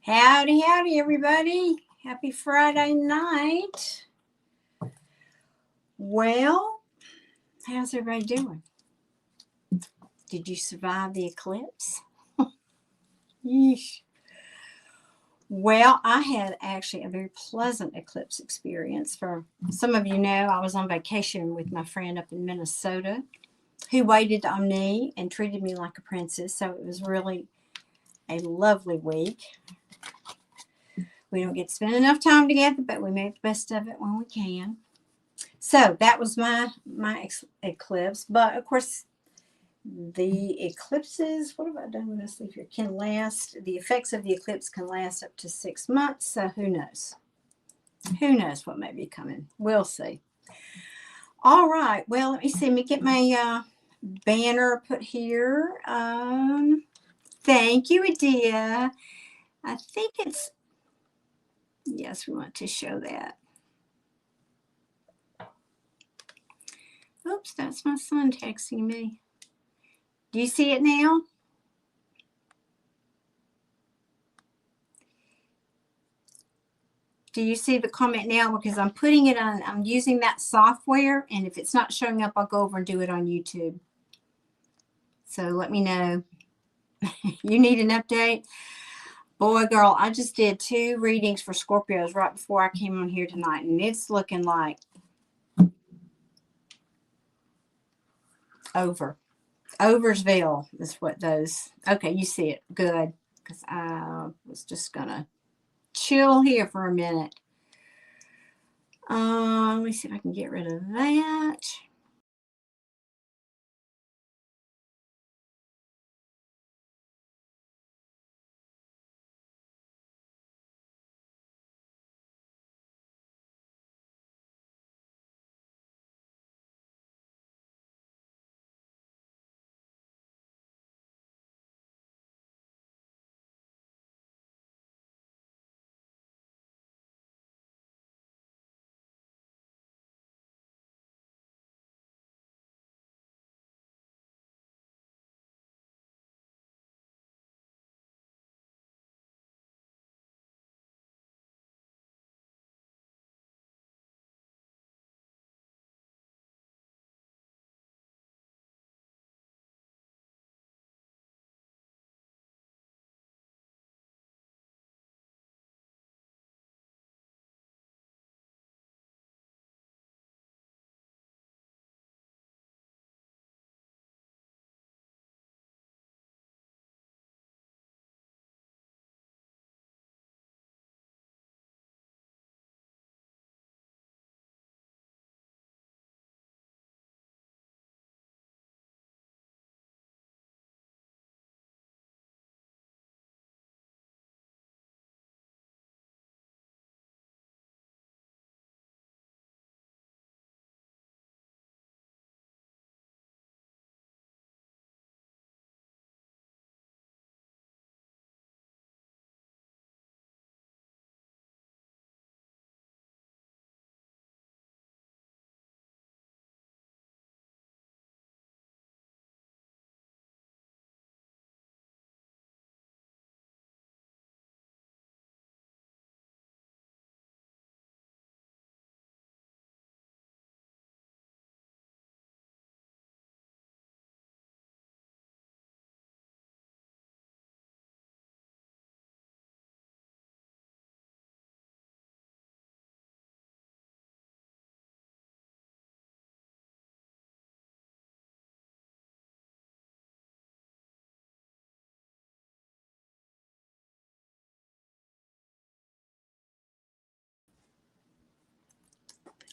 Howdy, howdy, everybody. Happy Friday night. Well, how's everybody doing? Did you survive the eclipse? Yeesh. Well, I had actually a very pleasant eclipse experience. For some of you know, I was on vacation with my friend up in Minnesota who waited on me and treated me like a princess. So it was really a lovely week. We don't get to spend enough time together, but we make the best of it when we can. So that was my eclipse. But of course, the eclipses, what have I done with this leaf here, can last, the effects of the eclipse can last up to 6 months. So who knows? Who knows what may be coming? We'll see. All right. Well, let me see. Let me get my banner put here. Thank you, Adia. I think it's, yes, we want to show that. Oops, that's my son texting me. Do you see it now? Do you see the comment now? Because I'm putting it on, I'm using that software, and if it's not showing up, I'll go over and do it on YouTube. So let me know. You need an update? Boy, girl, I just did 2 readings for Scorpios right before I came on here tonight, and it's looking like Oversville is what those, okay, you see it. Good. Because I was just going to chill here for a minute. Let me see if I can get rid of that.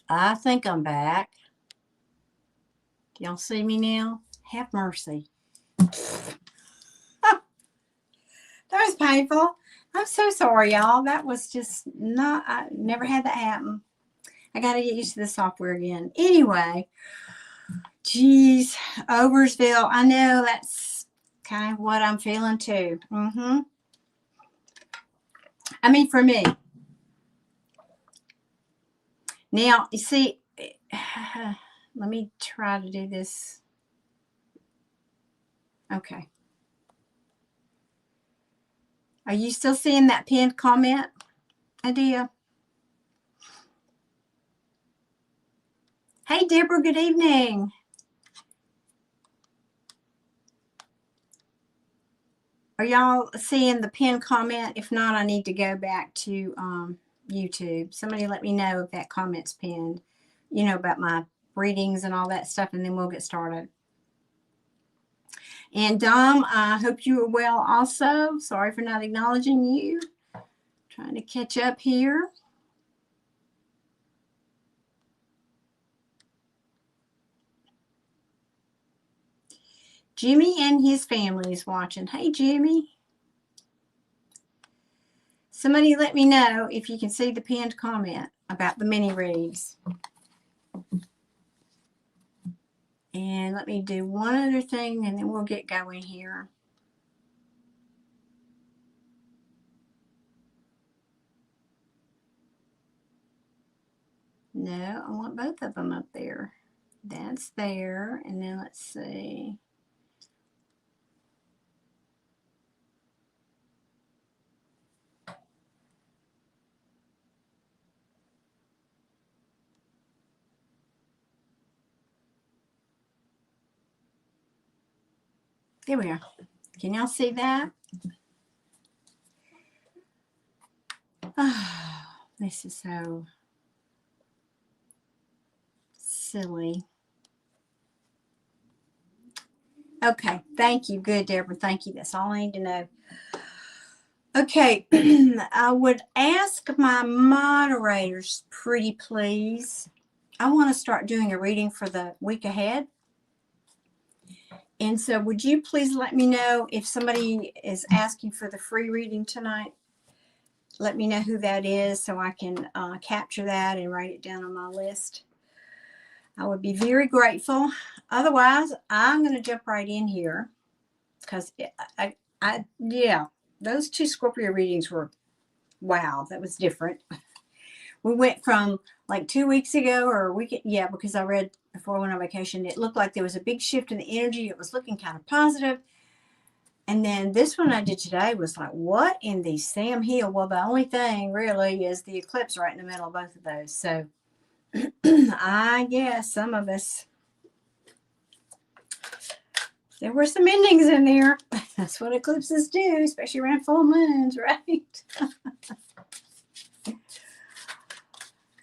I think I'm back. Y'all see me now? Have mercy. That was painful. I'm so sorry, y'all. That was just not, I never had that happen. I got to get used to the software again. Anyway, geez, Oversville. I know that's kind of what I'm feeling too. I mean, for me. Now, you see, let me try to do this. Okay. Are you still seeing that pinned comment, Adia? Hey, Deborah, good evening. Are y'all seeing the pinned comment? If not, I need to go back to YouTube. Somebody let me know if that comment's pinned, you know, about my readings and all that stuff, and then we'll get started. And Dom, I hope you are well also. Sorry for not acknowledging you. Trying to catch up here. Jimmy and his family is watching. Hey, Jimmy. Somebody let me know if you can see the pinned comment about the mini reads. And let me do one other thing and then we'll get going here. No, I want both of them up there. That's there. And then let's see. There we are. Can y'all see that? Oh, this is so silly. Okay, thank you. Good, Deborah. Thank you. That's all I need to know. Okay, I would ask my moderators, pretty please. I want to start doing a reading for the week ahead. And so would you please let me know if somebody is asking for the free reading tonight? Let me know who that is so I can capture that and write it down on my list. I would be very grateful. Otherwise, I'm going to jump right in here because yeah, those two Scorpio readings were, wow, that was different. We went from like 2 weeks ago or a week, yeah, because I read before I went on vacation, it looked like there was a big shift in the energy. It was looking kind of positive. And then this one I did today was like, what in the Sam Hill? Well, the only thing really is the eclipse right in the middle of both of those. So I guess some of us, there were some endings in there. That's what eclipses do, especially around full moons, right?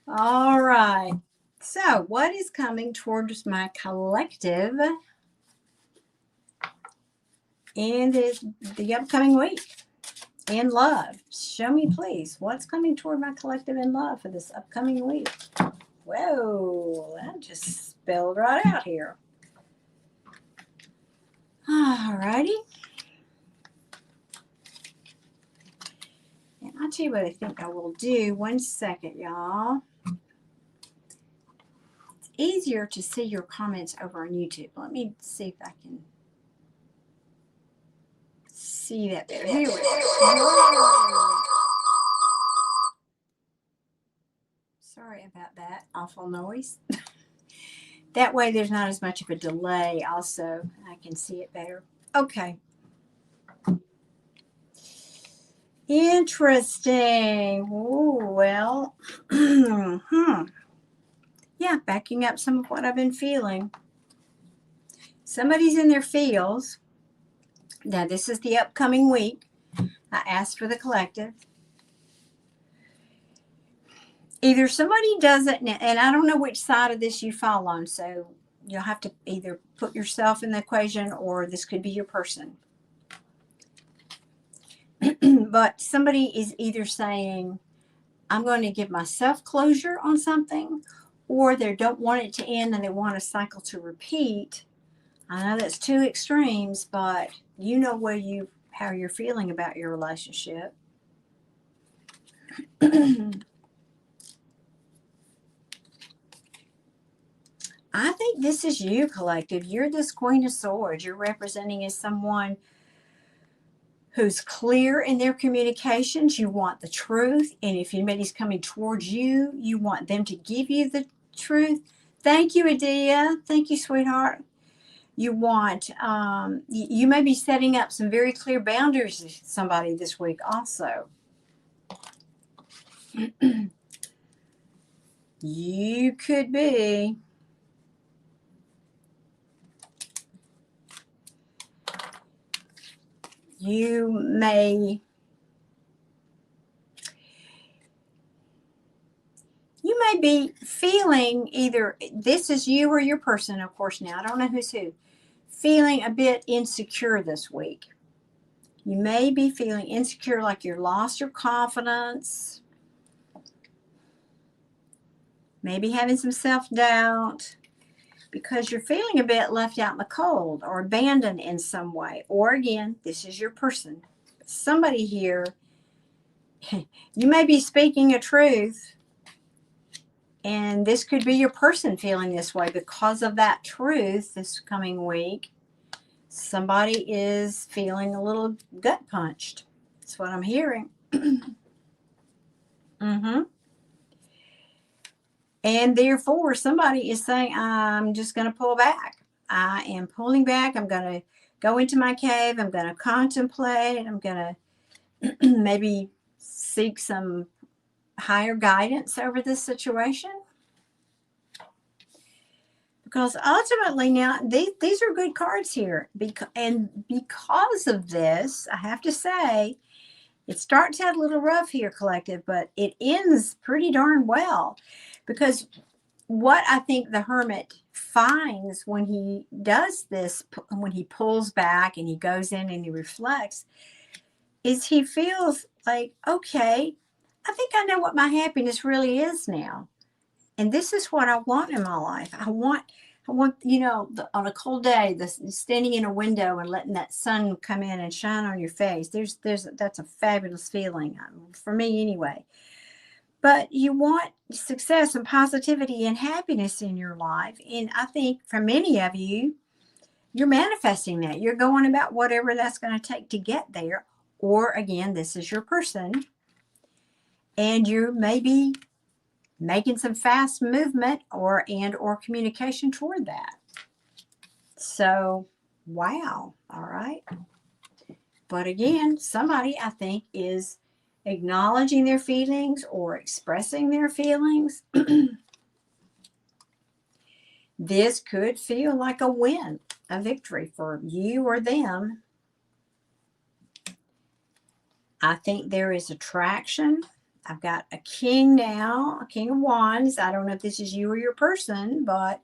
All right. So what is coming towards my collective in the upcoming week in love? Show me, please, what's coming toward my collective in love for this upcoming week. Whoa, that just spelled right out here. All righty. And I'll tell you what I think I will do. 1 second, y'all. It's easier to see your comments over on YouTube. Let me see if I can see that better. Here we go. Sorry about that awful noise. That way there's not as much of a delay also. I can see it better. Okay. Interesting. Oh, well. Yeah, backing up some of what I've been feeling. Somebody's in their feels. Now, this is the upcoming week. I asked for the collective. Either somebody does it, and I don't know which side of this you fall on, so you'll have to either put yourself in the equation or this could be your person. But somebody is either saying, I'm going to give myself closure on something, or they don't want it to end and they want a cycle to repeat. I know that's two extremes, but you know how you're feeling about your relationship. I think this is you, collective. You're this Queen of Swords. You're representing as someone who's clear in their communications. You want the truth. And if anybody's coming towards you, you want them to give you the truth. Thank you, Adia. Thank you, sweetheart. You want, you may be setting up some very clear boundaries with somebody this week also. You could be. You may be feeling either this is you or your person, of course, now I don't know who's who, feeling a bit insecure this week. You may be feeling insecure, like you lost your confidence, maybe having some self-doubt because you're feeling a bit left out in the cold or abandoned in some way. Or again, this is your person. Somebody here, you may be speaking a truth, and this could be your person feeling this way because of that truth this coming week. Somebody is feeling a little gut punched. That's what I'm hearing. Mm-hmm. And therefore, somebody is saying, I'm just going to pull back. I am pulling back. I'm going to go into my cave. I'm going to contemplate. I'm going to maybe seek some higher guidance over this situation. Because ultimately now, these are good cards here. And because of this, I have to say, it starts out a little rough here, collective, but it ends pretty darn well. Because what I think the hermit finds when he does this, when he pulls back and he goes in and he reflects, is he feels like, okay, I think I know what my happiness really is now. And this is what I want in my life. I want, on a cold day, standing in a window and letting that sun come in and shine on your face. That's a fabulous feeling for me anyway. But you want success and positivity and happiness in your life. And I think for many of you, you're manifesting that. You're going about whatever that's going to take to get there. Or again, this is your person. And you're maybe making some fast movement or communication toward that. So, wow. All right. But again, somebody I think is acknowledging their feelings or expressing their feelings. This could feel like a win, a victory for you or them. I think there is attraction. I've got a king now, a king of wands. I don't know if this is you or your person, but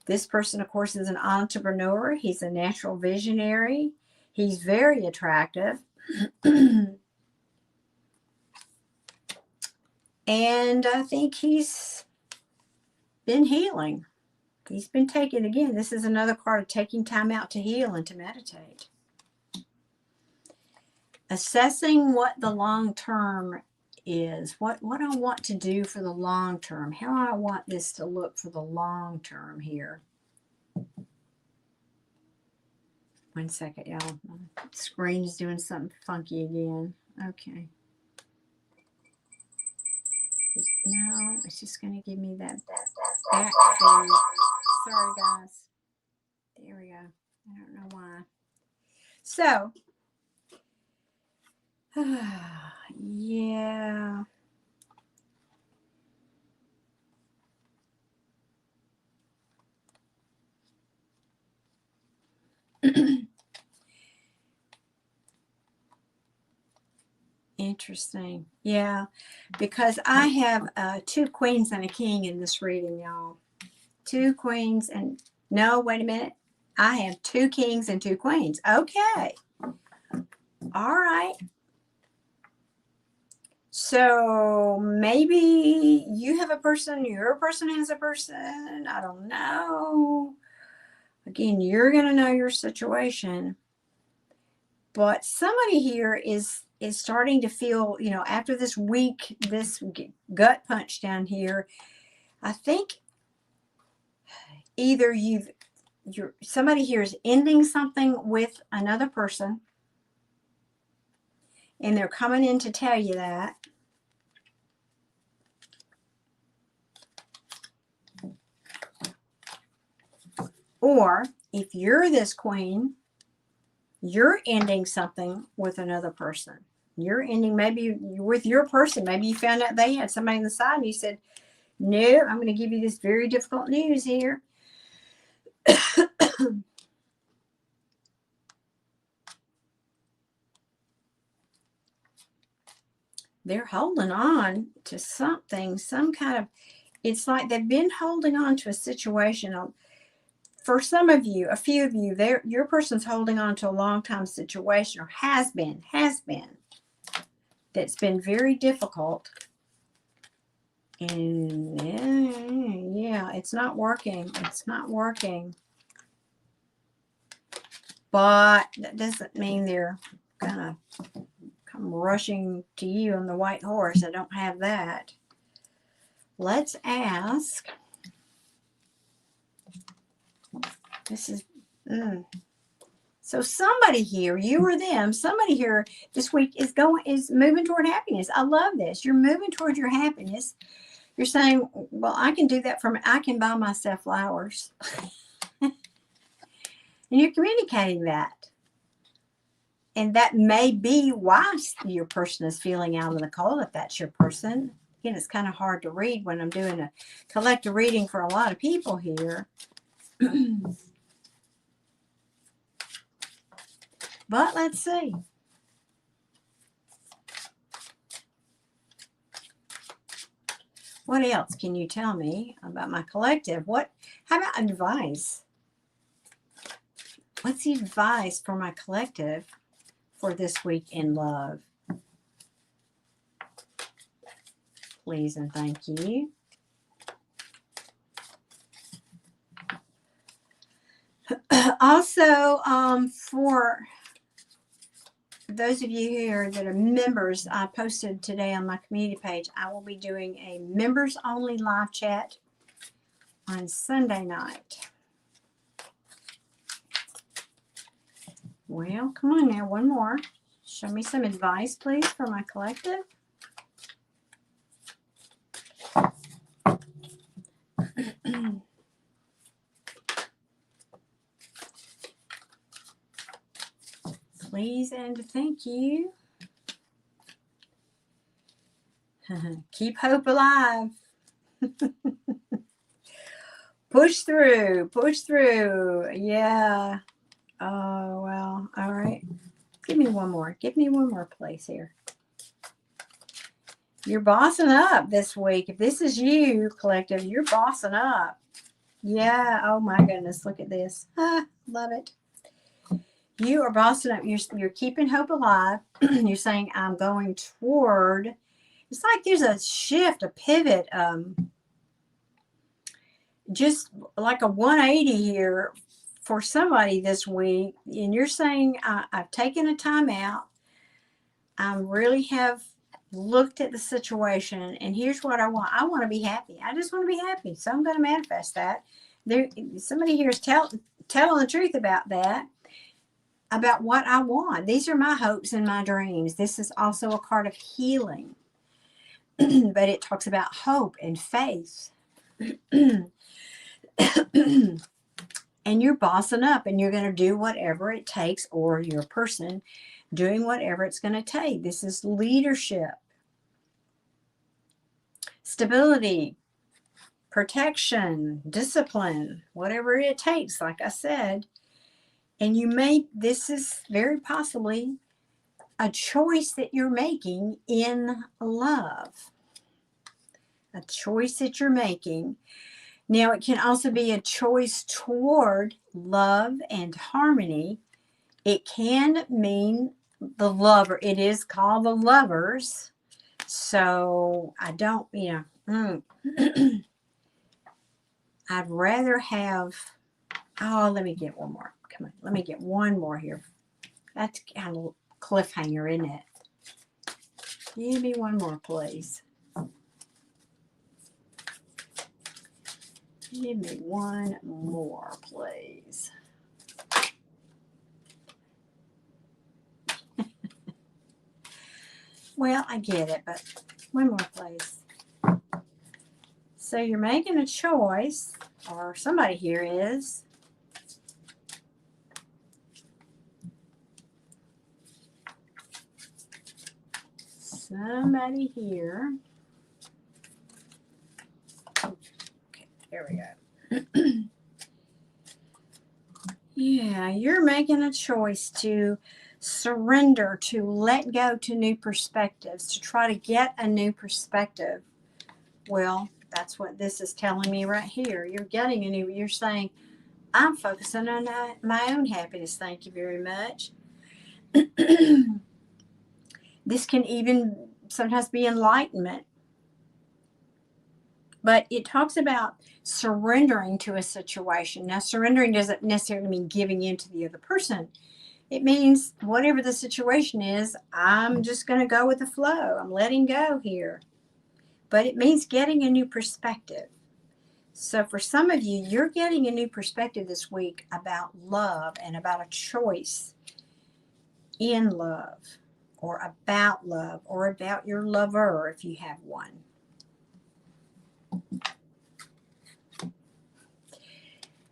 this person, of course, is an entrepreneur. He's a natural visionary. He's very attractive. And I think he's been healing. He's been taking, again, this is another card of taking time out to heal and to meditate. Assessing what the long term is, what I want to do for the long term, how I want this to look for the long term here. One second, y'all. My screen is doing something funky again. Okay. No, it's just going to give me that back feed. Sorry, guys. There we go. I don't know why. So, yeah. Interesting. Yeah, because I have 2 queens and a king in this reading, y'all. 2 queens and, no, wait a minute. I have 2 kings and 2 queens. Okay. All right. So maybe you have a person, your person has a person. I don't know. Again, you're going to know your situation. But somebody here is starting to feel, after this week, this gut punch down here, I think either somebody here is ending something with another person, and they're coming in to tell you that. Or if you're this queen, you're ending something with another person. You're ending maybe with your person. Maybe you found out they had somebody on the side and you said, no, I'm going to give you this very difficult news here. They're holding on to something, some kind of, it's like they've been holding on to a situation. For some of you, a few of you, your person's holding on to a long time situation, or has been, that's been very difficult. And yeah, it's not working. It's not working. But that doesn't mean they're gonna come rushing to you on the white horse. I don't have that. Let's ask. This is so somebody here, you or them, somebody here this week is moving toward happiness. I love this. You're moving toward your happiness. You're saying, well, I can do that I can buy myself flowers. And you're communicating that. And that may be why your person is feeling out of the cold, if that's your person. Again, it's kind of hard to read when I'm doing a collective reading for a lot of people here. But let's see. What else can you tell me about my collective? How about advice? What's the advice for my collective for this week in love? Please and thank you. Also, for those of you here that are members, I posted today on my community page, I will be doing a members only live chat on Sunday night. Well, come on now, one more. Show me some advice, please, for my collective. Please and thank you. Keep hope alive. Push through, push through. Yeah. Oh, well, all right. Give me one more. Give me one more place here. You're bossing up this week. If this is you, collective, you're bossing up. Yeah. Oh, my goodness. Look at this. Love it. You are bossing up. You're keeping hope alive. You're saying, I'm going toward. It's like there's a shift, a pivot, just like a 180 here for somebody this week. And you're saying, I've taken a time out. I really have looked at the situation, and here's what I want. I want to be happy. I just want to be happy. So I'm going to manifest that. Somebody here is telling the truth about that. About what I want. These are my hopes and my dreams. This is also a card of healing. But it talks about hope and faith. And you're bossing up, and you're going to do whatever it takes, or your person doing whatever it's going to take. This is leadership, stability, protection, discipline, whatever it takes, like I said. And this is very possibly a choice that you're making in love. A choice that you're making. Now, it can also be a choice toward love and harmony. It can mean the lover. It is called the lovers. So I don't, I'd rather have, let me get one more. Come on, let me get one more here. That's kind of a cliffhanger, isn't it? Give me one more, please. Give me one more, please. Well, I get it, but one more, please. So you're making a choice, or somebody here is. somebody here. Okay, there we go. Yeah, you're making a choice to surrender, to let go to new perspectives, to try to get a new perspective. Well, that's what this is telling me right here. You're getting a new, you're saying, I'm focusing on my own happiness. Thank you very much. This can even sometimes be enlightenment. But it talks about surrendering to a situation. Now, surrendering doesn't necessarily mean giving in to the other person. It means whatever the situation is, I'm just going to go with the flow. I'm letting go here. But it means getting a new perspective. So for some of you, you're getting a new perspective this week about love and about a choice in love or about your lover if you have one.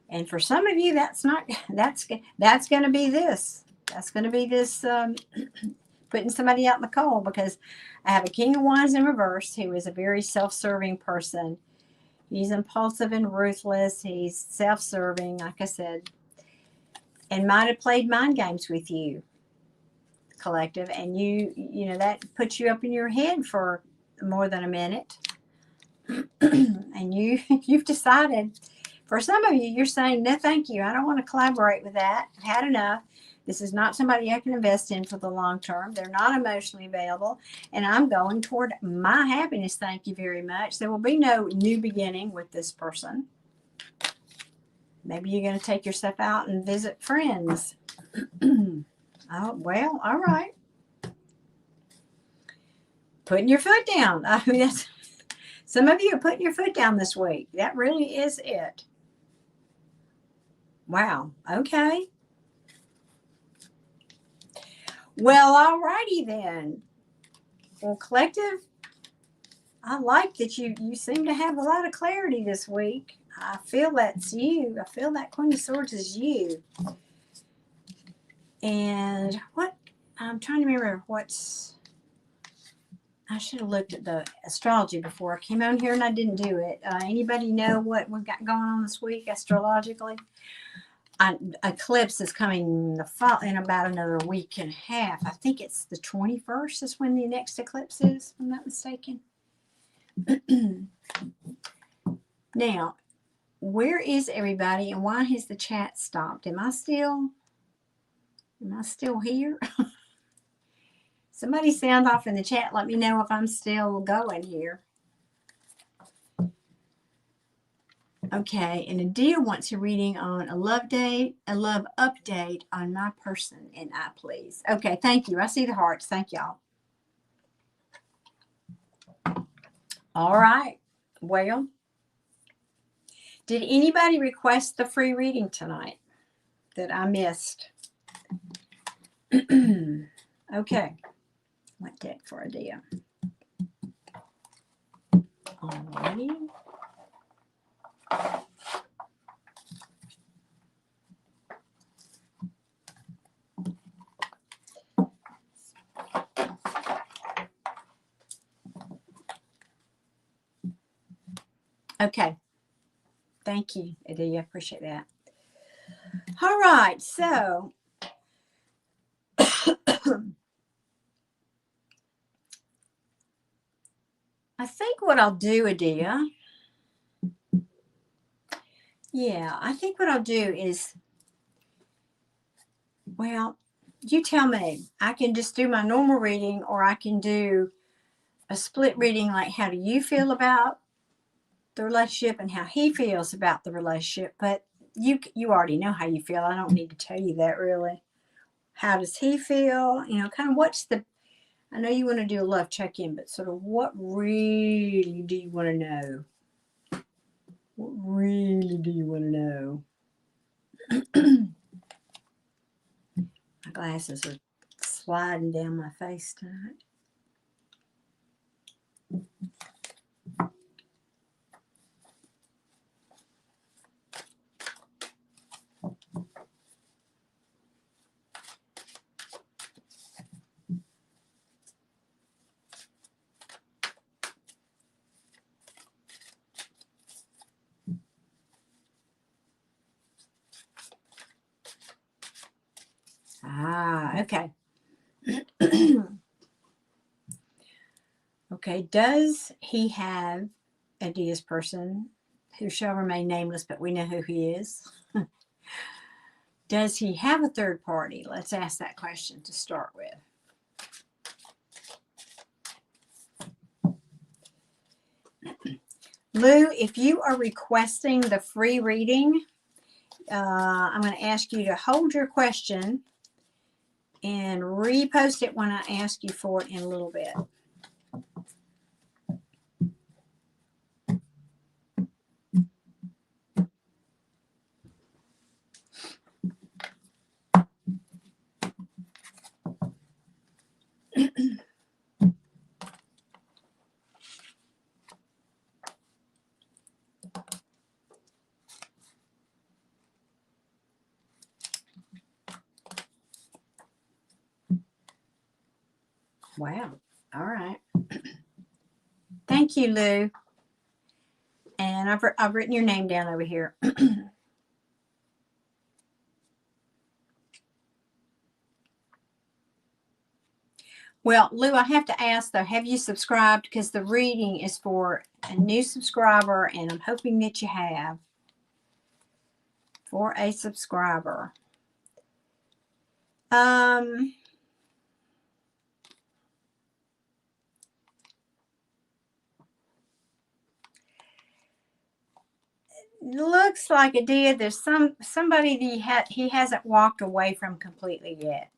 And for some of you, that's going to be this. That's going to be this putting somebody out in the cold, because I have a King of Wands in reverse who is a very self-serving person. He's impulsive and ruthless. He's self-serving, like I said, and might have played mind games with you, collective, and you know that puts you up in your head for more than a minute, and you've decided. For some of you, you're saying, no, thank you. I don't want to collaborate with that. I've had enough. This is not somebody I can invest in for the long term. They're not emotionally available. And I'm going toward my happiness. Thank you very much. There will be no new beginning with this person. Maybe you're going to take yourself out and visit friends. Oh, well, all right. Putting your foot down. I mean, some of you are putting your foot down this week. That really is it. Wow. Okay. Well, all righty then. Well, collective, I like that you seem to have a lot of clarity this week. I feel that's you. I feel that Queen of Swords is you. And what, I'm trying to remember I should have looked at the astrology before I came on here and I didn't do it. Anybody know what we've got going on this week astrologically? Eclipse is coming in about another week and a half. I think it's the 21st is when the next eclipse is, if I'm not mistaken. Now, where is everybody and why has the chat stopped? Am I still here? Somebody sound off in the chat. Let me know if I'm still going here. Okay, and Adia wants a reading on a love update on my person and I, please. Okay, thank you. I see the hearts. Thank y'all. All right. Well, did anybody request the free reading tonight that I missed? Okay. What deck for Adia? Alrighty. Okay. Thank you, Adia. Appreciate that. All right. So, I think what I'll do, Adia, I think what I'll do is, well, you tell me. I can just do my normal reading or I can do a split reading, like how do you feel about the relationship and how he feels about the relationship. But you already know how you feel. I don't need to tell you that really. How does he feel? You know, kind of I know you want to do a love check-in, but sort of what really do you want to know? What really do you want to know? My glasses are sliding down my face tonight. Ah, okay. Okay, does he have Adia's person, who shall remain nameless, but we know who he is? Does he have a third party? Let's ask that question to start with. Lou, if you are requesting the free reading, I'm going to ask you to hold your question and repost it when I ask you for it in a little bit. Wow. All right. Thank you, Lou. And I've written your name down over here. Well, Lou, I have to ask though, have you subscribed? Because the reading is for a new subscriber, and I'm hoping that you have. For a subscriber. Looks like Adia, there's somebody he hasn't walked away from completely yet.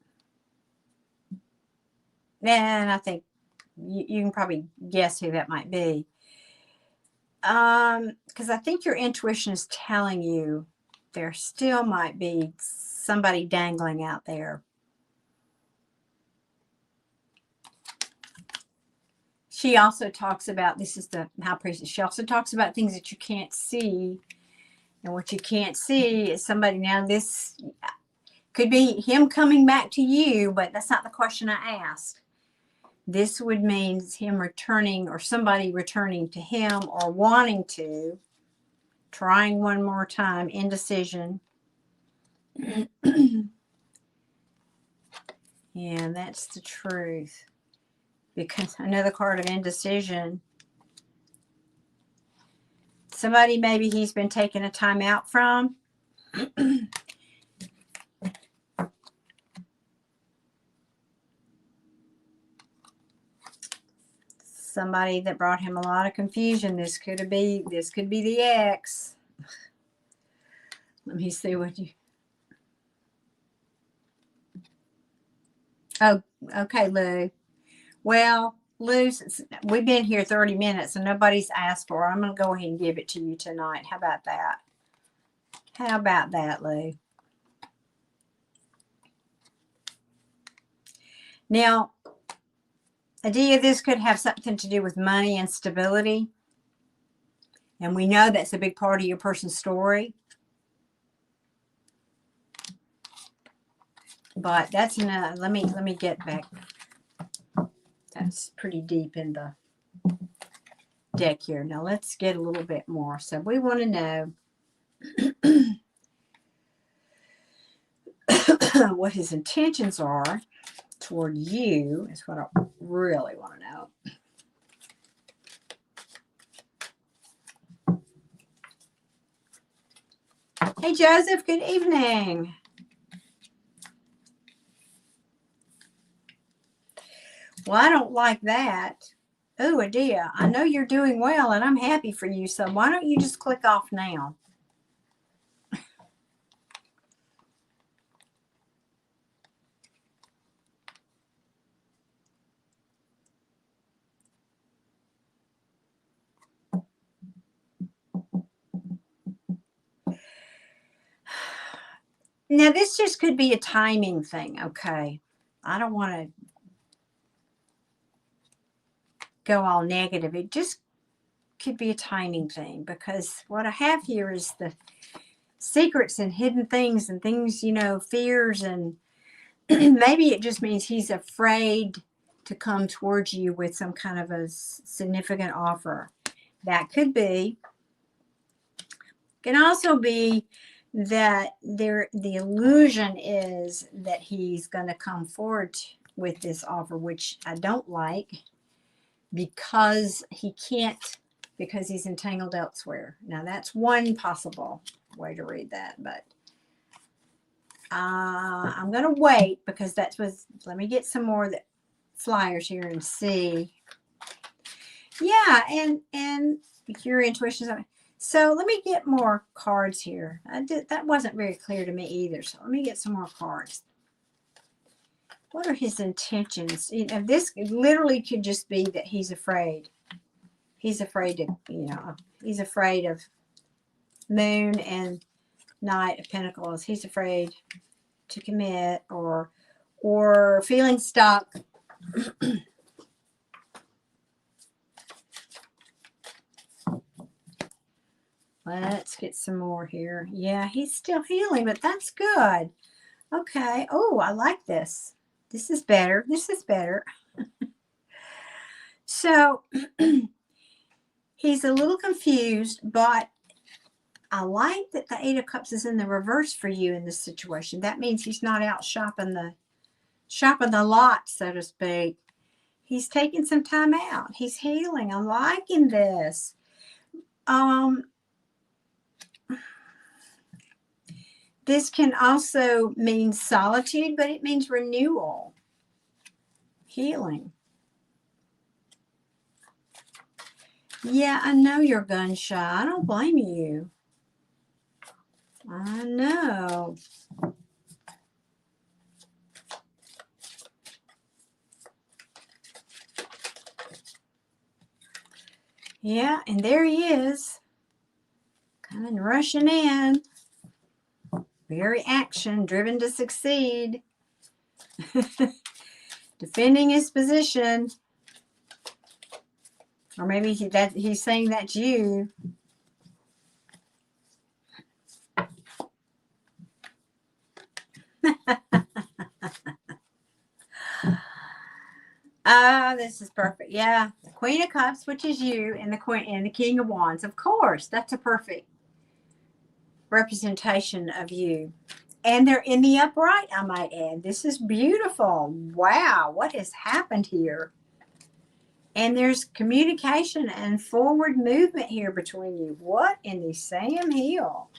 And I think you can probably guess who that might be. Because I think your intuition is telling you there still might be somebody dangling out there. She also talks about, this is the high priestess, she also talks about things that you can't see. And what you can't see is somebody. Now, this could be him coming back to you, but that's not the question I asked. This would mean him returning, or somebody returning to him, or wanting to, trying one more time, indecision. Yeah, that's the truth. Because another card of indecision. Somebody maybe he's been taking a time out from. Somebody that brought him a lot of confusion. This could be the ex. Let me see what you. Oh, okay, Lou. Well, Lou, we've been here 30 minutes and nobody's asked for it. I'm going to go ahead and give it to you tonight. How about that? How about that, Lou? Now, Adia, this could have something to do with money and stability. And we know that's a big part of your person's story. But that's enough. Let me get back. That's pretty deep in the deck here. Now let's get a little bit more. So we want to know what his intentions are toward you is what I really want to know. Hey, Joseph, good evening. Well, I don't like that. Oh, Adia, I know you're doing well and I'm happy for you. So why don't you just click off now? Now, this just could be a timing thing, okay? I don't want to go all negative. It just could be a timing thing, because what I have here is the secrets and hidden things and things, you know, fears, and maybe it just means he's afraid to come towards you with some kind of a significant offer. That could be. Can also be that the illusion is that he's going to come forward with this offer, which I don't like, because he can't, because he's entangled elsewhere. Now that's one possible way to read that, but I'm going to wait, because that's what, let me get some more that flyers here and see. Yeah, and your intuition. So let me get more cards here. That wasn't very clear to me either. So let me get some more cards. What are his intentions? You know, this literally could just be that he's afraid. He's afraid to, you know, he's afraid of Moon and Knight of Pentacles. He's afraid to commit, or feeling stuck. Let's get some more here. Yeah, he's still healing, but that's good. Okay. Oh, I like this. This is better. This is better. So he's a little confused, but I like that the Eight of Cups is in the reverse for you in this situation. That means he's not out shopping the lot, so to speak. He's taking some time out. He's healing. I'm liking this. This can also mean solitude, but it means renewal, healing. Yeah, I know you're gun shy. I don't blame you. I know. Yeah, and there he is, coming rushing in. Very action, driven to succeed. Defending his position. Or maybe he's saying that's you. This is perfect. Yeah, the Queen of Cups, which is you, and the King of Wands. Of course, that's a perfect representation of you. And they're in the upright, I might add. This is beautiful. Wow, what has happened here? And there's communication and forward movement here between you. What in the Sam Hill?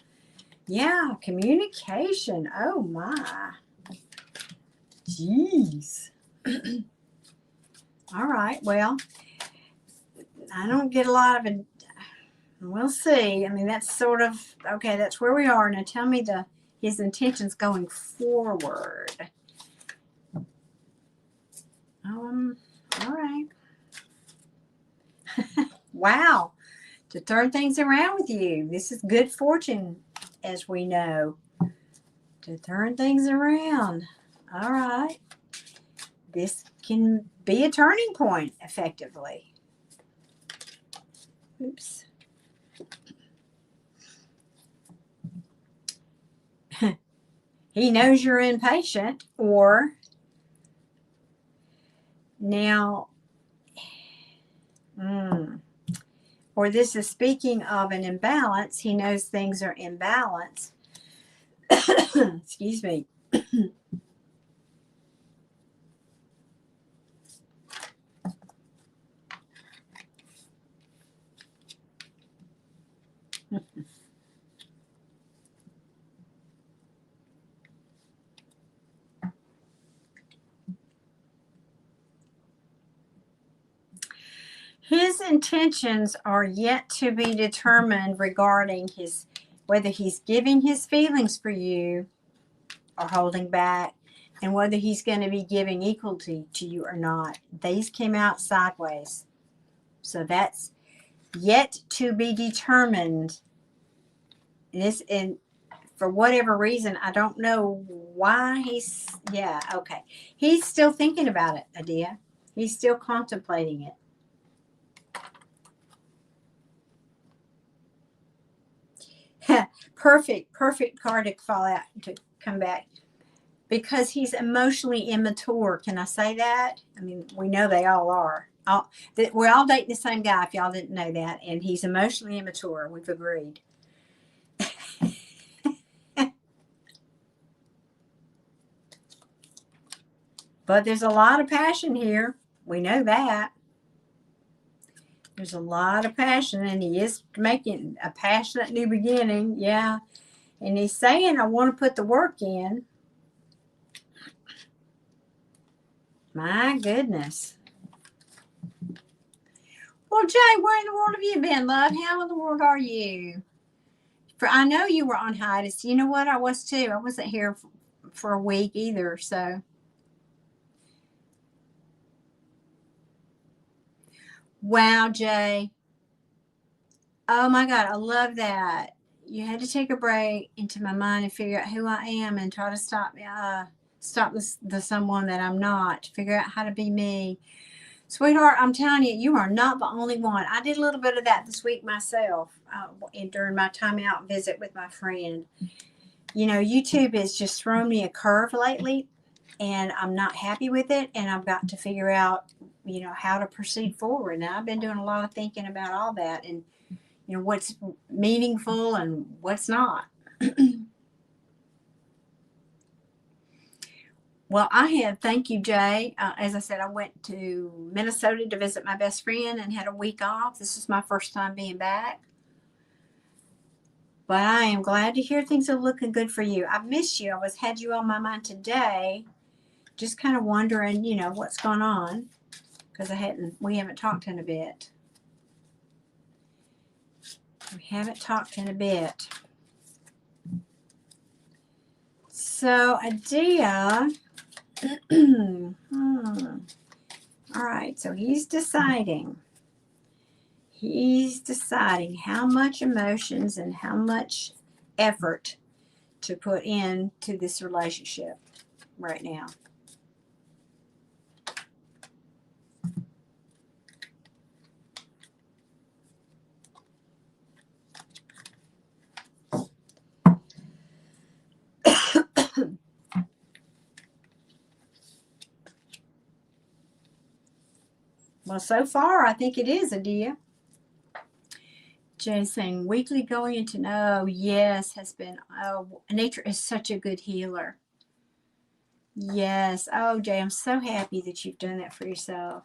Yeah, communication. Oh my. Jeez. All right, well, I don't get a lot of it. We'll see. I mean, that's sort of, okay, that's where we are. Now tell me his intentions going forward. All right. Wow. To turn things around with you. This is good fortune, as we know. To turn things around. All right. This can be a turning point, effectively. Oops. He knows you're impatient, or now, or this is speaking of an imbalance. He knows things are imbalanced. Excuse me. His intentions are yet to be determined regarding whether he's giving his feelings for you or holding back, and whether he's going to be giving equality to you or not. These came out sideways. So that's yet to be determined. And for whatever reason, I don't know why yeah, okay. He's still thinking about it, Adia. He's still contemplating it. Perfect card to fall out, to come back, because he's emotionally immature. Can I say that? I mean, we know they all are. We're all dating the same guy, if y'all didn't know that, and he's emotionally immature. We've agreed. But there's a lot of passion here. We know that. There's a lot of passion, and he is making a passionate new beginning. Yeah. And he's saying, I want to put the work in. My goodness. Well, Jay, where in the world have you been, love? How in the world are you? I know you were on hiatus. You know what? I was too. I wasn't here for a week either. So, wow, Jay. Oh my God, I love that. You had to take a break into my mind and figure out who I am and try to stop the someone that I'm not. Figure out how to be me. Sweetheart, I'm telling you, you are not the only one. I did a little bit of that this week myself during my time out visit with my friend. You know, YouTube has just thrown me a curve lately, and I'm not happy with it, and I've got to figure out, you know, how to proceed forward. Now, I've been doing a lot of thinking about all that and, you know, what's meaningful and what's not. Well, thank you, Jay. As I said, I went to Minnesota to visit my best friend and had a week off. This is my first time being back. But I am glad to hear things are looking good for you. I've missed you. Had you on my mind today, just kind of wondering, you know, what's going on, because we haven't talked in a bit. We haven't talked in a bit. So, Adia. All right, so he's deciding how much emotions and how much effort to put into this relationship right now. Well, so far, I think it is, Adia. Jay's saying weekly going into yes, has been. Oh, nature is such a good healer. Yes. Oh, Jay, I'm so happy that you've done that for yourself.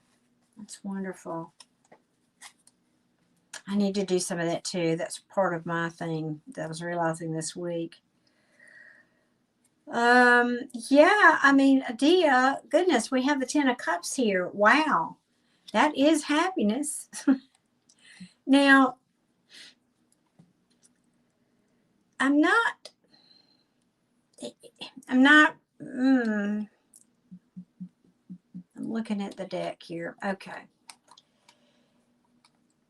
That's wonderful. I need to do some of that too. That's part of my thing that I was realizing this week. Yeah, I mean, Adia, goodness, we have the 10 of Cups here. Wow. That is happiness. Now, I'm looking at the deck here. Okay.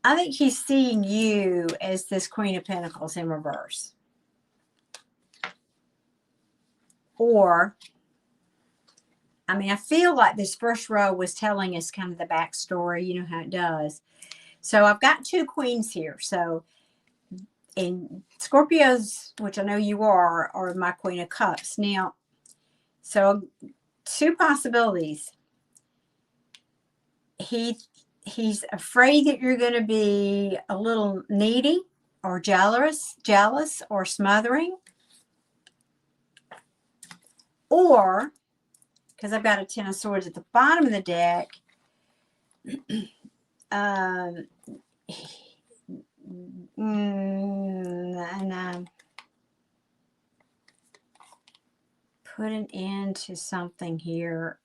I think he's seeing you as this Queen of Pentacles in reverse. Or, I mean, I feel like this first row was telling us kind of the backstory. You know how it does. So I've got two queens here. So in Scorpios, which I know you are my Queen of Cups. Now, so two possibilities. He's afraid that you're going to be a little needy or jealous or smothering. Or, because I've got a 10 of Swords at the bottom of the deck, and put an end to something here.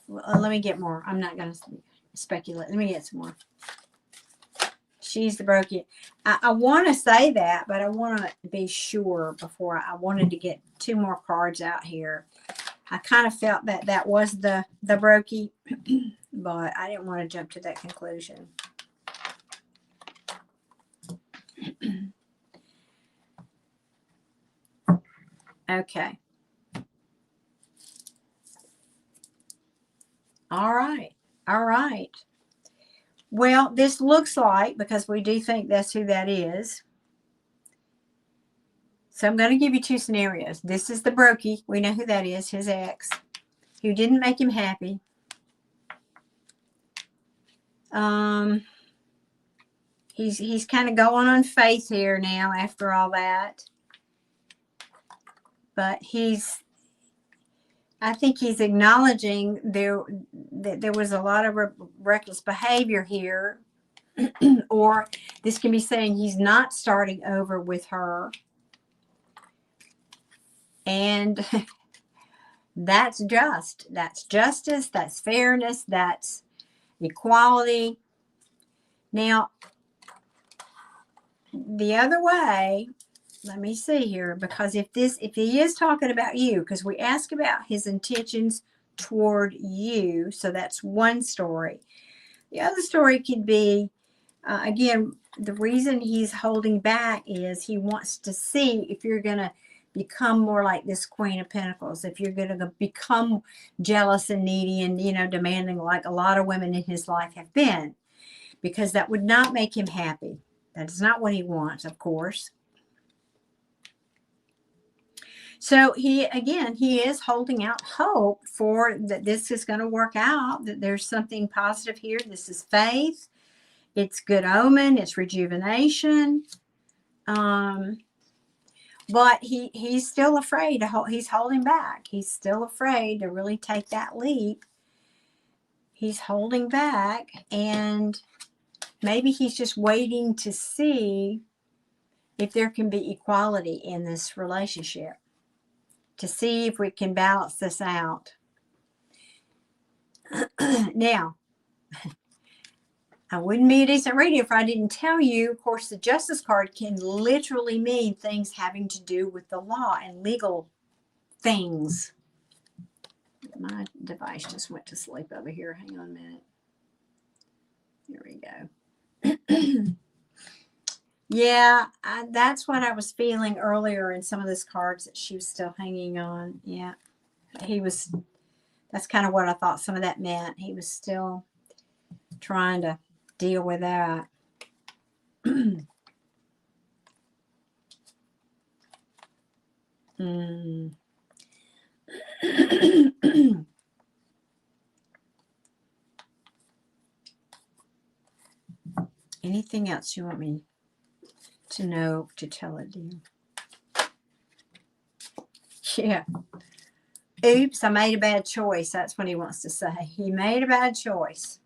Well, let me get more. I'm not going to speculate. Let me get some more. She's the broken. I want to say that, but I want to be sure before I wanted to get two more cards out here. I kind of felt that was the brokey, but I didn't want to jump to that conclusion. Okay. All right. All right. Well, this looks like, because we do think that's who that is. So I'm going to give you two scenarios. This is the brokey. We know who that is, his ex, who didn't make him happy. He's kind of going on faith here now after all that. But I think he's acknowledging that there was a lot of reckless behavior here, or this can be saying he's not starting over with her. And that's just. That's justice. That's fairness. That's equality. Now, the other way, let me see here, because if he is talking about you, because we ask about his intentions toward you, so that's one story. The other story could be, again, the reason he's holding back is he wants to see if you're going to become more like this Queen of Pentacles, if you're going to become jealous and needy and, demanding like a lot of women in his life have been, because that would not make him happy. That's not what he wants, of course. So he is holding out hope for that this is going to work out, that there's something positive here. This is faith. It's good omen. It's rejuvenation. But he's still afraid he's holding back. He's still afraid to really take that leap. He's holding back, and maybe he's just waiting to see if there can be equality in this relationship, to see if we can balance this out. Now, I wouldn't be a decent reader if I didn't tell you, of course, the Justice card can literally mean things having to do with the law and legal things. My device just went to sleep over here. Hang on a minute. Here we go. Yeah, that's what I was feeling earlier in some of those cards that she was still hanging on. Yeah, that's kind of what I thought some of that meant. He was still trying to deal with that. Anything else you want me to know, to tell it to you? Yeah. Oops, I made a bad choice. That's what he wants to say. He made a bad choice.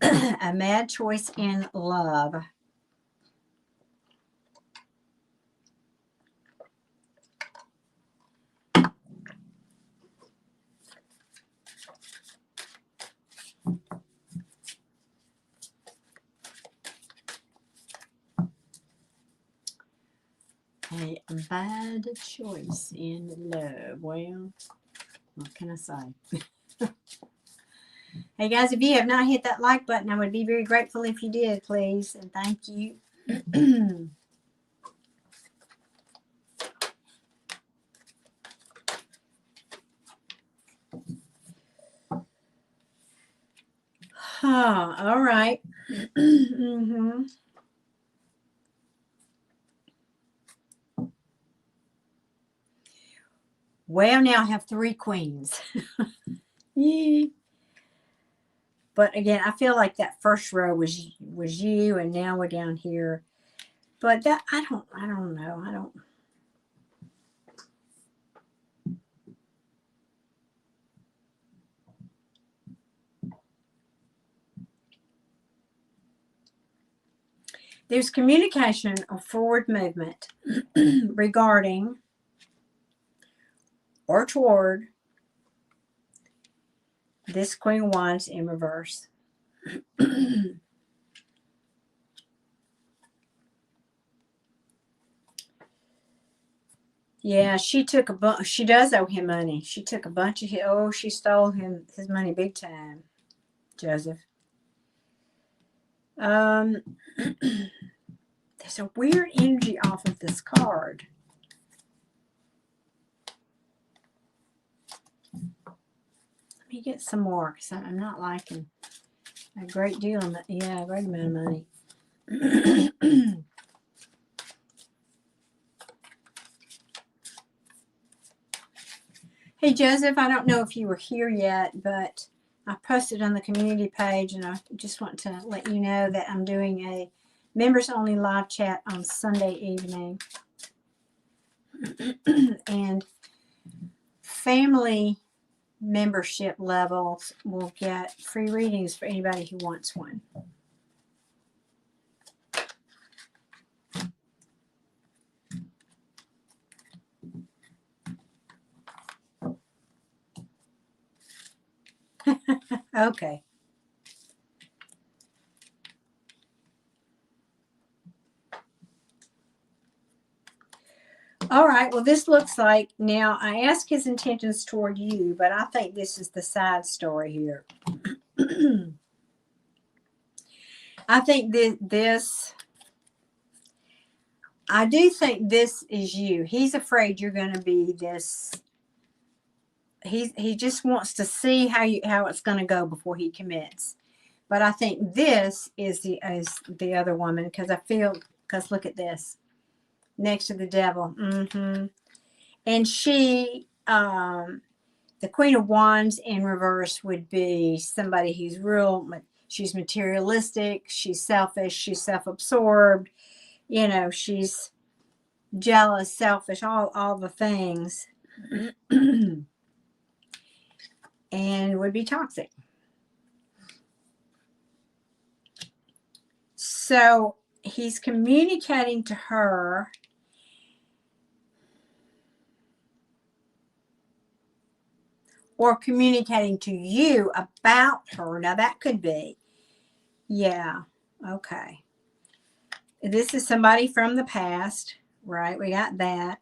A mad choice in love. A bad choice in love. Well, what can I say? Hey guys, if you have not hit that like button, I would be very grateful if you did, please. And thank you. All right. Mm-hmm. Well, now I have 3 queens. Yee. But again, I feel like that first row was you, and now we're down here. But that I don't know. There's communication or forward movement regarding or toward this Queen of Wands in reverse. Yeah, she does owe him money. She took a bunch of she stole his money big time, Joseph. There's a weird energy off of this card. Let me get some more, because I'm not liking a great deal of a great amount of money. Hey Joseph, I don't know if you were here yet, but I posted on the community page, and I just want to let you know that I'm doing a members only live chat on Sunday evening. And family membership levels will get free readings for anybody who wants one. Okay. All right, well, this looks like, now I asked his intentions toward you, but I think this is the side story here. I think I do think this is you. He's afraid you're going to be this. He just wants to see how it's going to go before he commits. But I think this is the other woman, because look at this. Next to the devil. And she, the Queen of Wands in reverse would be somebody who's she's materialistic, she's selfish, she's self-absorbed, she's jealous, selfish, all the things, and would be toxic. So he's communicating to her. Or communicating to you about her. Now, that could be. Yeah. Okay. This is somebody from the past, right? We got that.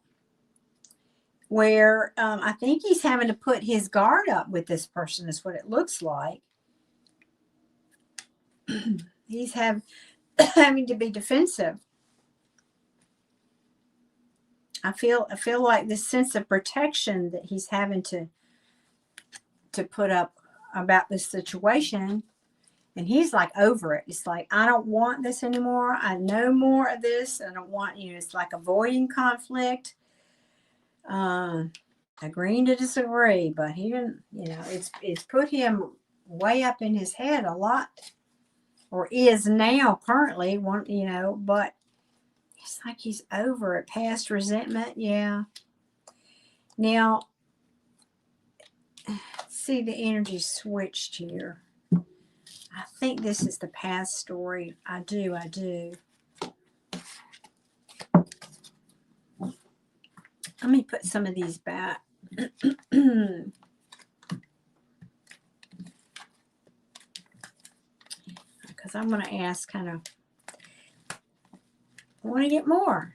Where I think he's having to put his guard up with this person, is what it looks like. He's having to be defensive. I feel like this sense of protection that he's having to put up about this situation, and he's like over it. It's like, I don't want this anymore. I know more of this. I don't want it's like avoiding conflict, agreeing to disagree. But he didn't, it's put him way up in his head a lot, or is now currently one, but it's like he's over it. Past resentment. Yeah. Now, see, the energy switched here. I think this is the past story. I do. Let me put some of these back. Because I'm going to ask I want to get more.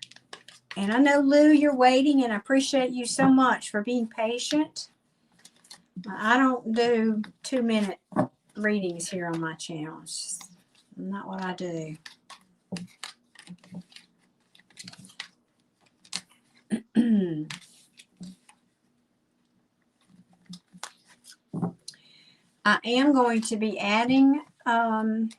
And I know, Lou, you're waiting, and I appreciate you so much for being patient. I don't do 2-minute readings here on my channel. It's just not what I do. I am going to be adding on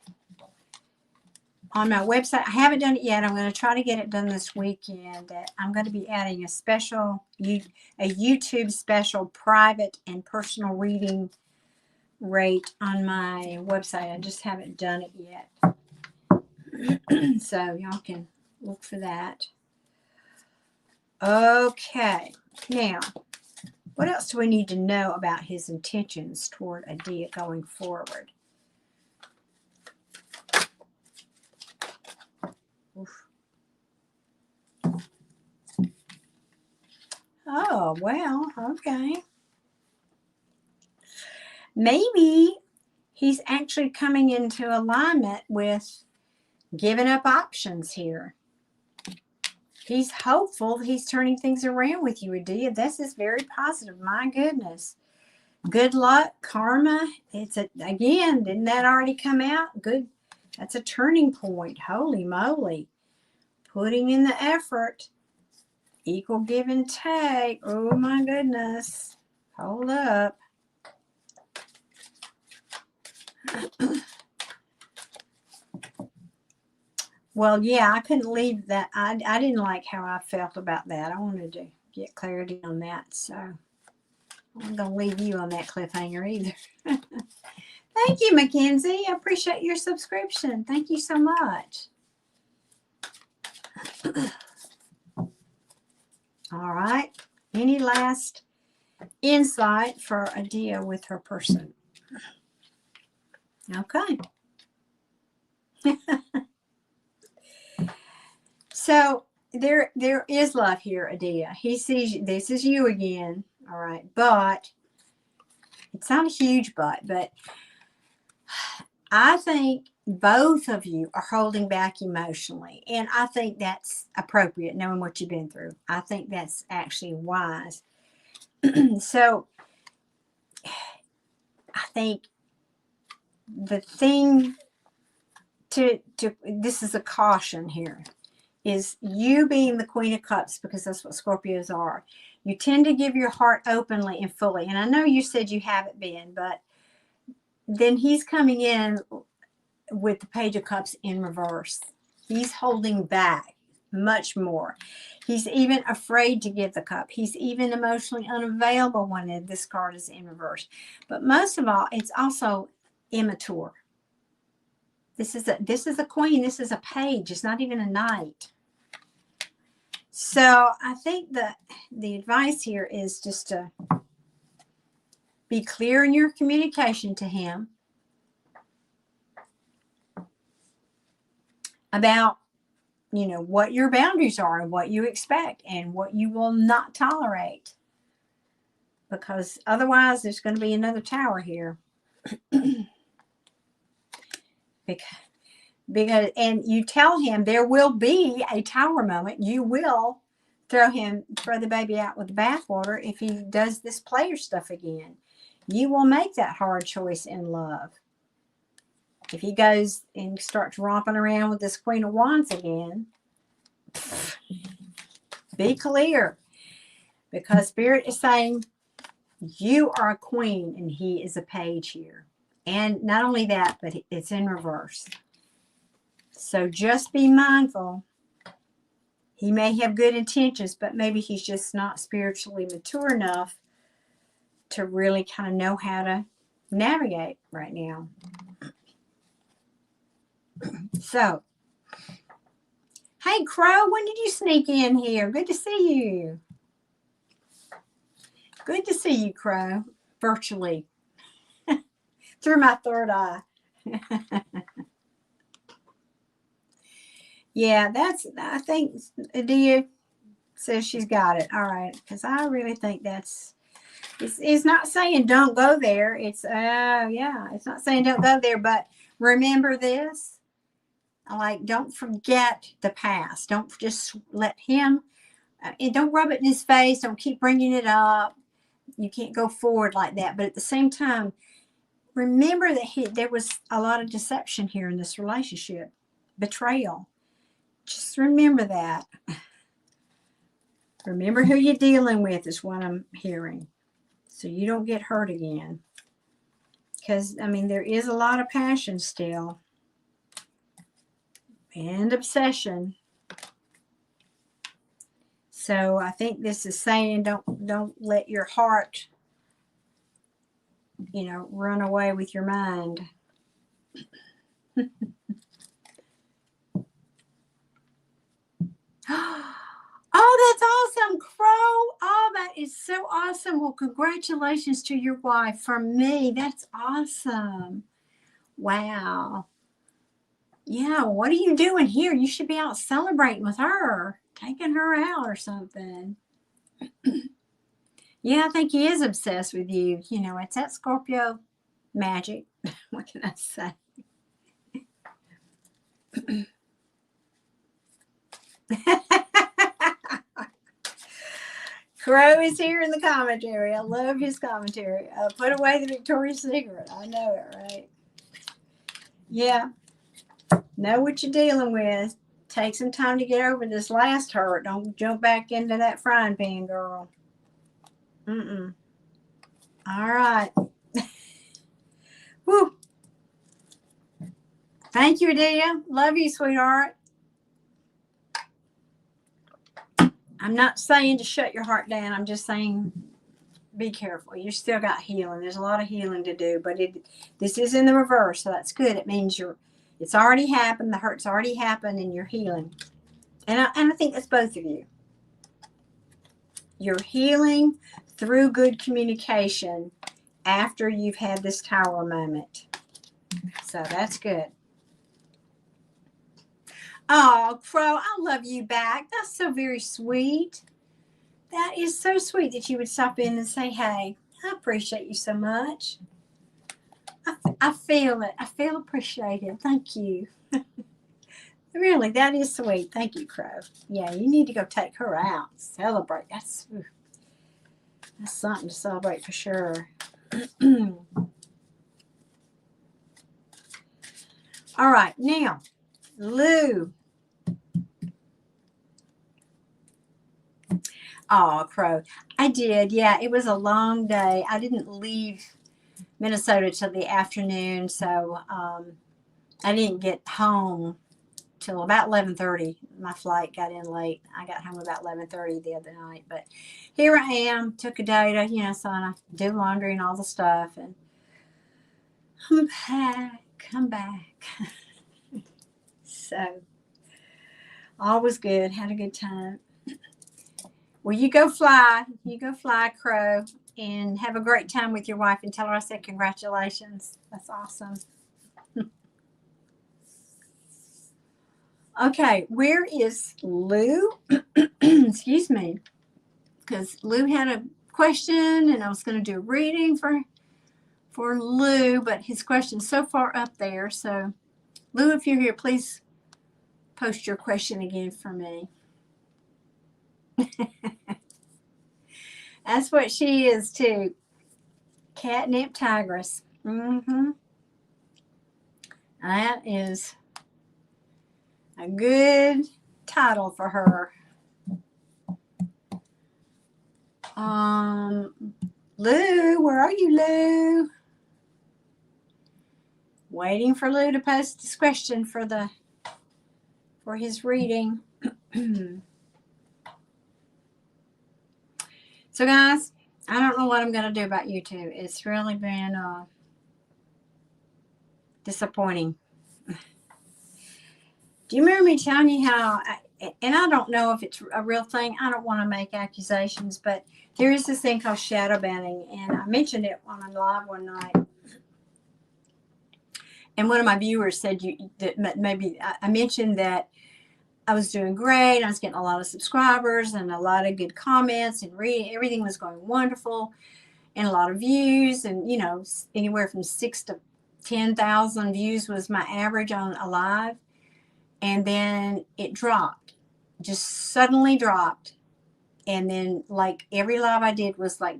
my website. I haven't done it yet. I'm going to try to get it done this weekend. I'm going to be adding a YouTube special private and personal reading rate on my website. I just haven't done it yet. So y'all can look for that. Okay. Now, what else do we need to know about his intentions toward Adia going forward? Oof. Oh, well, okay. Maybe he's actually coming into alignment with giving up options here. He's hopeful he's turning things around with you, Adia. This is very positive. My goodness. Good luck, karma. Again, didn't that already come out? Good. That's a turning point. Holy moly. Putting in the effort. Equal give and take. Oh my goodness. Hold up. Well, yeah, I couldn't leave that. I didn't like how I felt about that. I wanted to get clarity on that. So I'm going to leave you on that cliffhanger either. Thank you, Mackenzie. I appreciate your subscription. Thank you so much. All right. Any last insight for Adia with her person. Okay. So there is love here, Adia. He sees you. This is you again. All right. But it's not a huge but I think both of you are holding back emotionally. And I think that's appropriate, knowing what you've been through. I think that's actually wise. So I think the thing to this is a caution here, is you being the Queen of Cups, because that's what Scorpios are. You tend to give your heart openly and fully. And I know you said you haven't been, but then he's coming in with the Page of Cups in reverse. He's holding back much more. He's even afraid to give the cup. He's even emotionally unavailable when this card is in reverse. But most of all, it's also immature. This is a queen. This is a page. It's not even a knight. So I think that the advice here is just to be clear in your communication to him about, you know, what your boundaries are and what you expect and what you will not tolerate. Because otherwise there's going to be another tower here. because and you tell him there will be a tower moment. You will throw the baby out with the bathwater if he does this player stuff again. You will make that hard choice in love. If he goes and starts romping around with this Queen of Wands again, be clear, because Spirit is saying you are a queen and he is a page here. And not only that, but it's in reverse. So just be mindful. He may have good intentions, but maybe he's just not spiritually mature enough to really kind of know how to navigate right now. So, hey, Crow, when did you sneak in here? Good to see you. Good to see you, Crow, virtually, through my third eye. Yeah, I think Adia says she's got it. All right, because I really think it's not saying don't go there. It's not saying don't go there, but remember this. Like, don't forget the past. Don't just let him, don't rub it in his face. Don't keep bringing it up. You can't go forward like that. But at the same time, remember that there was a lot of deception here in this relationship. Betrayal. Just remember that. Remember who you're dealing with is what I'm hearing. So you don't get hurt again. Because, I mean, there is a lot of passion still. And obsession. So I think this is saying don't let your heart, run away with your mind. Oh, that's awesome, Crow. Oh, that is so awesome. Well, congratulations to your wife from me. That's awesome. Wow. Yeah, what are you doing here? You should be out celebrating with her, taking her out or something. Yeah, I think he is obsessed with you. It's that Scorpio magic. What can I say? Crow is here in the commentary. I love his commentary. Put away the Victoria's Secret. I know it, right? Yeah. Know what you're dealing with. Take some time to get over this last hurt. Don't jump back into that frying pan, girl. All right. Woo. Thank you, Adia. Love you, sweetheart. I'm not saying to shut your heart down. I'm just saying be careful. You still got healing. There's a lot of healing to do, but this is in the reverse, so that's good. It means it's already happened. The hurt's already happened, and you're healing. And I think that's both of you. You're healing through good communication after you've had this Tower moment. So that's good. Oh, Crow, I love you back. That's so very sweet. That is so sweet that you would stop in and say, hey, I appreciate you so much. I feel it. I feel appreciated. Thank you. Really, that is sweet. Thank you, Crow. Yeah, you need to go take her out. Celebrate. That's something to celebrate for sure. All right, now, Lou. Oh, Crow. I did. Yeah, it was a long day. I didn't leave Minnesota till the afternoon, so I didn't get home till about 11:30. My flight got in late. I got home about 11:30 the other night. But here I am. Took a day to, so I do laundry and all the stuff. And I'm back. I'm back. So, all was good. Had a good time. Well, you go fly. You go fly, Crow. And have a great time with your wife. And tell her I said congratulations. That's awesome. Okay, where is Lou? Excuse me. Because Lou had a question and I was going to do a reading for Lou, but his question's so far up there. So, Lou, if you're here, please post your question again for me. That's what she is too. Catnip Tigress. That is a good title for her. Lou, where are you, Lou? Waiting for Lou to post this question for his reading. So, guys, I don't know what I'm going to do about YouTube. It's really been disappointing. Do you remember me telling you how, and I don't know if it's a real thing. I don't want to make accusations, but there is this thing called shadow banning, and I mentioned it on a live one night. And one of my viewers said that maybe I mentioned that I was doing great. I was getting a lot of subscribers and a lot of good comments and reading. Everything was going wonderful and a lot of views. And, anywhere from 6,000 to 10,000 views was my average on a live. And then it dropped, just suddenly dropped. And then like every live I did was like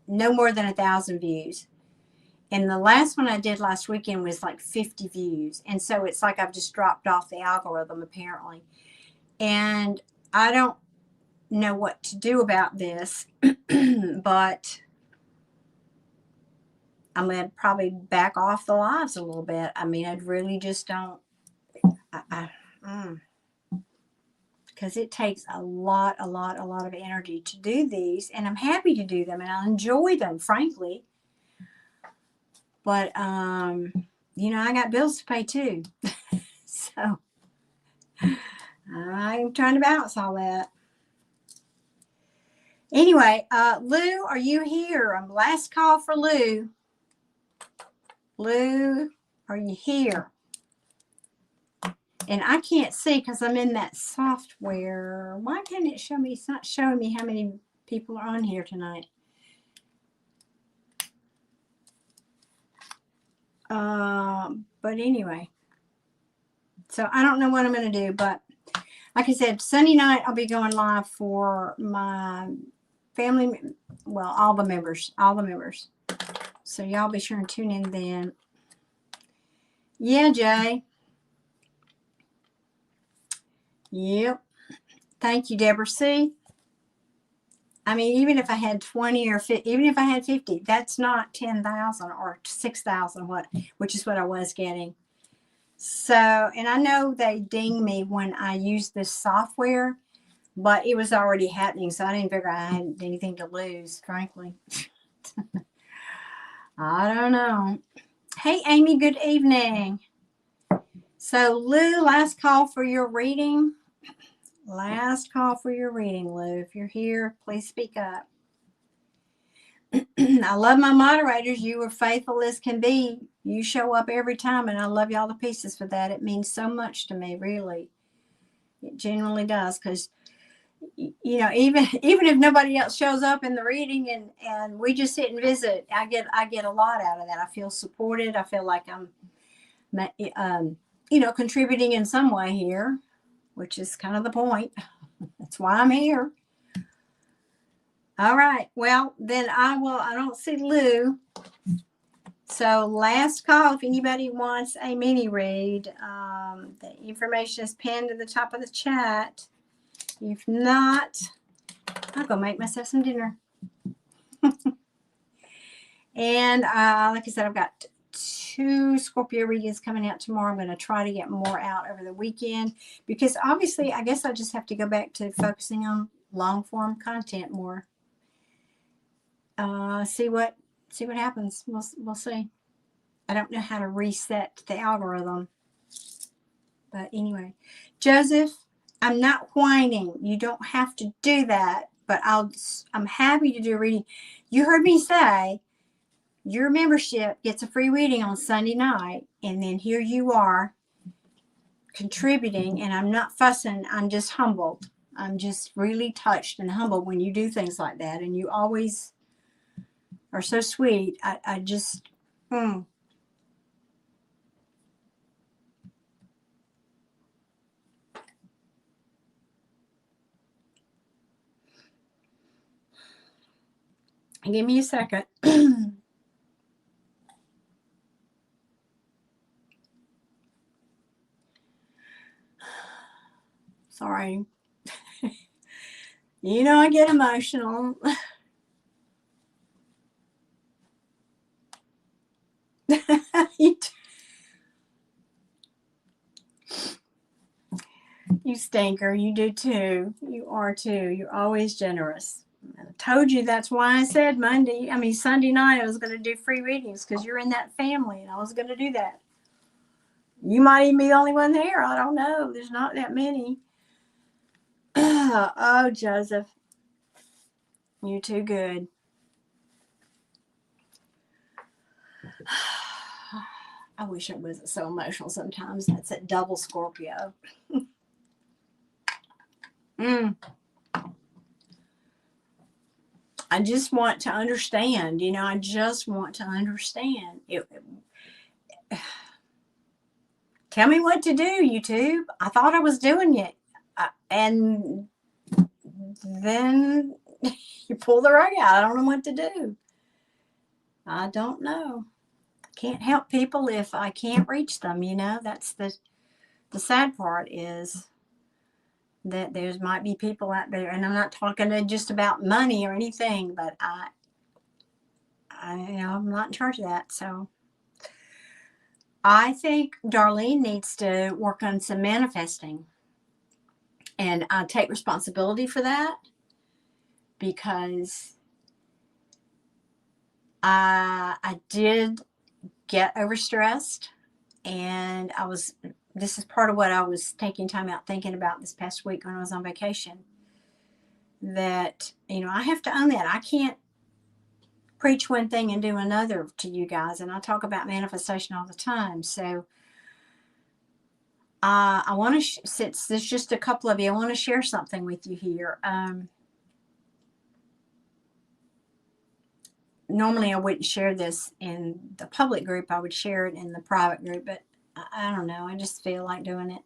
no more than 1,000 views. And the last one I did last weekend was like 50 views. And so it's like I've just dropped off the algorithm apparently. And I don't know what to do about this, but I'm going to probably back off the lives a little bit. I mean, I really just don't, because it takes a lot of energy to do these. And I'm happy to do them and I enjoy them, frankly. But, I got bills to pay too. So I'm trying to balance all that. Anyway, Lou, are you here? Last call for Lou. Lou, are you here? And I can't see because I'm in that software. Why can't it show me? It's not showing me how many people are on here tonight. But anyway, so I don't know what I'm going to do, but like I said, Sunday night I'll be going live for my family, well, all the members. So y'all be sure and tune in then. Yeah, Jay. Yep. Thank you, Deborah C. I mean, even if I had 20 or 50, even if I had 50, that's not 10,000 or 6,000, which is what I was getting. So, and I know they ding me when I use this software, but it was already happening. So I didn't figure I had anything to lose, frankly. I don't know. Hey, Amy, good evening. So, Lou, last call for your reading. Last call for your reading, Lou. If you're here, please speak up. I love my moderators. You are faithful as can be. You show up every time, and I love y'all to pieces for that. It means so much to me, really. It genuinely does, because even if nobody else shows up in the reading, and we just sit and visit, I get a lot out of that. I feel supported. I feel like I'm contributing in some way here, which is kind of the point. That's why I'm here. All right. Well, then I don't see Lou. So last call, if anybody wants a mini read, the information is pinned to the top of the chat. If not, I'll go make myself some dinner. And like I said, I've got 2 Scorpio readings coming out tomorrow. I'm going to try to get more out over the weekend, because obviously I guess I just have to go back to focusing on long form content more. See what happens. We'll see. I don't know how to reset the algorithm, but anyway, Joseph, I'm not whining. You don't have to do that, but I'm happy to do a reading. You heard me say your membership gets a free reading on Sunday night, and then here you are contributing, and I'm not fussing. I'm just humbled. I'm just really touched and humbled when you do things like that, and you always are so sweet. I just Give me a second. Sorry. I get emotional. You stinker. You do too. You are too. You're always generous. I told you that's why I said Sunday night I was going to do free readings, because you're in that family, and I was going to do that. You might even be the only one there. I don't know. There's not that many. Oh, Joseph. You're too good. I wish I wasn't so emotional sometimes. That's that double Scorpio. I just want to understand. I just want to understand. Tell me what to do, YouTube. I thought I was doing it. And then you pull the rug out. I don't know what to do. I don't know. Can't help people if I can't reach them. That's the sad part, is that there might be people out there, and I'm not talking just about money or anything, but I'm not in charge of that. So I think Darlene needs to work on some manifesting, and I take responsibility for that, because I did get overstressed, and this is part of what I was taking time out thinking about this past week when I was on vacation, that I have to own that. I can't preach one thing and do another to you guys, and I talk about manifestation all the time. So I want to since there's just a couple of you, I want to share something with you here. Normally I wouldn't share this in the public group. I would share it in the private group, but I don't know. I just feel like doing it.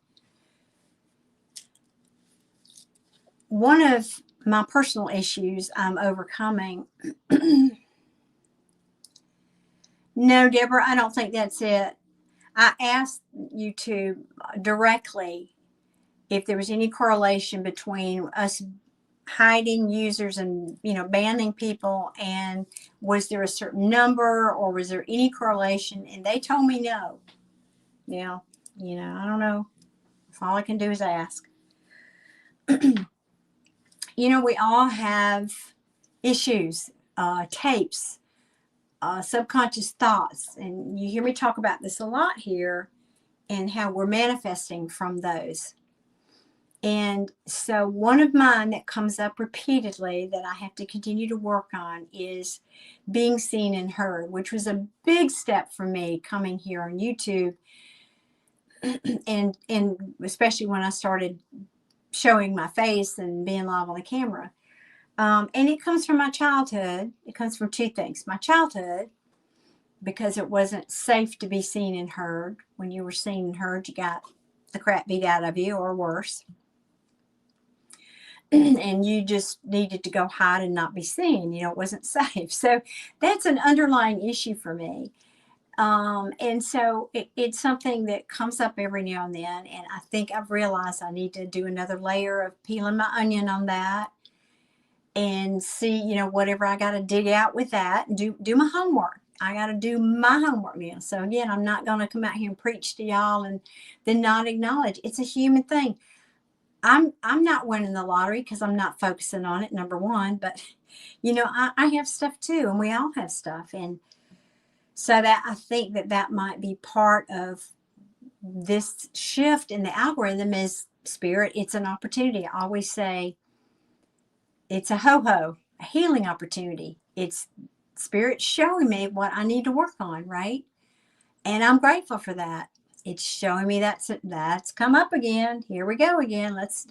One of my personal issues I'm overcoming. No, Deborah, I don't think that's it. I asked YouTube directly if there was any correlation between us hiding users and banning people, and was there a certain number, or was there any correlation, and they told me no. Yeah, I don't know. All I can do is ask. We all have issues, tapes, subconscious thoughts, and you hear me talk about this a lot here, and how we're manifesting from those. And so one of mine that comes up repeatedly that I have to continue to work on is being seen and heard, which was a big step for me coming here on YouTube. And especially when I started showing my face and being live on the camera. And it comes from my childhood. It comes from two things. My childhood, because it wasn't safe to be seen and heard. When you were seen and heard, you got the crap beat out of you or worse. And you just needed to go hide and not be seen. You know, it wasn't safe. So that's an underlying issue for me. And so it's something that comes up every now and then. And I think I've realized I need to do another layer of peeling my onion on that and see, you know, whatever I got to dig out with that and do my homework. I got to do my homework now. So again, I'm not going to come out here and preach to y'all and then not acknowledge it's a human thing. I'm not winning the lottery because I'm not focusing on it, number one. But, you know, I have stuff too, and we all have stuff. And so that I think that might be part of this shift in the algorithm is spirit. It's an opportunity. I always say it's a ho-ho, a healing opportunity. It's spirit showing me what I need to work on, right? And I'm grateful for that. It's showing me that's come up again. Here we go again. Let's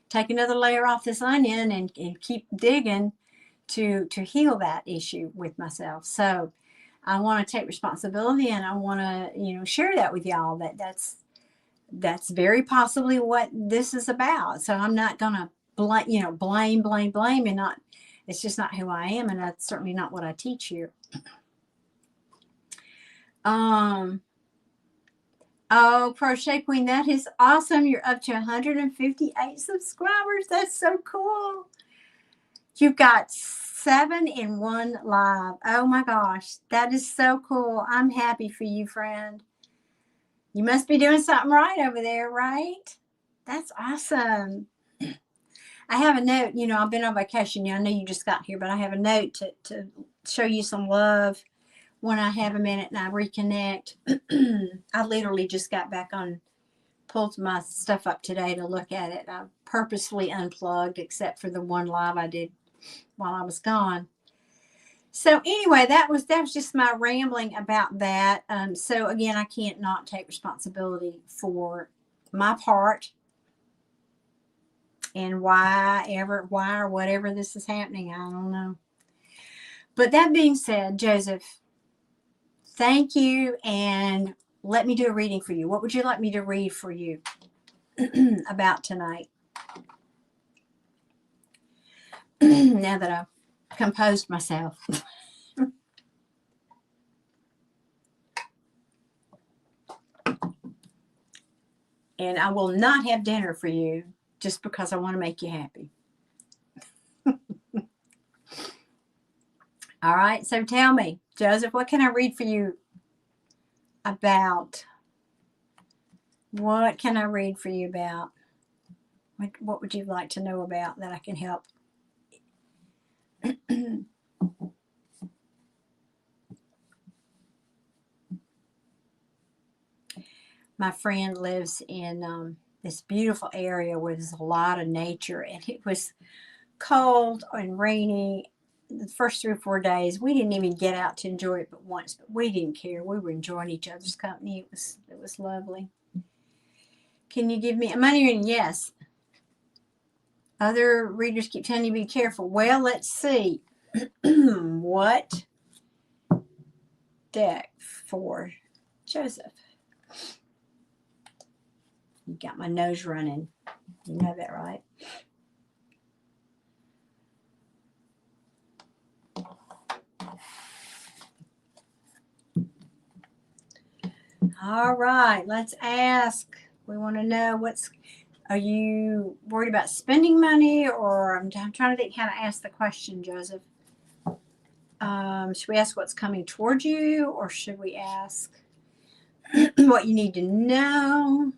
take another layer off this onion and keep digging to heal that issue with myself. So I want to take responsibility, and I want to, you know, share that with y'all. That's very possibly what this is about. So I'm not gonna blame, and not. It's just not who I am, and that's certainly not what I teach here. Oh, Crochet Queen, that is awesome. You're up to 158 subscribers. That's so cool. You've got 7 in 1 live. Oh my gosh, that is so cool. I'm happy for you, friend. You must be doing something right over there, right? That's awesome. I have a note. You know, I've been on vacation. I know you just got here, but I have a note to show you some love when I have a minute and I reconnect. I literally just got back on, pulled my stuff up today to look at it. I purposefully unplugged except for the one live I did while I was gone. So anyway, that was just my rambling about that. So again, I can't not take responsibility for my part and why or whatever this is happening. I don't know. But that being said, Joseph, thank you, and let me do a reading for you. What would you like me to read for you about tonight? Now that I've composed myself. And I will not have dinner for you just because I want to make you happy. All right, so tell me, Joseph, what can I read for you about? What can I read for you about? What would you like to know about that I can help? My friend lives in this beautiful area where there's a lot of nature, and it was cold and rainy the first 3 or 4 days. We didn't even get out to enjoy it but once, but we didn't care. We were enjoying each other's company. It was lovely. Can you give me a money ring? Yes. Other readers keep telling you to be careful. Well, let's see. What deck for Joseph? You got my nose running. You know that, right? All right, let's ask. We want to know are you worried about spending money, or I'm trying to think how to ask the question, Joseph. Should we ask what's coming towards you, or should we ask what you need to know?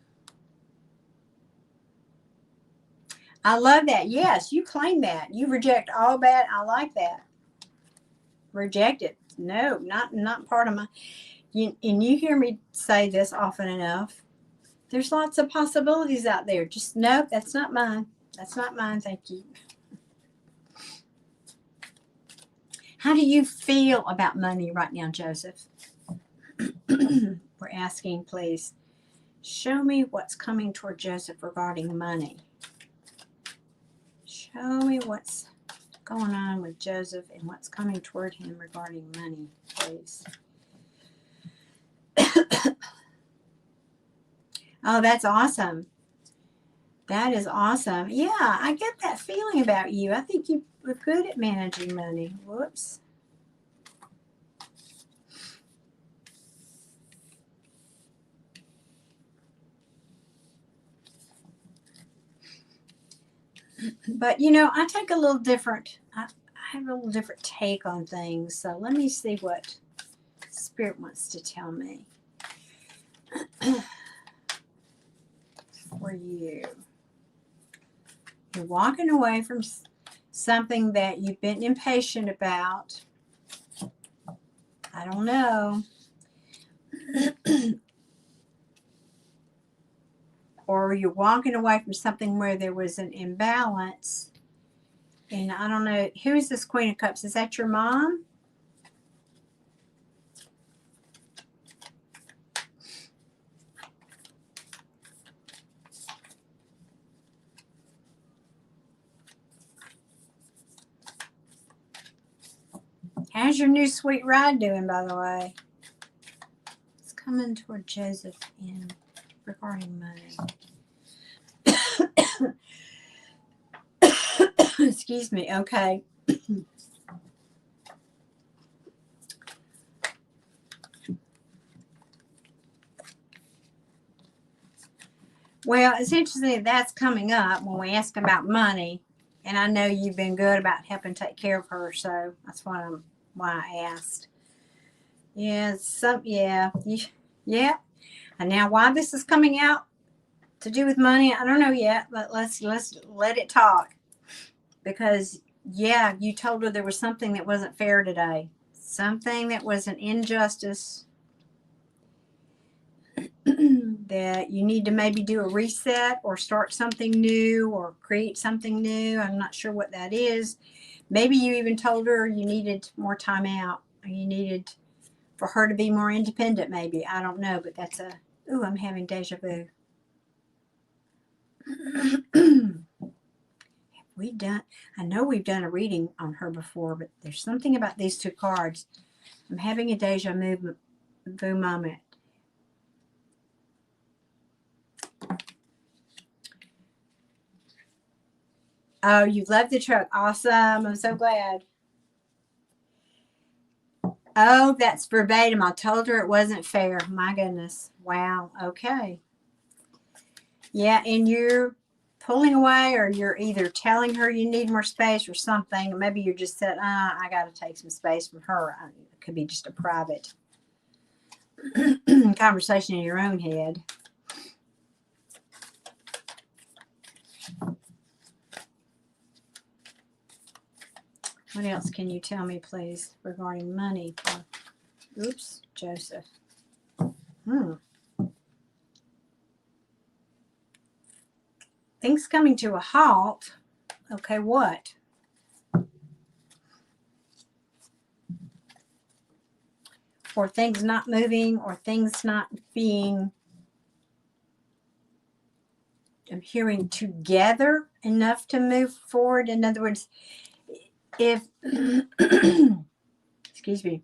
I love that. Yes, you claim that. You reject all bad. I like that. Reject it. No, not part of my. And you hear me say this often enough. There's lots of possibilities out there. Just nope, that's not mine. That's not mine, thank you. How do you feel about money right now, Joseph? We're asking, please. Show me what's coming toward Joseph regarding money. Show me what's going on with Joseph and what's coming toward him regarding money, please. Oh, that's awesome. That is awesome. Yeah, I get that feeling about you. I think you were good at managing money. Whoops. But, you know, I take a little different, I have a little different take on things. So let me see what Spirit wants to tell me for you. You're walking away from something that you've been impatient about. I don't know. Or you're walking away from something where there was an imbalance. And I don't know, who is this Queen of Cups? Is that your mom? How's your new sweet ride doing, by the way? It's coming toward Joseph in regarding money. Excuse me. Okay. Well, it's interesting that's coming up when we ask about money, and I know you've been good about helping take care of her, so that's why I asked. Yeah, yeah. And now why this is coming out to do with money, I don't know yet, but let's let it talk. Because yeah, you told her there was something that wasn't fair today. Something that was an injustice that you need to maybe do a reset or start something new or create something new. I'm not sure what that is. Maybe you even told her you needed more time out, or you needed for her to be more independent, maybe. I don't know, but that's a, ooh, I'm having deja vu. I know we've done a reading on her before, but there's something about these two cards. I'm having a deja vu moment. Oh, you love the truck. Awesome. I'm so glad. Oh, that's verbatim. I told her it wasn't fair. My goodness. Wow. Okay. Yeah, and you're pulling away, or you're either telling her you need more space or something. Maybe you're just said, I got to take some space from her. It could be just a private conversation in your own head. What else can you tell me, please, regarding money for, oops, Joseph? Things coming to a halt. Okay, what? Or things not moving, or things not being, I'm hearing, together enough to move forward. In other words, if, excuse me,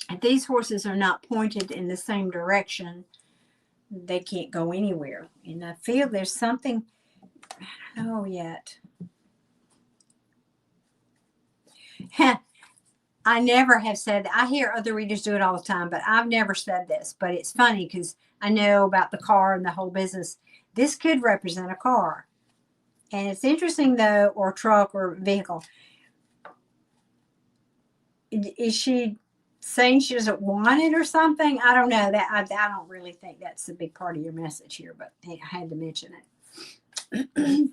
if these horses are not pointed in the same direction, they can't go anywhere. And I feel there's something, I don't know yet. I never have said that. I hear other readers do it all the time, but I've never said this. But it's funny because I know about the car and the whole business. This could represent a car. And it's interesting, though, or truck or vehicle. Is she saying she doesn't want it or something? I don't know. That I don't really think that's a big part of your message here, but I had to mention it.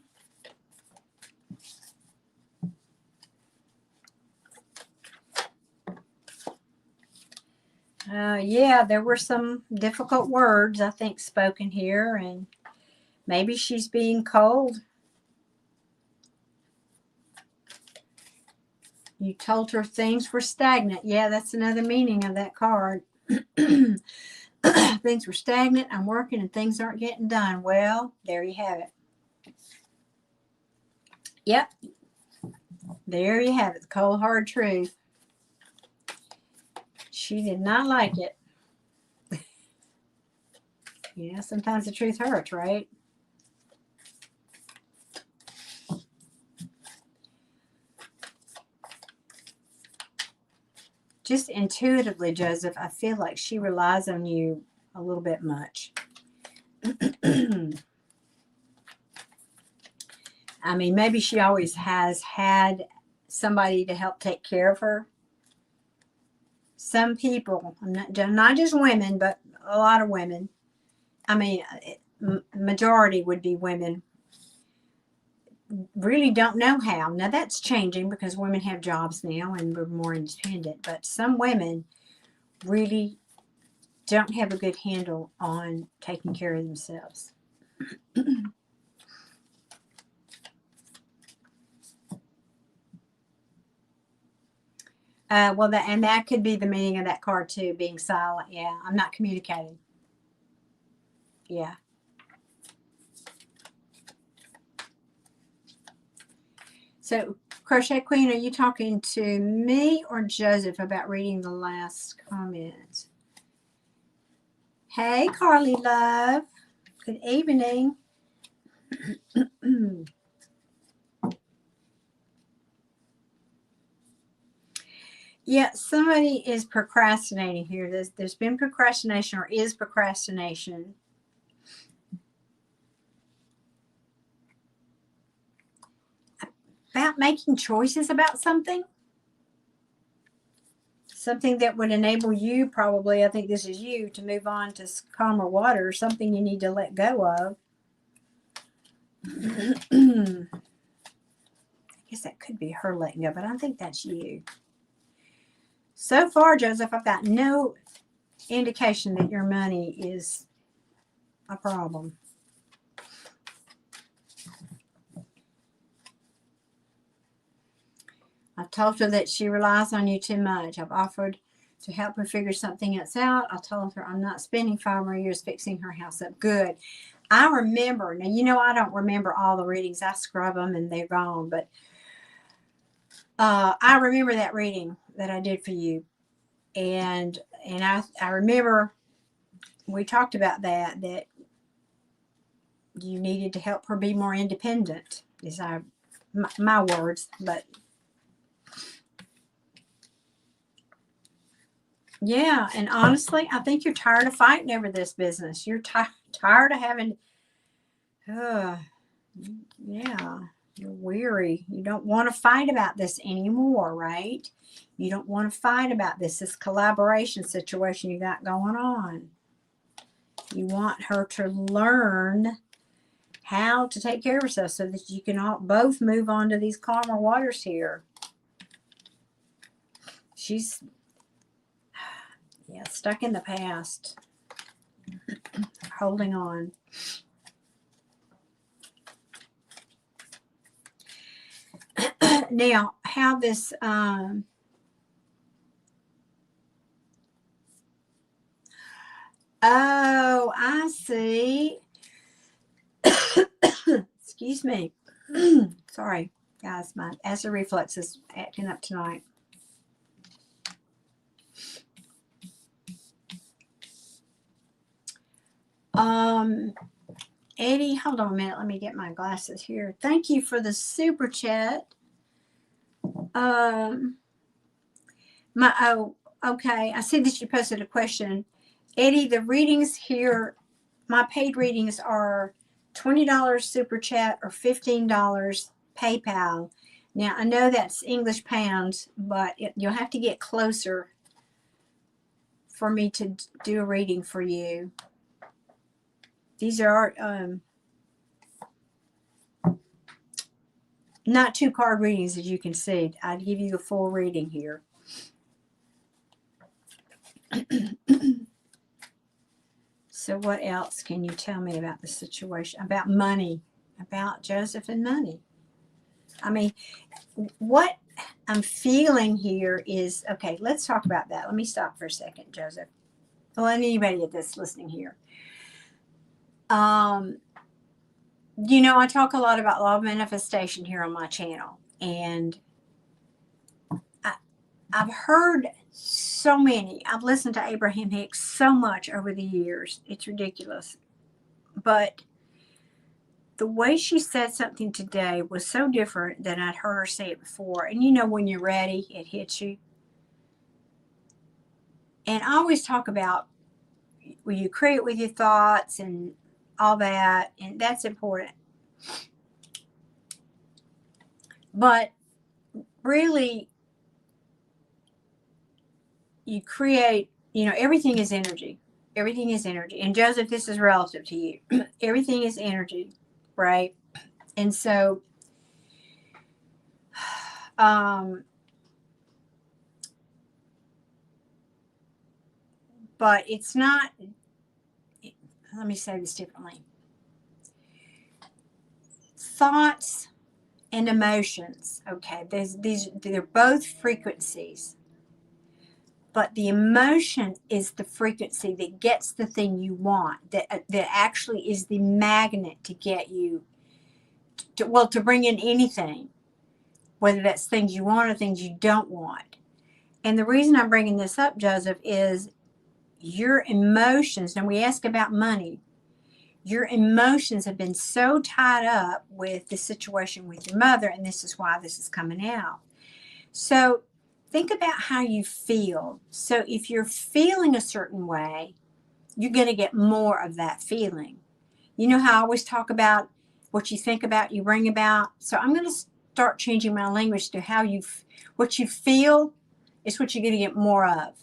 Yeah, there were some difficult words, I think, spoken here, and maybe she's being cold. You told her things were stagnant. Yeah, that's another meaning of that card. Things were stagnant. I'm working and things aren't getting done. Well, there you have it. Yep, there you have it. The cold, hard truth. She did not like it. Yeah, sometimes the truth hurts, right? Just intuitively, Joseph, I feel like she relies on you a little bit much. I mean, maybe she always has had somebody to help take care of her. Some people, not just women, but a lot of women. I mean, majority would be women. Really don't know how. Now that's changing because women have jobs now and we're more independent. But some women really don't have a good handle on taking care of themselves. Well, that could be the meaning of that card too, being silent. Yeah, I'm not communicating. Yeah. So, Crochet Queen, are you talking to me or Joseph about reading the last comment? Hey, Carly Love. Good evening. Yeah, somebody is procrastinating here. There's been procrastination or is procrastination. About making choices about something. Something that would enable you, probably, I think this is you, to move on to calmer water, something you need to let go of. I guess that could be her letting go, but I think that's you. So far, Joseph, I've got no indication that your money is a problem. I've told her that she relies on you too much. I've offered to help her figure something else out. I told her I'm not spending 5 more years fixing her house up. Good. I remember. Now, you know I don't remember all the readings. I scrub them and they're gone. But I remember that reading that I did for you. And I remember we talked about that you needed to help her be more independent, is my words. But yeah, and honestly, I think you're tired of fighting over this business. You're tired of having, yeah, you're weary. You don't want to fight about this anymore, right? You don't want to fight about this collaboration situation you got going on. You want her to learn how to take care of herself so that you can both move on to these calmer waters here. She's stuck in the past, holding on. Now, how this oh, I see. Excuse me. Sorry, guys, my acid reflux is acting up tonight. Eddie, hold on a minute. Let me get my glasses here. Thank you for the super chat. Okay. I see that you posted a question. Eddie, the readings here, my paid readings are $20 super chat or $15 PayPal. Now, I know that's English pounds, but you'll have to get closer for me to do a reading for you. These are not 2 card readings, as you can see. I'd give you the full reading here. So what else can you tell me about the situation, about money, about Joseph and money? I mean, what I'm feeling here is, okay, let's talk about that. Let me stop for a second, Joseph. Well, and anybody that's listening here. You know, I talk a lot about law of manifestation here on my channel, and I've heard so many. I've listened to Abraham Hicks so much over the years. It's ridiculous. But the way she said something today was so different than I'd heard her say it before. And you know, when you're ready, it hits you. And I always talk about, well, you create with your thoughts and all that, and that's important. But really, you create, you know, everything is energy. Everything is energy. And Joseph, this is relative to you. Everything is energy, right? And so, but it's not, let me say this differently. Thoughts and emotions, okay, they're both frequencies. But the emotion is the frequency that gets the thing you want, that actually is the magnet to get you to bring in anything, whether that's things you want or things you don't want. And the reason I'm bringing this up, Joseph, is your emotions. Now, we ask about money. Your emotions have been so tied up with the situation with your mother, and this is why this is coming out. So think about how you feel. So if you're feeling a certain way, you're going to get more of that feeling. You know how I always talk about what you think about, you bring about. So I'm going to start changing my language to how what you feel is what you're going to get more of.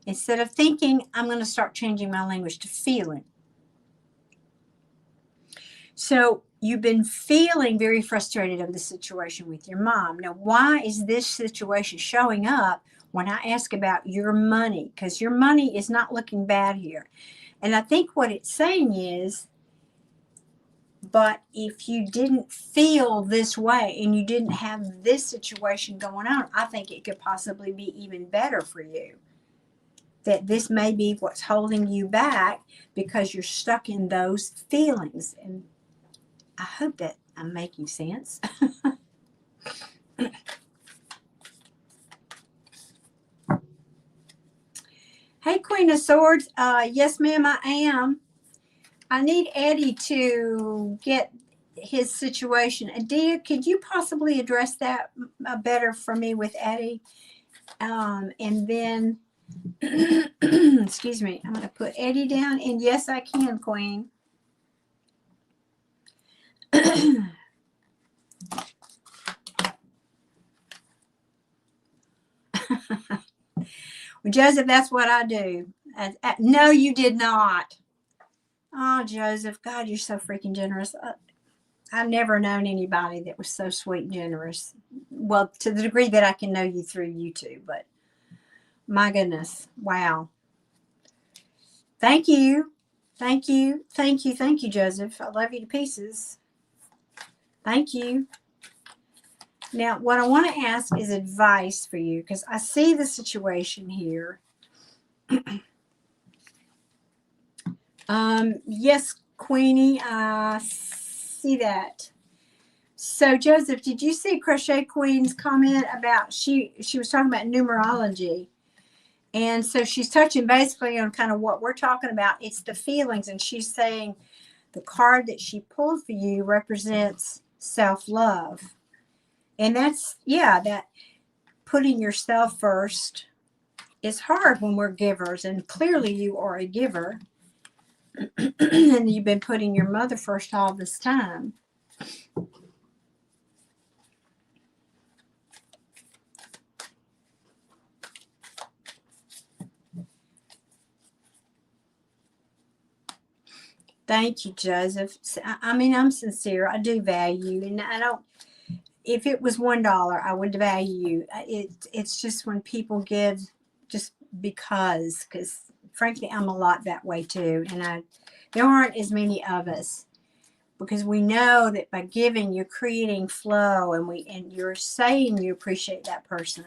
Instead of thinking, I'm going to start changing my language to feeling. So you've been feeling very frustrated over the situation with your mom. Now, why is this situation showing up when I ask about your money? Because your money is not looking bad here. And I think what it's saying is, but if you didn't feel this way and you didn't have this situation going on, I think it could possibly be even better for you. That this may be what's holding you back because you're stuck in those feelings. And I hope that I'm making sense. Hey, Queen of Swords. Yes, ma'am, I am. I need Eddie to get his situation. Adia, could you possibly address that better for me with Eddie? And then, excuse me, I'm going to put Eddie down. And yes, I can, Queen. Well, Joseph, that's what I do. No, you did not. Oh, Joseph, God, you're so freaking generous. I've never known anybody that was so sweet and generous. Well, to the degree that I can know you through YouTube, but my goodness, wow. Thank you. Thank you. Thank you. Thank you, Joseph. I love you to pieces. Thank you. Now, what I want to ask is advice for you because I see the situation here. Yes, Queenie, I see that. So, Joseph, did you see Crochet Queen's comment about she was talking about numerology? And so she's touching basically on kind of what we're talking about. It's the feelings. And she's saying the card that she pulled for you represents self-love. And that's, yeah, that putting yourself first is hard when we're givers. And clearly you are a giver. And you've been putting your mother first all this time. Thank you, Joseph. I mean, I'm sincere. I do value, and I don't. If it was $1, I would value you. It's just when people give just because frankly, I'm a lot that way too. And there aren't as many of us, because we know that by giving, you're creating flow, and you're saying you appreciate that person.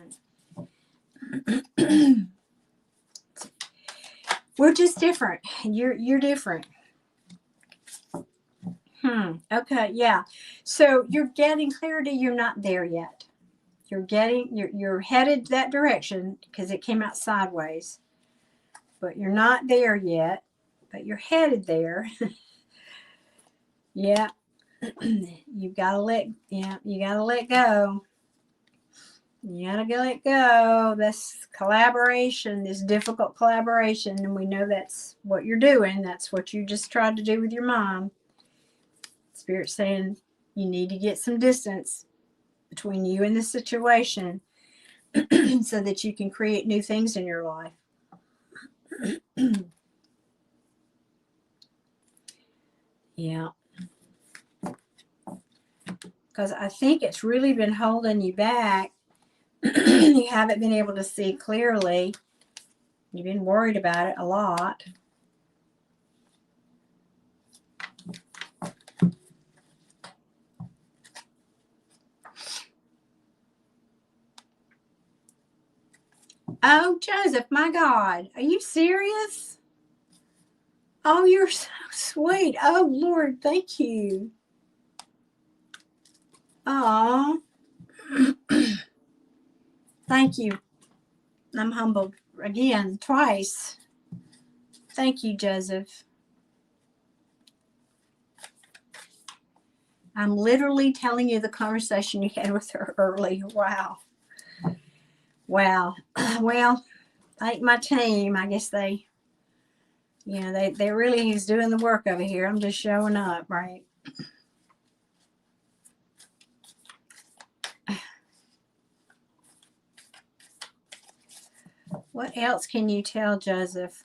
We're just different. You're different. Okay, yeah. So you're getting clarity. You're not there yet. You're headed that direction because it came out sideways, but you're not there yet. But you're headed there. Yeah. You gotta let go. You gotta let go. This collaboration, this difficult collaboration, and we know that's what you're doing. That's what you just tried to do with your mom. Spirit's saying you need to get some distance between you and the situation so that you can create new things in your life. Yeah. Because I think it's really been holding you back. You haven't been able to see clearly. You've been worried about it a lot. Oh, Joseph, my God. Are you serious? Oh, you're so sweet. Oh, Lord, thank you. Oh, thank you. I'm humbled again, twice. Thank you, Joseph. I'm literally telling you the conversation you had with her earlier. Wow. Wow. Well, thank my team. I guess they really is doing the work over here. I'm just showing up, right? What else can you tell, Joseph?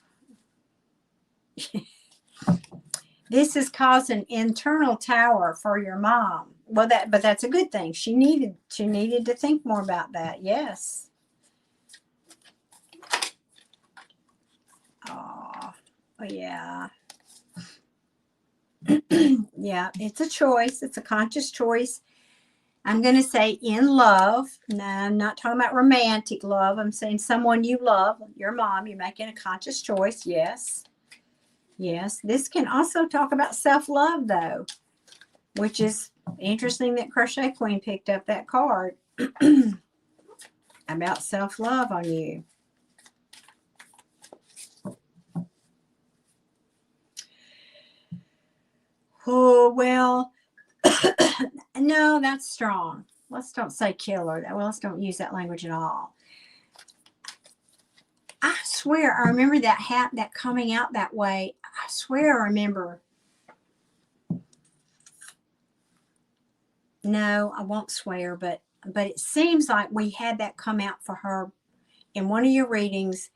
This has caused an internal tower for your mom. Well, but that's a good thing. She needed to think more about that. Yes. Oh, yeah. Yeah, it's a choice. It's a conscious choice. I'm going to say in love. No, I'm not talking about romantic love. I'm saying someone you love, your mom. You're making a conscious choice. Yes. Yes. This can also talk about self-love, though, which is interesting that Crochet Queen picked up that card about self-love on you. Oh, well, no, that's strong. Let's don't say killer. Well, let's don't use that language at all. I swear I remember that coming out that way. I swear I remember. No, I won't swear, but it seems like we had that come out for her in one of your readings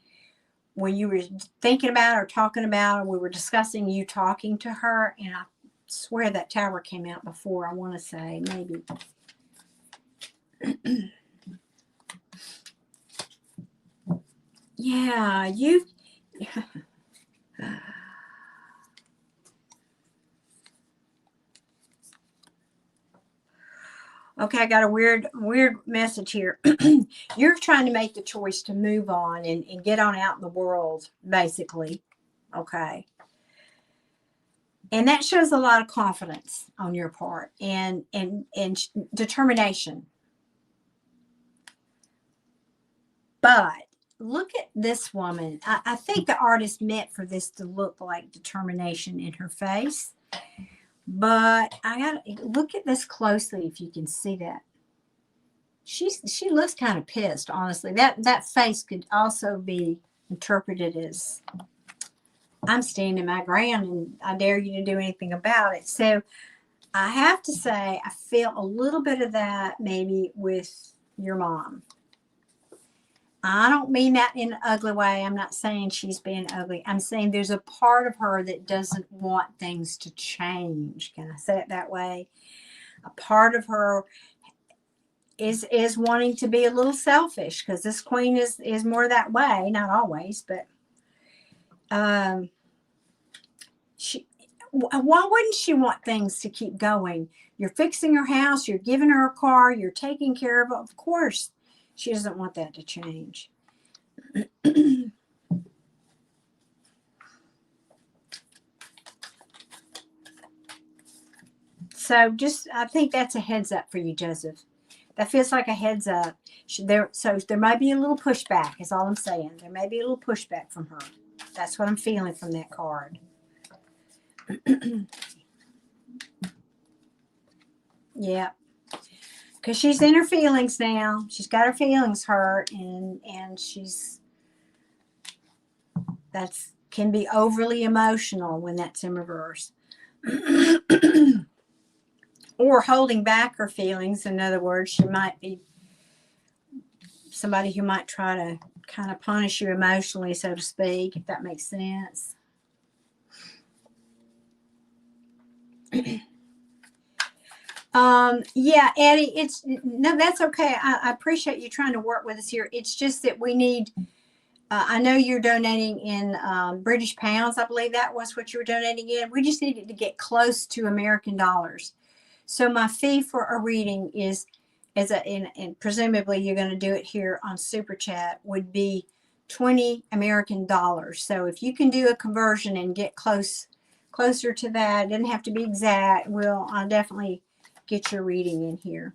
when you were thinking about or talking about, or we were discussing you talking to her, and I swear that tower came out before. I want to say maybe. Yeah, you. Okay, I got a weird message here. You're trying to make the choice to move on and get on out in the world, basically. Okay. And that shows a lot of confidence on your part and determination. But look at this woman. I think the artist meant for this to look like determination in her face. But I gotta look at this closely if you can see that. She looks kind of pissed, honestly. That face could also be interpreted as I'm standing my ground and I dare you to do anything about it. So I have to say I feel a little bit of that maybe with your mom. I don't mean that in an ugly way. I'm not saying she's being ugly. I'm saying there's a part of her that doesn't want things to change. Can I say it that way? A part of her is wanting to be a little selfish, because this queen is more that way, not always, but why wouldn't she want things to keep going? You're fixing her house, you're giving her a car, you're taking care of her. Of course she doesn't want that to change. So I think that's a heads up for you, Joseph. That feels like a heads up. So there might be a little pushback, is all I'm saying. There may be a little pushback from her. That's what I'm feeling from that card. Yeah. Because she's in her feelings now. She's got her feelings hurt, and that's can be overly emotional when that's in reverse. Or holding back her feelings. In other words, she might be somebody who might try to kind of punish you emotionally, so to speak, if that makes sense. Yeah, Addie, no, that's okay. I appreciate you trying to work with us here. It's just that we need, I know you're donating in British pounds. I believe that was what you were donating in. We just needed to get close to American dollars. So my fee for a reading is, and presumably you're going to do it here on Super Chat, would be 20 American dollars. So if you can do a conversion and get closer to that, it doesn't have to be exact, I'll definitely get your reading in here.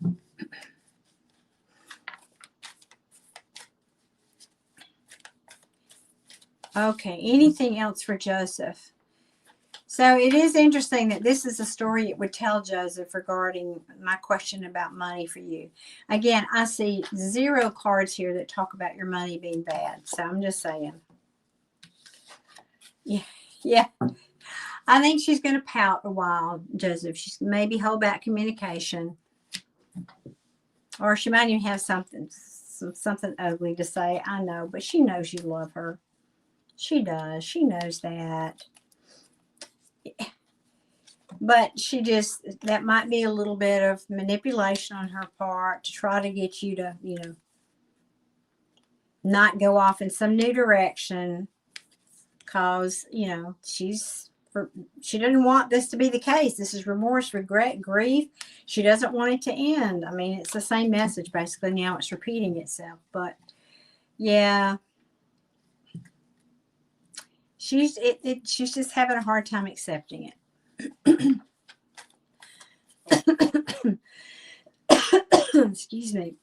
Okay, anything else for Joseph? So it is interesting that this is a story it would tell Joseph regarding my question about money for you. Again, I see 0 cards here that talk about your money being bad. So I'm just saying. Yeah. I think she's going to pout a while, Joseph. She's maybe hold back communication. Or she might even have something ugly to say. I know, but she knows you love her. She does. She knows that. But that might be a little bit of manipulation on her part to try to get you to, not go off in some new direction, because, she doesn't want this to be the case. This is remorse, regret, grief. She doesn't want it to end. I mean, it's the same message basically. Now it's repeating itself, but yeah, she's just having a hard time accepting it. Excuse me.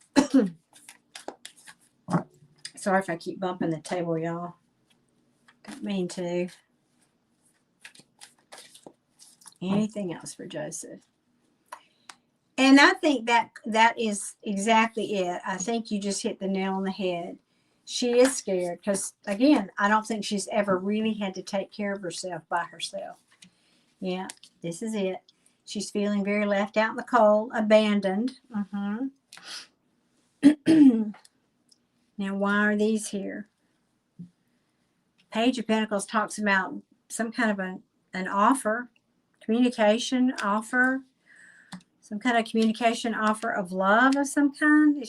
Sorry if I keep bumping the table, y'all. Don't mean to. Anything else for Joseph? And I think that is exactly it. I think you just hit the nail on the head. She is scared because, again, I don't think she's ever really had to take care of herself by herself. Yeah, this is it. She's feeling very left out in the cold, abandoned. Now, why are these here? Page of Pentacles talks about some kind of an offer, communication offer, some kind of communication offer of love of some kind.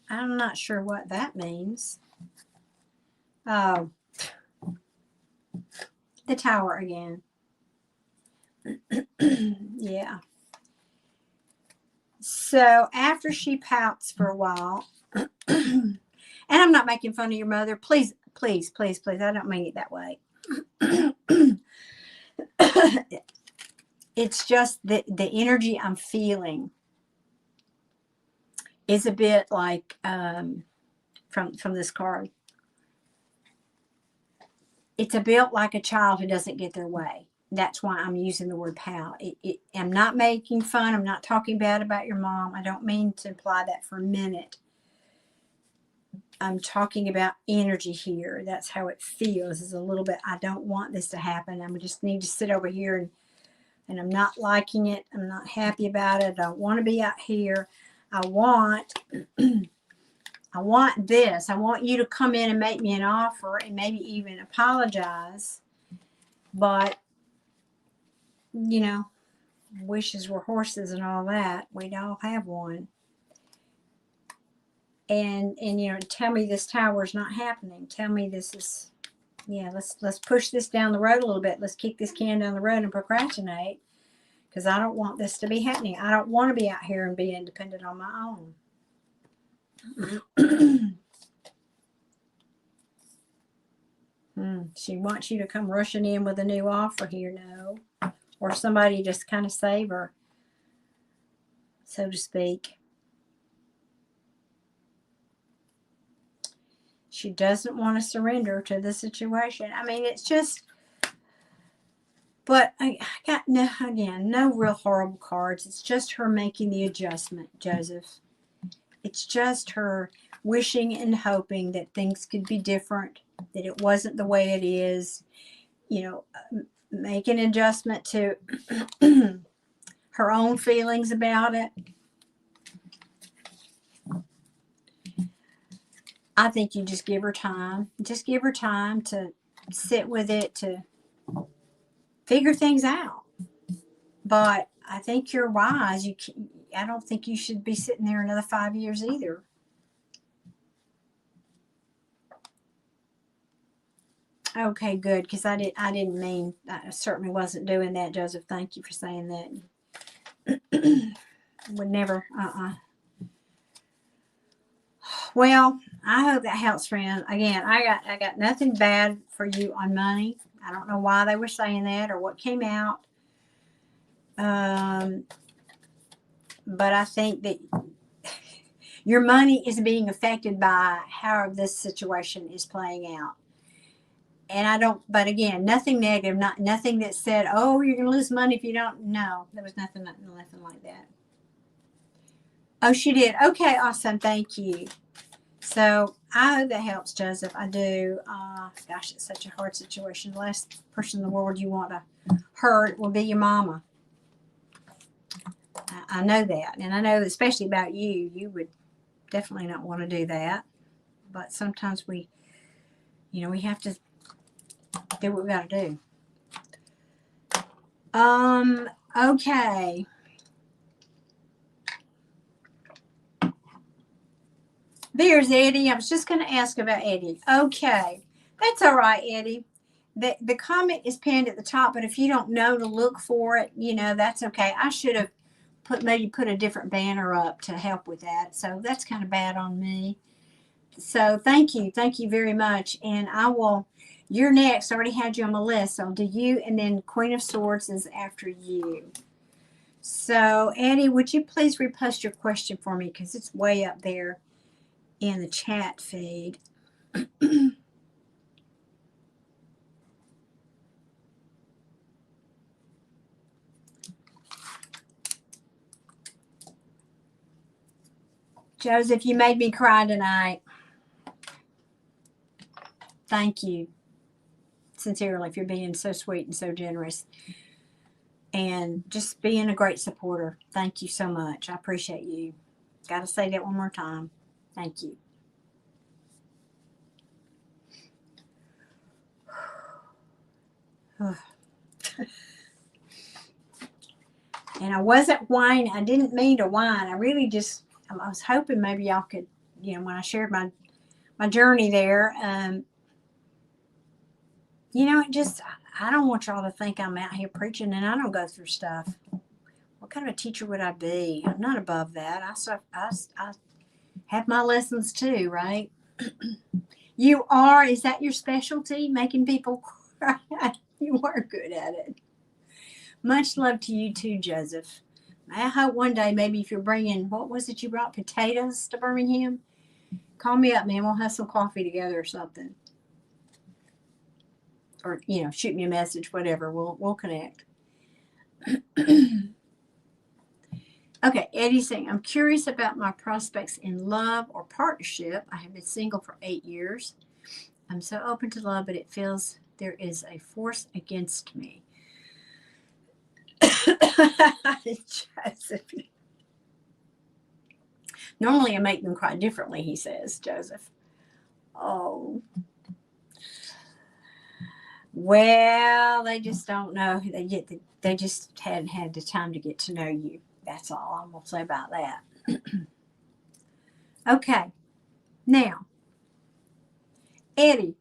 I'm not sure what that means. Oh, the Tower again. Yeah. So after she pouts for a while, and I'm not making fun of your mother. Please, please, please, please. I don't mean it that way. It's just the energy I'm feeling is a bit like from this card. It's a bit like a child who doesn't get their way. That's why I'm using the word pout. I'm not making fun. I'm not talking bad about your mom. I don't mean to imply that for a minute. I'm talking about energy here. That's how it feels. Is a little bit, I don't want this to happen. I just need to sit over here and I'm not liking it. I'm not happy about it. I don't want to be out here. I want this. I want you to come in and make me an offer and maybe even apologize. But, wishes were horses and all that. We don't have one. and you know, tell me this tower's not happening. Tell me this is, yeah, let's push this down the road a little bit. Let's kick this can down the road and procrastinate, because I don't want this to be happening. I don't want to be out here and be independent on my own. She wants you to come rushing in with a new offer here, no. Or somebody just kind of save her, so to speak. She doesn't want to surrender to the situation. I mean, it's just, but I got no real horrible cards. It's just her making the adjustment, Joseph. It's just her wishing and hoping that things could be different, that it wasn't the way it is. You know, make an adjustment to her own feelings about it. I think you just give her time. Just give her time to sit with it, to figure things out. But I think you're wise. I don't think you should be sitting there another 5 years either. Okay, good, because I didn't mean, I certainly wasn't doing that, Joseph. Thank you for saying that. Would never, Well, I hope that helps, friend. Again, I got nothing bad for you on money. I don't know why they were saying that or what came out. But I think that your money is being affected by how this situation is playing out. And I don't, but again, nothing negative, nothing that said, oh, you're going to lose money if you don't. No, there was nothing like that. Oh, she did. Okay, awesome. Thank you. So I hope that helps, Joseph. I do. Gosh, it's such a hard situation. The last person in the world you want to hurt will be your mama. I know that. And I know, especially about you, you would definitely not want to do that. But sometimes we have to do what we got to do. Okay. There's Eddie. I was just going to ask about Eddie. Okay. That's all right, Eddie. The comment is pinned at the top, but if you don't know to look for it, that's okay. I should have put a different banner up to help with that. So that's kind of bad on me. So thank you. Thank you very much. And you're next. I already had you on my list. So I'll do you, and then Queen of Swords is after you. So Eddie, would you please repost your question for me? Because it's way up there in the chat feed. Joseph, you made me cry tonight. Thank you. Sincerely, for being so sweet and so generous. And just being a great supporter. Thank you so much. I appreciate you. Got to say that one more time. Thank you. And I wasn't whining. I didn't mean to whine. I really just, I was hoping maybe y'all could, when I shared my journey there, it just, I don't want y'all to think I'm out here preaching and I don't go through stuff. What kind of a teacher would I be? I'm not above that. I have my lessons too, right? You are. Is that your specialty? Making people cry? You are good at it. Much love to you too, Joseph. I hope one day, maybe if you're bringing, what was it you brought, potatoes to Birmingham? Call me up, man. We'll have some coffee together or something. Or, shoot me a message, whatever. We'll connect. Okay, Eddie's saying, I'm curious about my prospects in love or partnership. I have been single for 8 years. I'm so open to love, but it feels there is a force against me. Joseph. Normally I make them cry differently, he says, Joseph. Oh. Well, they just don't know. They just hadn't had the time to get to know you. That's all I'm going to say about that. Okay. Now, Eddie,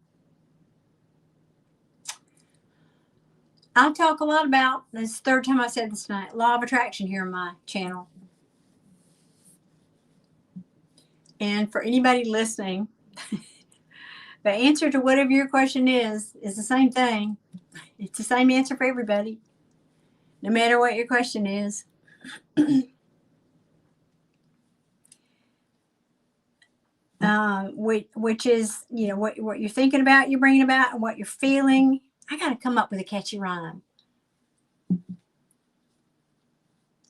I talk a lot about, this is the third time I said this tonight, law of attraction here on my channel. And for anybody listening, the answer to whatever your question is the same thing. It's the same answer for everybody, no matter what your question is. Which is, you know, what you're thinking about, you're bringing about, and what you're feeling. I got to come up with a catchy rhyme.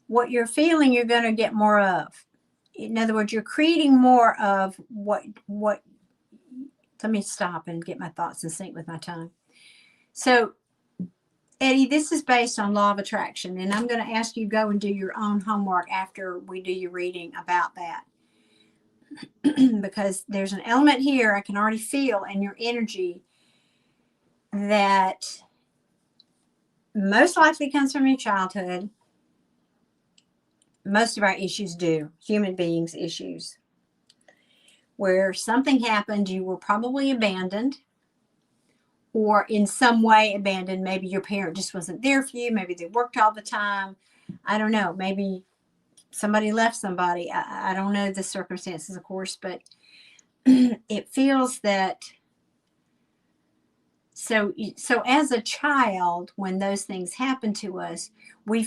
What you're feeling, you're going to get more of. In other words, you're creating more of what. Let me stop and get my thoughts in sync with my tongue. So, Eddie, this is based on law of attraction, and I'm going to ask you to go and do your own homework after we do your reading about that. Because there's an element here I can already feel in your energy that most likely comes from your childhood. Most of our issues do, human beings' issues, where something happened, you were probably abandoned, or in some way abandoned. Maybe your parent just wasn't there for you. Maybe they worked all the time. I don't know. Maybe somebody left somebody. I don't know the circumstances, of course, but it feels that. So as a child, when those things happen to us, we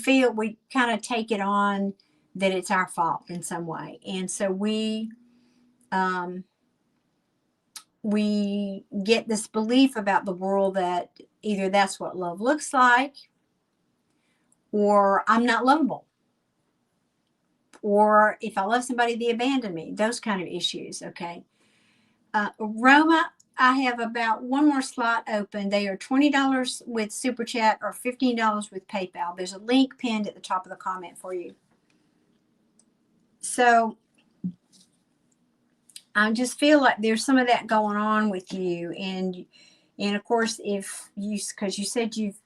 kind of take it on that it's our fault in some way. And so we get this belief about the world that either that's what love looks like, or I'm not lovable, or if I love somebody, they abandon me. Those kind of issues, okay? Roma, I have about one more slot open. They are $20 with Super Chat or $15 with PayPal. There's a link pinned at the top of the comment for you. So I just feel like there's some of that going on with you. And of course, because you said you've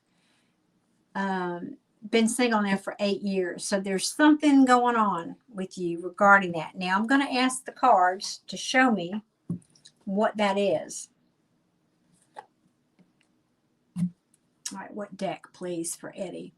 been single now for 8 years. So there's something going on with you regarding that. Now I'm going to ask the cards to show me what that is. All right, what deck, please, for Eddie?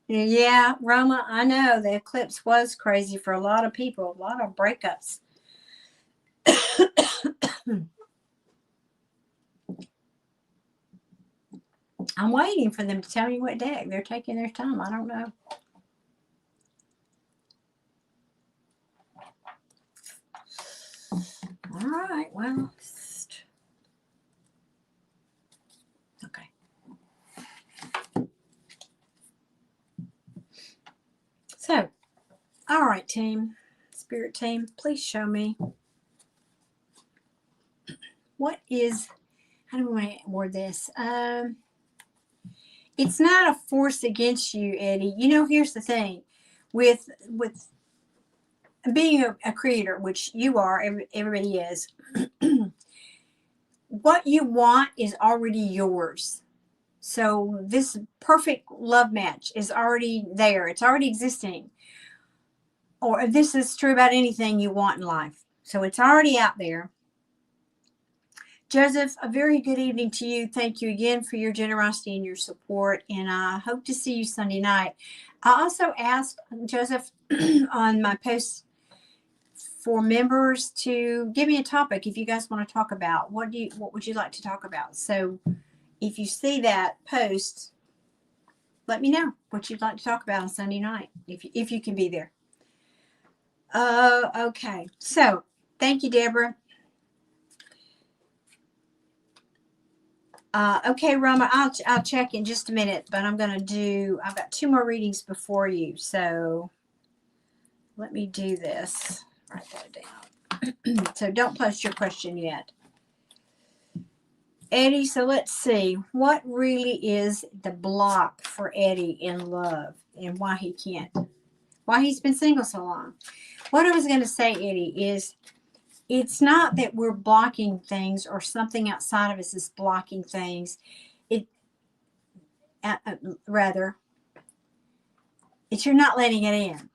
Yeah, Roma, I know the eclipse was crazy for a lot of people, a lot of breakups. I'm waiting for them to tell me what deck. They're taking their time. I don't know. All right, well, okay. So, all right, team, spirit team, please show me what is, how do we want to word this? It's not a force against you, Eddie. You know, here's the thing. With being a creator, which you are, everybody is, what you want is already yours. So this perfect love match is already there. It's already existing. Or this is true about anything you want in life. So it's already out there. Joseph, a very good evening to you. Thank you again for your generosity and your support. And I hope to see you Sunday night. I also asked Joseph on my post for members to give me a topic if you guys want to talk about. What would you like to talk about? So if you see that post, let me know what you'd like to talk about on Sunday night, if you can be there. Okay. So thank you, Deborah. Okay, Roma, I'll check in just a minute, but I've got 2 more readings before you. So let me do this. Write that down. So don't post your question yet. Eddie, so let's see. What really is the block for Eddie in love and why he's been single so long? What I was going to say, Eddie, is it's not that we're blocking things or something outside of us is blocking things. rather, it's you're not letting it in.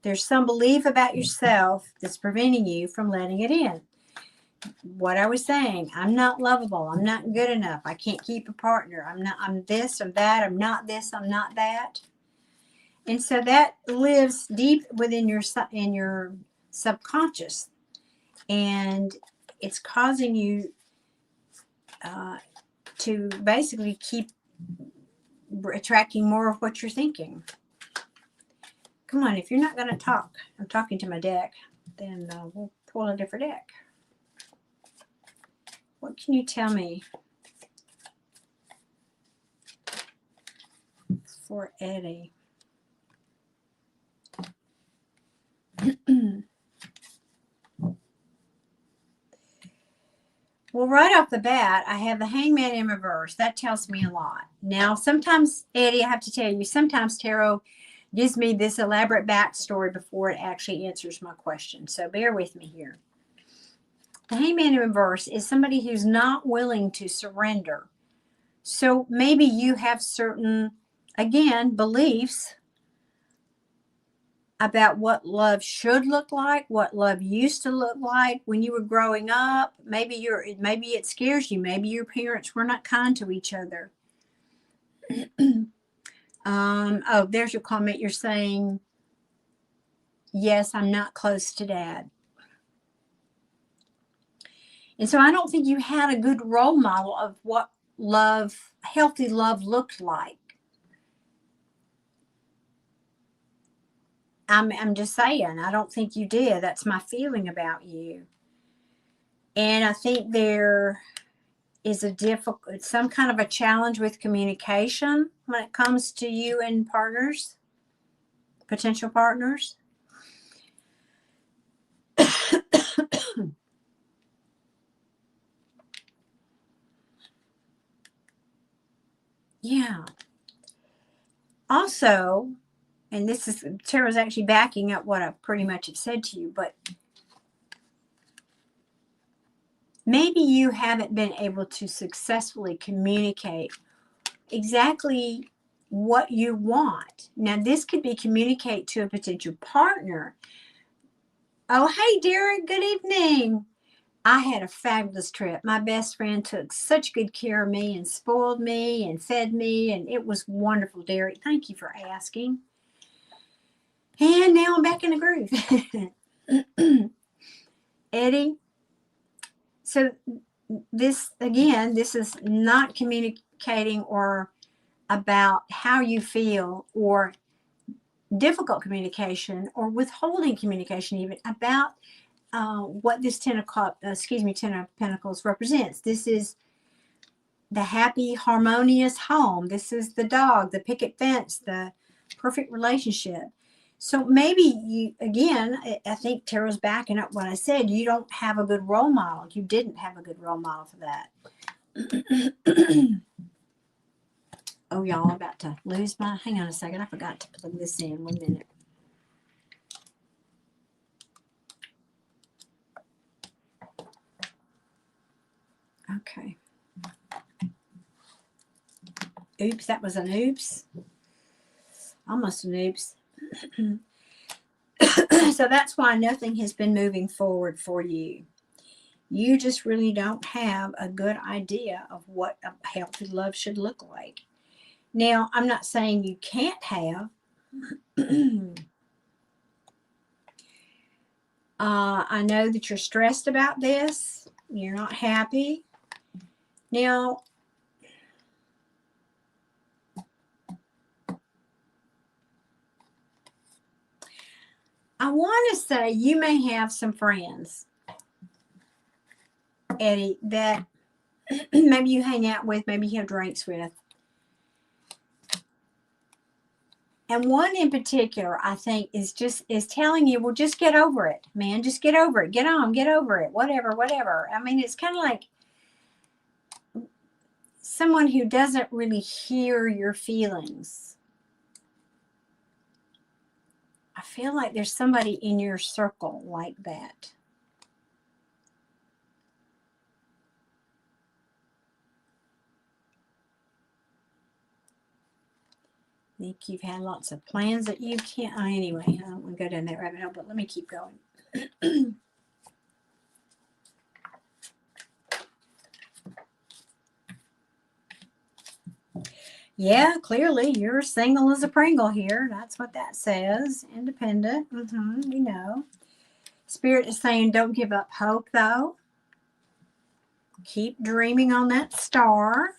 There's some belief about yourself that's preventing you from letting it in. What I was saying, I'm not lovable. I'm not good enough. I can't keep a partner. I'm this or that. I'm not this. I'm not that. And so that lives deep within your subconscious, and it's causing you to basically keep attracting more of what you're thinking. Come on, if you're not going to talk, I'm talking to my deck, then we'll pull a different deck. What can you tell me for Eddie? Well, right off the bat, I have the Hangman in reverse. That tells me a lot. Now, sometimes, Eddie, I have to tell you, sometimes tarot gives me this elaborate backstory before it actually answers my question. So bear with me here. The Hangman in reverse is somebody who's not willing to surrender. So maybe you have certain, again, beliefs about what love should look like, what love used to look like when you were growing up. Maybe it scares you. Maybe your parents were not kind to each other. Oh, there's your comment. You're saying, yes, I'm not close to Dad. And so I don't think you had a good role model of what love, healthy love looked like. I'm just saying, I don't think you did. That's my feeling about you. And I think there is some kind of a challenge with communication when it comes to you and partners, potential partners. Yeah. Also, and Tara's actually backing up what I pretty much have said to you, but maybe you haven't been able to successfully communicate exactly what you want. Now, this could be communicate to a potential partner. Oh, hey, Derek, good evening. I had a fabulous trip. My best friend took such good care of me and spoiled me and fed me, and it was wonderful, Derek. Thank you for asking. And now I'm back in the groove. Eddie, so this is not communicating or about how you feel, or difficult communication, or withholding communication, even about what this Ten of Pentacles represents. This is the happy, harmonious home. This is the dog, the picket fence, the perfect relationship. So maybe you, again, I think Tara's backing up what I said. You don't have a good role model. You didn't have a good role model for that. Oh, y'all, I'm about to lose my, hang on a second. I forgot to plug this in. 1 minute. Okay. Oops, that was an oops. Almost an oops. So that's why nothing has been moving forward for you. You just really don't have a good idea of what a healthy love should look like. Now, I'm not saying you can't have. I know that you're stressed about this. You're not happy. Now, I want to say you may have some friends, Eddie, that maybe you hang out with, maybe you have drinks with. And one in particular, I think, is telling you, well, just get over it, man. Just get over it. Get on, get over it. Whatever. I mean, it's kind of like someone who doesn't really hear your feelings. I feel like there's somebody in your circle like that. Think you've had lots of plans that you can't. Oh, anyway, I don't want to go down that rabbit hole, but let me keep going. Yeah, clearly you're single as a Pringle here. That's what that says. Independent. We know. Spirit is saying don't give up hope, though. Keep dreaming on that star.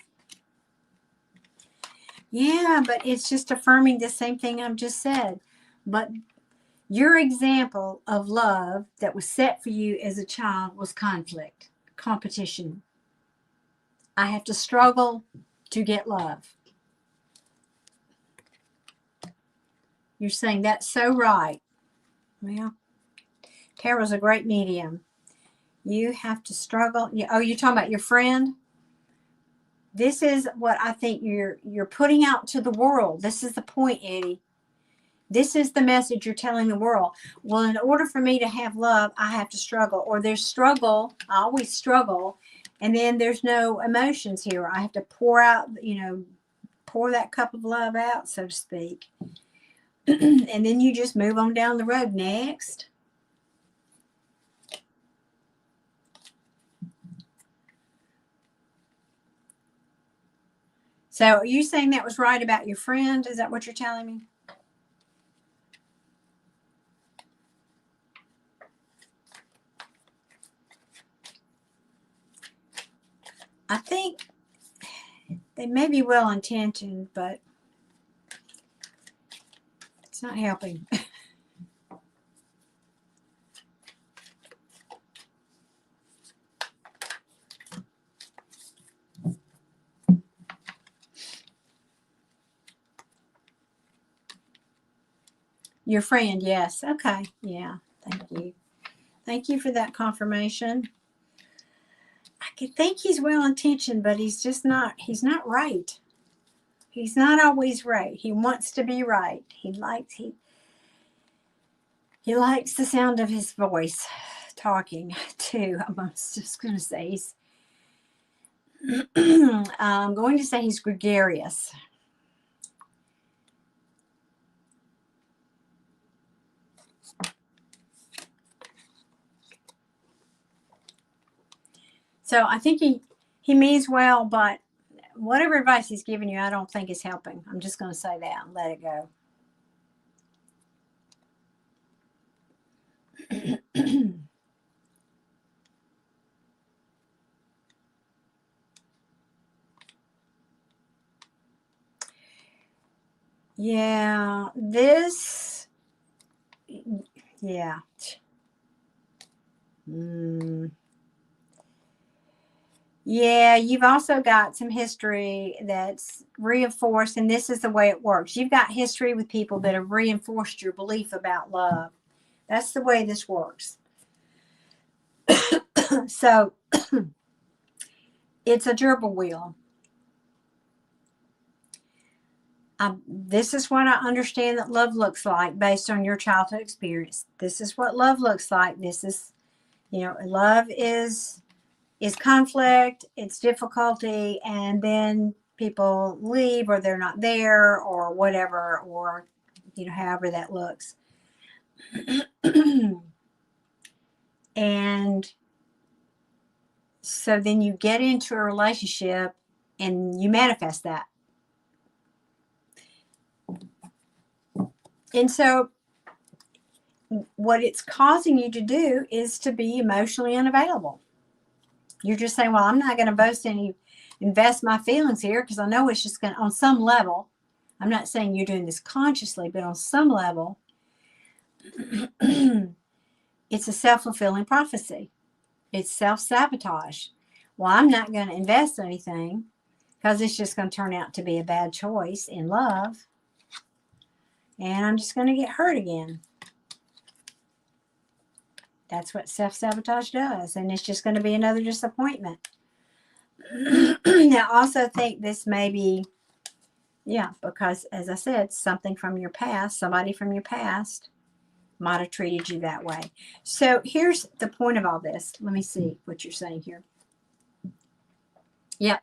Yeah, but it's just affirming the same thing I've just said. But your example of love that was set for you as a child was conflict, competition. I have to struggle to get love. You're saying that's so right. Well, Tarot's a great medium. You have to struggle. Oh, you're talking about your friend? This is what I think you're putting out to the world. This is the point, Eddie. This is the message you're telling the world. Well, in order for me to have love, I have to struggle. Or there's struggle. I always struggle. And then there's no emotions here. I have to pour out, pour that cup of love out, so to speak. And then you just move on down the road. Next. So are you saying that was right about your friend? Is that what you're telling me? I think they may be well-intentioned, but it's not helping. Your friend, yes. Okay. Yeah. Thank you. Thank you for that confirmation. I could think he's well-intentioned, but he's not right. He's not always right. He wants to be right. He likes the sound of his voice talking too. I'm just going to say I'm going to say he's gregarious. So I think he means well, but whatever advice he's giving you, I don't think is helping. I'm just going to say that and let it go. Yeah, yeah. Yeah, you've also got some history that's reinforced, and this is the way it works. You've got history with people that have reinforced your belief about love. That's the way this works. So it's a gerbil wheel. This is what I understand that love looks like based on your childhood experience. This is what love looks like. This is, love is conflict, it's difficulty, and then people leave or they're not there or whatever, or however that looks. And so then you get into a relationship and you manifest that. And so what it's causing you to do is to be emotionally unavailable. You're just saying, well, I'm not going to invest my feelings here because I know it's just going to, on some level, I'm not saying you're doing this consciously, but on some level, it's a self-fulfilling prophecy. It's self-sabotage. Well, I'm not going to invest anything because it's just going to turn out to be a bad choice in love. And I'm just going to get hurt again. That's what self-sabotage does. And it's just going to be another disappointment. Now, I also think this may be, because as I said, something from your past, somebody from your past might have treated you that way. So here's the point of all this. Let me see what you're saying here. Yep.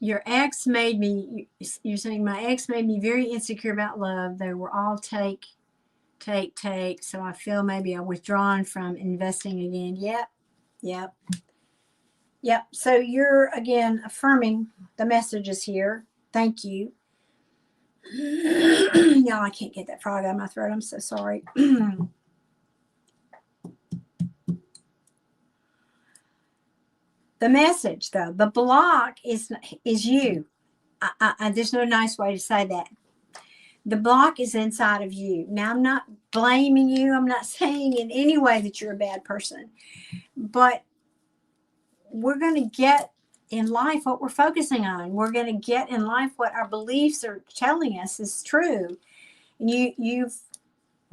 Your ex made me, you're saying my ex made me very insecure about love. They were all take, take, take. So I feel maybe I'm withdrawn from investing again. Yep, yep, yep. So you're again affirming the messages here. Thank you. Y'all, I can't get that frog out of my throat. I'm so sorry. The message, though, the block is you. There's no nice way to say that. The block is inside of you. Now, I'm not blaming you. I'm not saying in any way that you're a bad person. But we're going to get in life what we're focusing on. We're going to get in life what our beliefs are telling us is true. And you've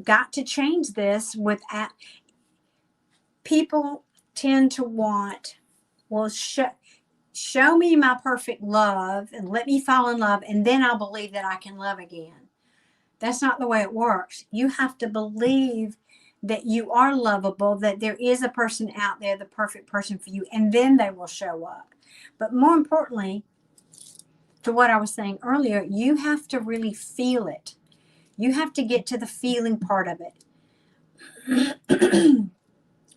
got to change this without. People tend to want, well, show me my perfect love and let me fall in love, and then I'll believe that I can love again. That's not the way it works. You have to believe that you are lovable, that there is a person out there, the perfect person for you, and then they will show up. But more importantly, to what I was saying earlier, you have to really feel it. You have to get to the feeling part of it.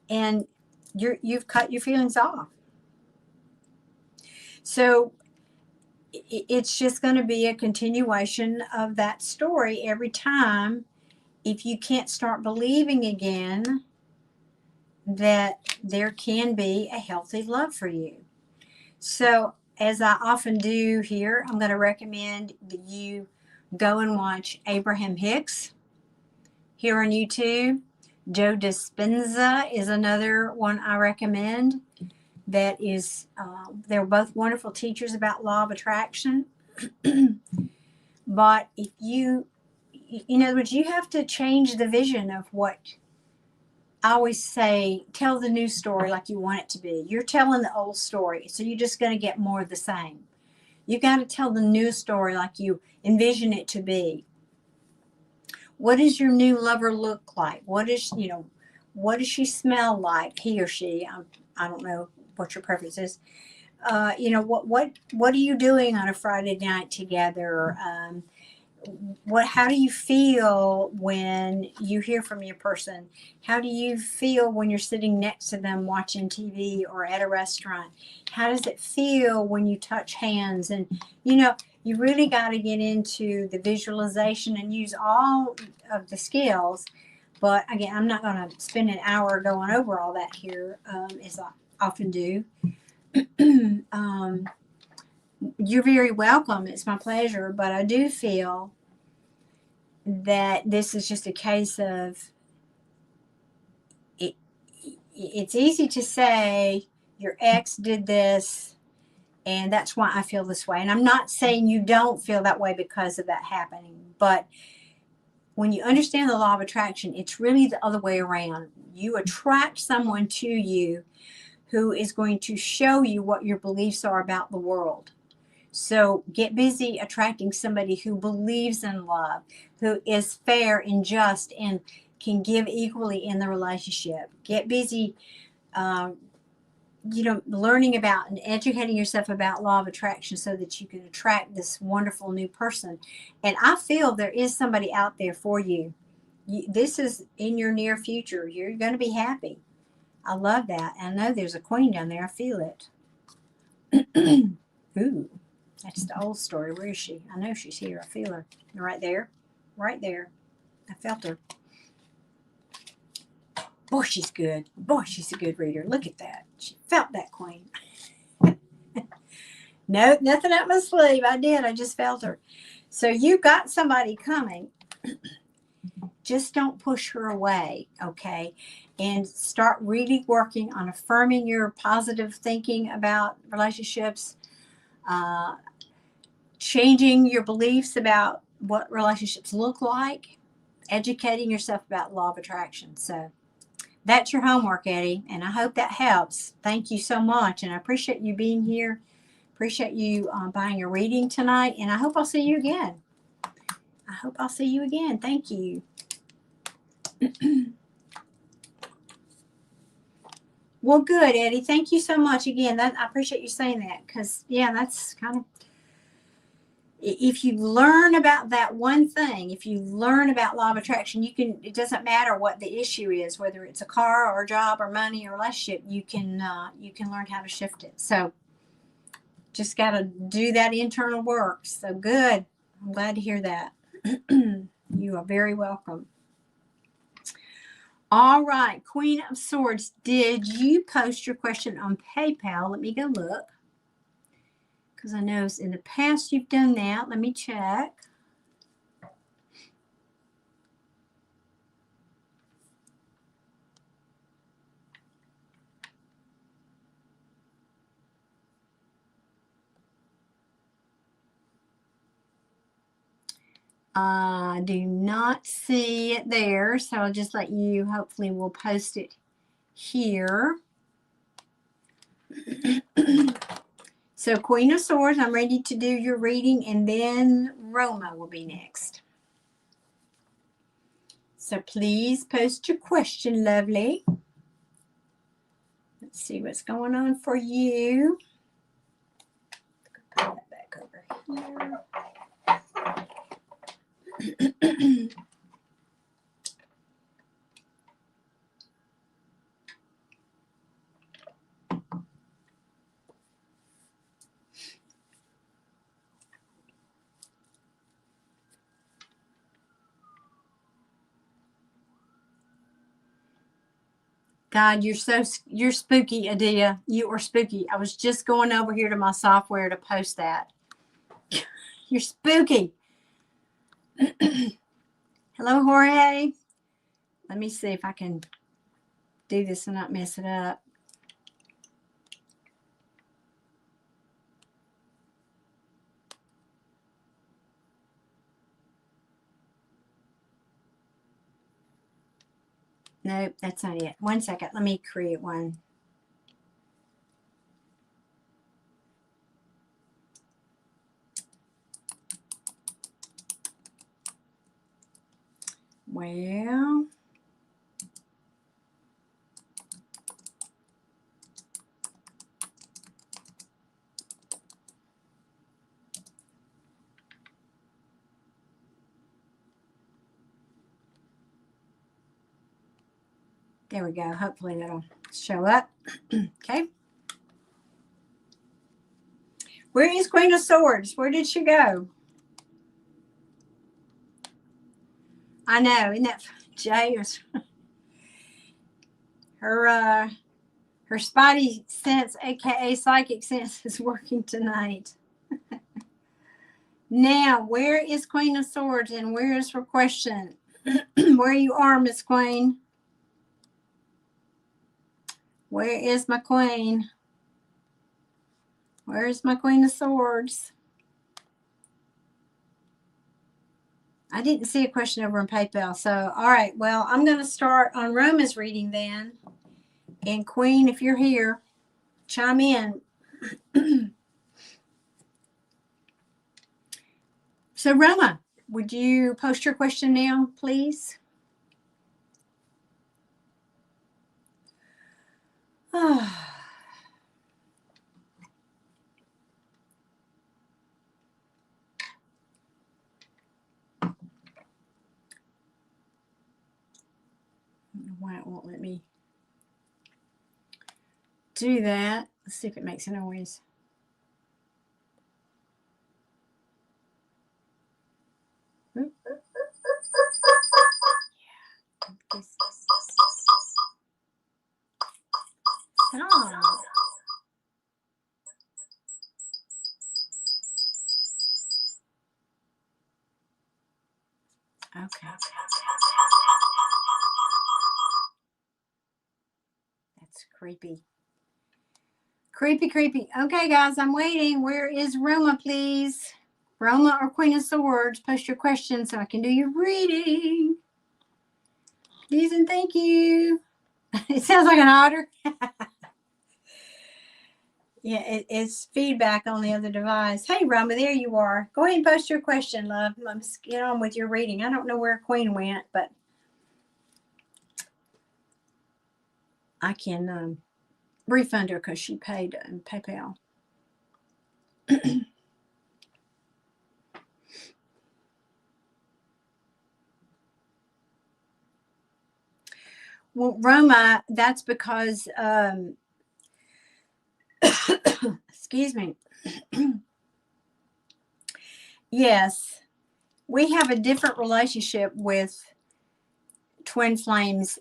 And you've cut your feelings off. So it's just going to be a continuation of that story every time. If you can't start believing again that there can be a healthy love for you. So as I often do here, I'm going to recommend that you go and watch Abraham Hicks here on YouTube. Joe Dispenza is another one I recommend. That is, they're both wonderful teachers about law of attraction. But if you, in other words, you have to change the vision of what I always say, tell the new story like you want it to be. You're telling the old story, so you're just going to get more of the same. You got to tell the new story like you envision it to be. What does your new lover look like? What does she smell like, he or she? I don't know what your preference is. What are you doing on a Friday night together? How do you feel when you hear from your person? How do you feel when you're sitting next to them watching TV or at a restaurant? How does it feel when you touch hands? And you really got to get into the visualization and use all of the skills. But again, I'm not going to spend an hour going over all that here, as I often do. You're very welcome. It's my pleasure. But I do feel that this is just a case of it. It's easy to say your ex did this and that's why I feel this way. And I'm not saying you don't feel that way because of that happening. But when you understand the law of attraction, it's really the other way around. You attract someone to you who is going to show you what your beliefs are about the world. So get busy attracting somebody who believes in love, who is fair and just and can give equally in the relationship. Get busy, learning about and educating yourself about law of attraction so that you can attract this wonderful new person. And I feel there is somebody out there for you. This is in your near future. You're going to be happy. I love that. I know there's a queen down there. I feel it. Ooh. That's the old story. Where is she? I know she's here. I feel her. Right there. Right there. I felt her. Boy, she's good. Boy, she's a good reader. Look at that. She felt that queen. No, nothing up my sleeve. I did. I just felt her. So you got somebody coming. Just don't push her away, okay? And start really working on affirming your positive thinking about relationships. Changing your beliefs about what relationships look like, educating yourself about law of attraction. So that's your homework, Eddie, and I hope that helps. Thank you so much, and I appreciate you being here. Appreciate you buying a reading tonight, and I hope I'll see you again. Thank you. Well, good, Eddie. Thank you so much again. That I appreciate you saying that because, yeah, that's kind of, if you learn about that one thing, if you learn about law of attraction, you can, it doesn't matter what the issue is, whether it's a car or a job or money or relationship, you can learn how to shift it. So just got to do that internal work. So good. I'm glad to hear that. You are very welcome. All right, Queen of Swords, did you post your question on PayPal? Let me go look. Because I know in the past you've done that. Let me check. I do not see it there, so I'll just let you, hopefully we'll post it here. So Queen of Swords, I'm ready to do your reading, and then Roma will be next. So please post your question, lovely. Let's see what's going on for you. Put that back over here. God, you're spooky, Adia. You are spooky. I was just going over here to my software to post that. You're spooky. Hello, Jorge. Let me see if I can do this and not mess it up. Nope, that's not it. 1 second. Let me create one. Well, there we go. Hopefully that'll show up. Okay. Where is Queen of Swords? Where did she go? I know, isn't that Jay? Her spidey sense, aka psychic sense, is working tonight. Now, where is Queen of Swords and where is her question? Where you are, Miss Queen? Where is my queen? Where is my Queen of Swords? I didn't see a question over on PayPal. So, all right. Well, I'm going to start on Roma's reading then. And Queen, if you're here, chime in. So, Roma, would you post your question now, please? Oh. I don't know why it won't let me do that. Let's see if it makes a noise. Yeah. Oh. Okay. That's creepy. Creepy, creepy. Okay, guys, I'm waiting. Where is Roma, please? Roma or Queen of Swords, post your question so I can do your reading. Please and thank you. It sounds like an otter. Yeah, it's feedback on the other device. Hey, Roma, there you are. Go ahead and post your question, love. Let's get on with your reading. I don't know where Queen went, but I can refund her because she paid in PayPal. Well, Roma, that's because, excuse me. Yes, we have a different relationship with twin flames.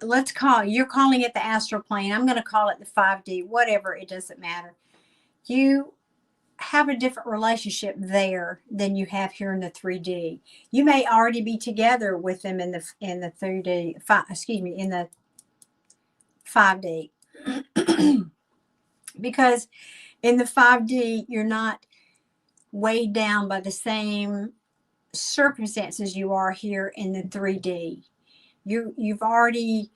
Let's call, you're calling it the astral plane. I'm going to call it the 5D, whatever. It doesn't matter. You have a different relationship there than you have here in the 3D. You may already be together with them in the 3D, in the 5D. Because in the 5D, you're not weighed down by the same circumstances you are here in the 3D. You've already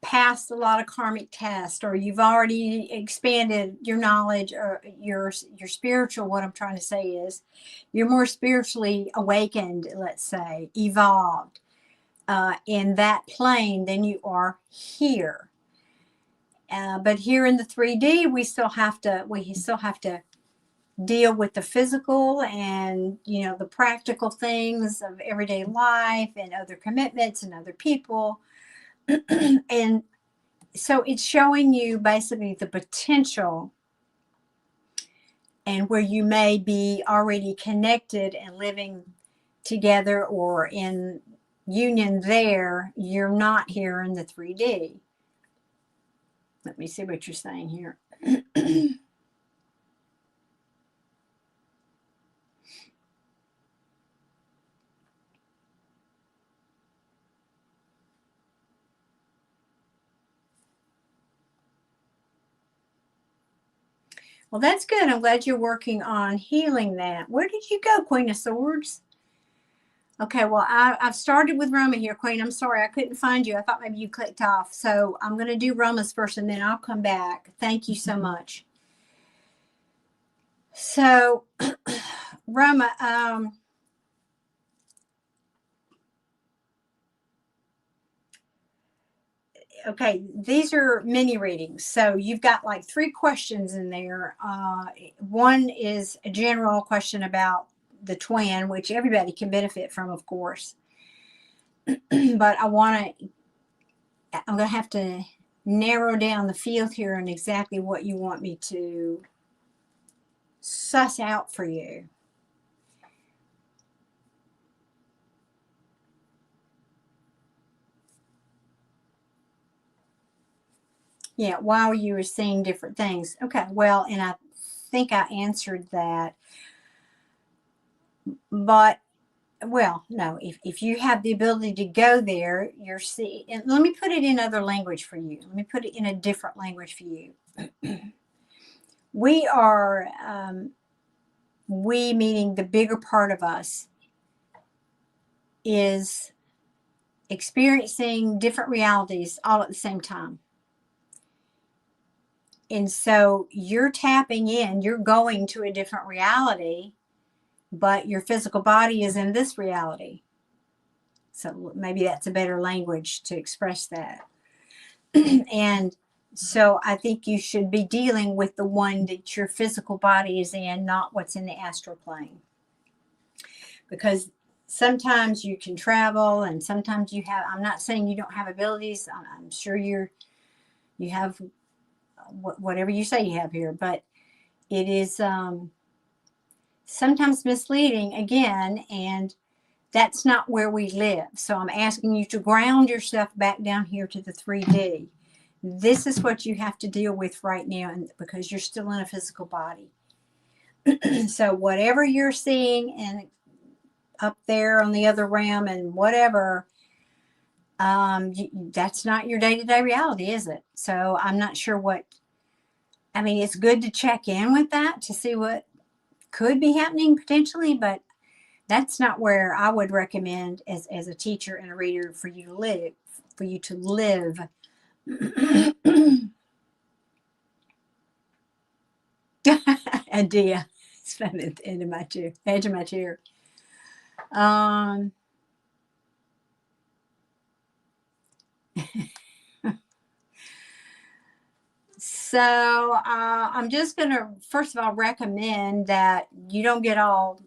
passed a lot of karmic tests, or you've already expanded your knowledge, or your spiritual, what I'm trying to say is you're more spiritually awakened, let's say, evolved in that plane than you are here. But here in the 3D, we still have to deal with the physical and, the practical things of everyday life and other commitments and other people. And so it's showing you basically the potential, and where you may be already connected and living together or in union there. You're not here in the 3D. Let me see what you're saying here. Well, that's good. I'm glad you're working on healing that. Where did you go, Queen of Swords? Okay, well, I've started with Roma here, Queen. I'm sorry, I couldn't find you. I thought maybe you clicked off. So I'm going to do Roma's first, and then I'll come back. Thank you so much. So, Roma, okay, these are mini readings. So you've got like 3 questions in there. One is a general question about the twin, which everybody can benefit from, of course. But I'm going to have to narrow down the field here on exactly what you want me to suss out for you. Yeah, while you were seeing different things. Okay, well, and I think I answered that. But, well, no, if you have the ability to go there, you're seeing, and let me put it in other language for you. Let me put it in a different language for you. We are, we meaning the bigger part of us, is experiencing different realities all at the same time. And so you're tapping in, you're going to a different reality, but your physical body is in this reality. So maybe that's a better language to express that. And so I think you should be dealing with the one that your physical body is in, not what's in the astral plane. Because sometimes you can travel, and sometimes you have, I'm not saying you don't have abilities. I'm sure you have whatever you say you have here, but it is sometimes misleading again, and that's not where we live. So I'm asking you to ground yourself back down here to the 3D. This is what you have to deal with right now, and because you're still in a physical body. So whatever you're seeing and up there on the other realm and whatever, that's not your day-to-day reality, is it? So I'm not sure what, I mean, it's good to check in with that to see what could be happening potentially, but that's not where I would recommend as a teacher and a reader for you to live. Adia. It's from at the end of my chair, edge of my chair. So I'm just going to, first of all, recommend that you don't get all,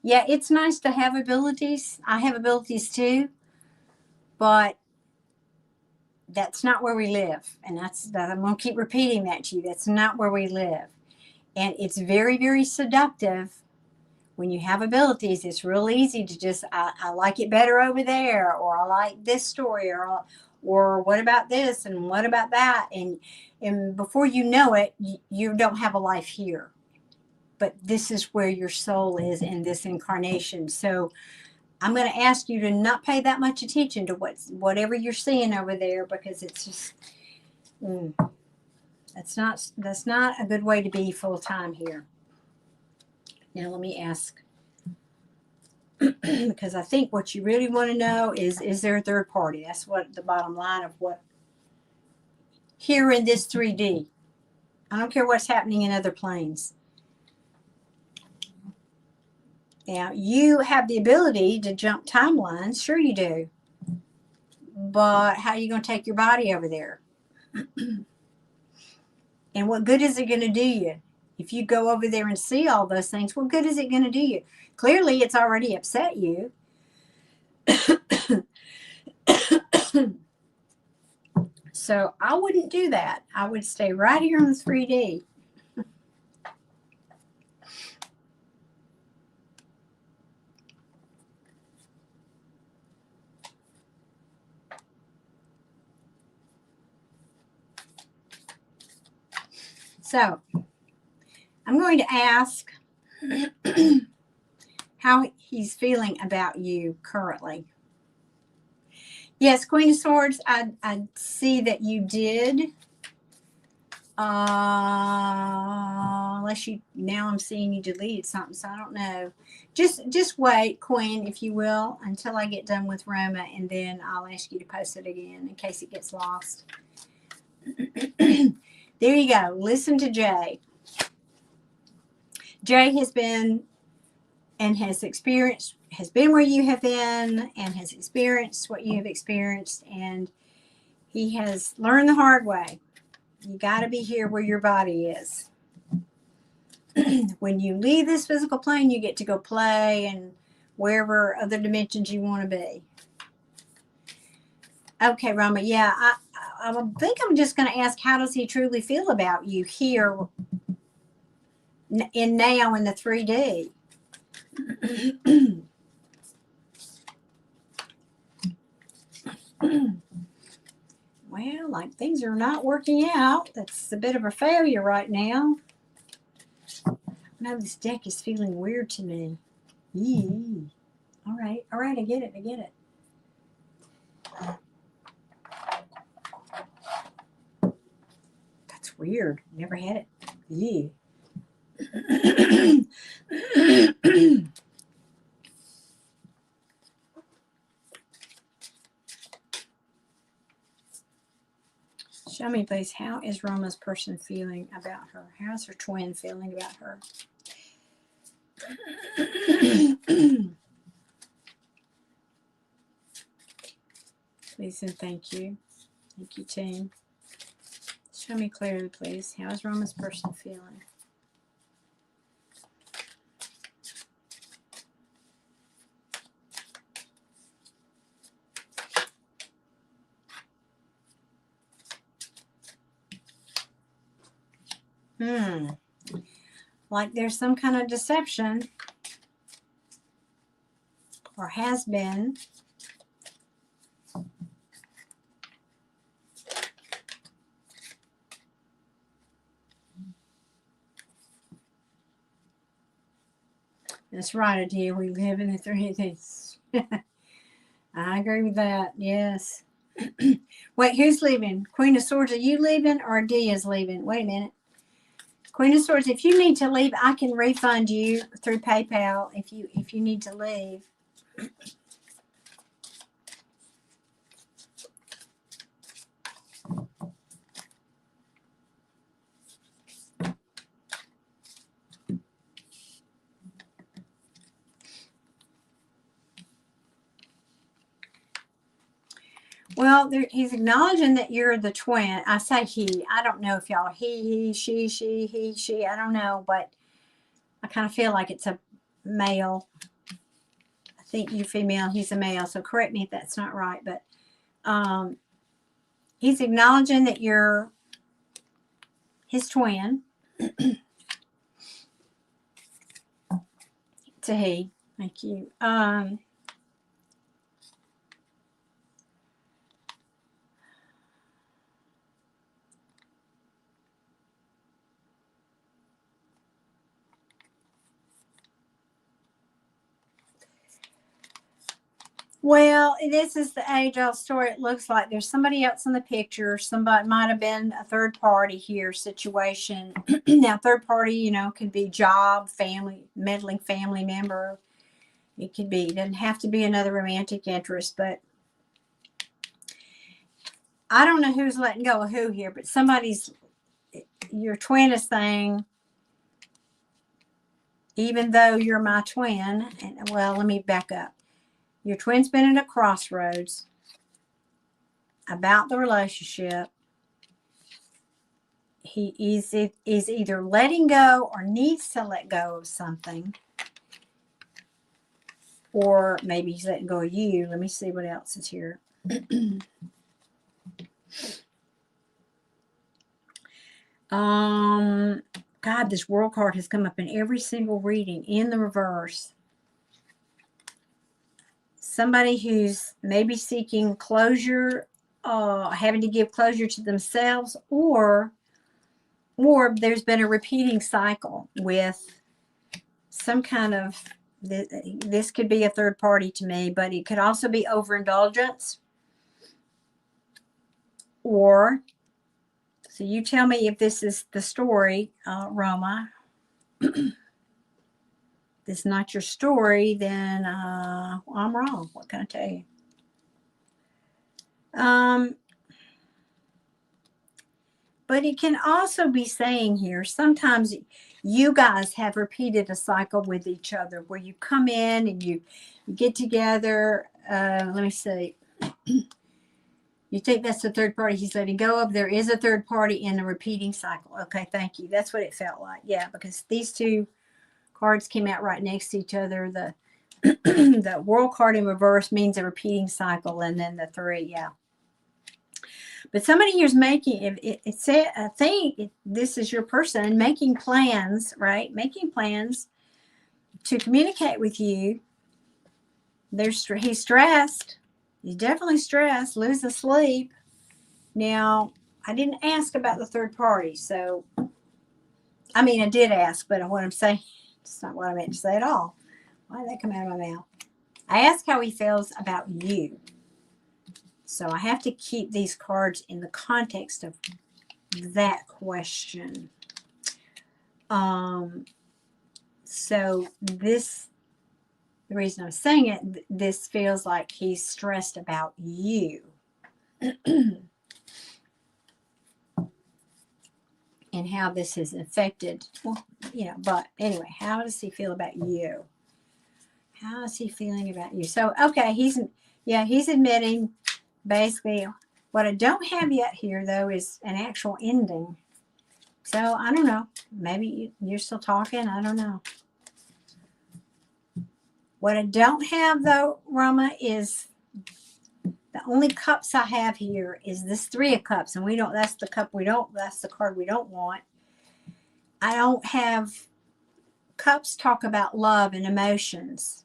yeah, it's nice to have abilities. I have abilities too, but that's not where we live. And I'm going to keep repeating that to you. That's not where we live. And it's very, very seductive. When you have abilities, it's real easy to just, I like it better over there, or I like this story, or what about this, and what about that? And before you know it, you don't have a life here. But this is where your soul is in this incarnation. So I'm going to ask you to not pay that much attention to whatever you're seeing over there, because it's just, that's not a good way to be full time here. Now let me ask, because I think what you really want to know is there a third party? That's what the bottom line of what here in this 3D. I don't care what's happening in other planes. Now, you have the ability to jump timelines. Sure you do. But how are you going to take your body over there? And what good is it going to do you? If you go over there and see all those things, what good is it going to do you? Clearly, it's already upset you. So I wouldn't do that. I would stay right here on the 3D. So I'm going to ask how he's feeling about you currently. Yes, Queen of Swords, I see that you did. Unless you, now I'm seeing you deleted something, so I don't know. Just wait, Queen, if you will, until I get done with Roma, and then I'll ask you to post it again in case it gets lost. There you go. Listen to Jay. Jay has been and has been where you have been, and has experienced what you have experienced, and he has learned the hard way. You got to be here where your body is. When you leave this physical plane, you get to go play and wherever other dimensions you want to be. Okay, Roma, yeah, I think I'm just going to ask, how does he truly feel about you here now in the 3D? Well, like things are not working out. That's a bit of a failure right now. No, this deck is feeling weird to me. Yee. All right, I get it. That's weird. Never had it. Yee. Show me, please, how is Roma's person feeling about her? How's her twin feeling about her? Please and thank you. Thank you, team. Show me clearly, please. How is Roma's person feeling? Like there's some kind of deception, or has been. That's right, Adia. We live in the 3D. I agree with that. Yes. Wait, who's leaving? Queen of Swords, are you leaving, or Adia's leaving? Wait a minute. Queen of Swords, if you need to leave, I can refund you through PayPal if you need to leave. Well, he's acknowledging that you're the twin. I say he. I don't know if y'all are he, she. I don't know, but I kind of feel like it's a male. I think you're female, he's a male. So correct me if that's not right. But he's acknowledging that you're his twin. It's a he. Thank you. Well, this is the age-old story. It looks like there's somebody else in the picture. Somebody might have been a third party here situation. Now, third party, you know, could be job, family, meddling family member. It could be. It doesn't have to be another romantic interest, but I don't know who's letting go of who here, but somebody's, your twin is saying, even though you're my twin, and well, let me back up. Your twin's been at a crossroads about the relationship. He is either letting go or needs to let go of something. Or maybe he's letting go of you. Let me see what else is here. God, this world card has come up in every single reading in the reverse. Somebody who's maybe seeking closure, having to give closure to themselves, or there's been a repeating cycle with some kind of, this could be a third party to me, but it could also be overindulgence. Or, so you tell me if this is the story, Roma. This is not your story, then I'm wrong. What can I tell you? But it can also be saying here, sometimes you guys have repeated a cycle with each other where you come in and you get together. Let me see. You think that's the third party he's letting go of. There is a third party in the repeating cycle. Okay, thank you. That's what it felt like. Yeah, because these two cards came out right next to each other. The the world card in reverse means a repeating cycle, and then the three, yeah. But somebody here's making, I think this is your person making plans, right? Making plans to communicate with you. He's stressed. He's definitely stressed, losing sleep. Now, I didn't ask about the third party, so, I mean, I did ask, but what I'm saying, it's not what I meant to say at all. Why did that come out of my mouth? I asked how he feels about you. So I have to keep these cards in the context of that question. So this, the reason I'm saying it, this feels like he's stressed about you. And how this has affected, well, you know, but anyway, how does he feel about you? How is he feeling about you? So, okay, he's admitting basically. What I don't have yet here, though, is an actual ending. So, I don't know. Maybe you're still talking. I don't know. What I don't have, though, Roma, is the only cups I have here is this Three of Cups. And that's the cup we don't, that's the card we don't want. I don't have, cups talk about love and emotions.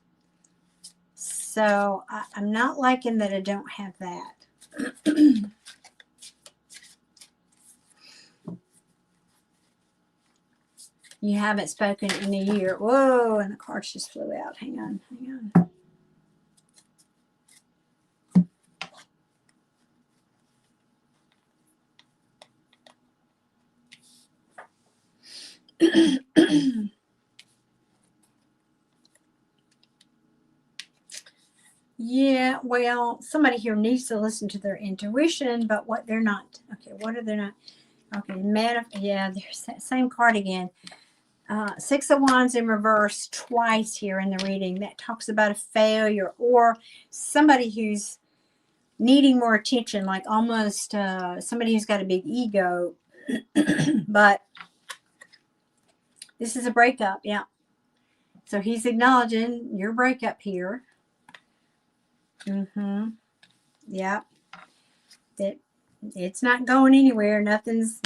So, I'm not liking that I don't have that. You haven't spoken in a year. Whoa, and the cards just flew out. Hang on. Yeah, well, somebody here needs to listen to their intuition, but what they're not. Okay, what are they not? Okay, yeah, there's that same card again. Six of Wands in reverse twice here in the reading. That talks about a failure or somebody who's needing more attention, like almost somebody who's got a big ego. But this is a breakup, yeah. So he's acknowledging your breakup here. Yeah. That it's not going anywhere. Nothing's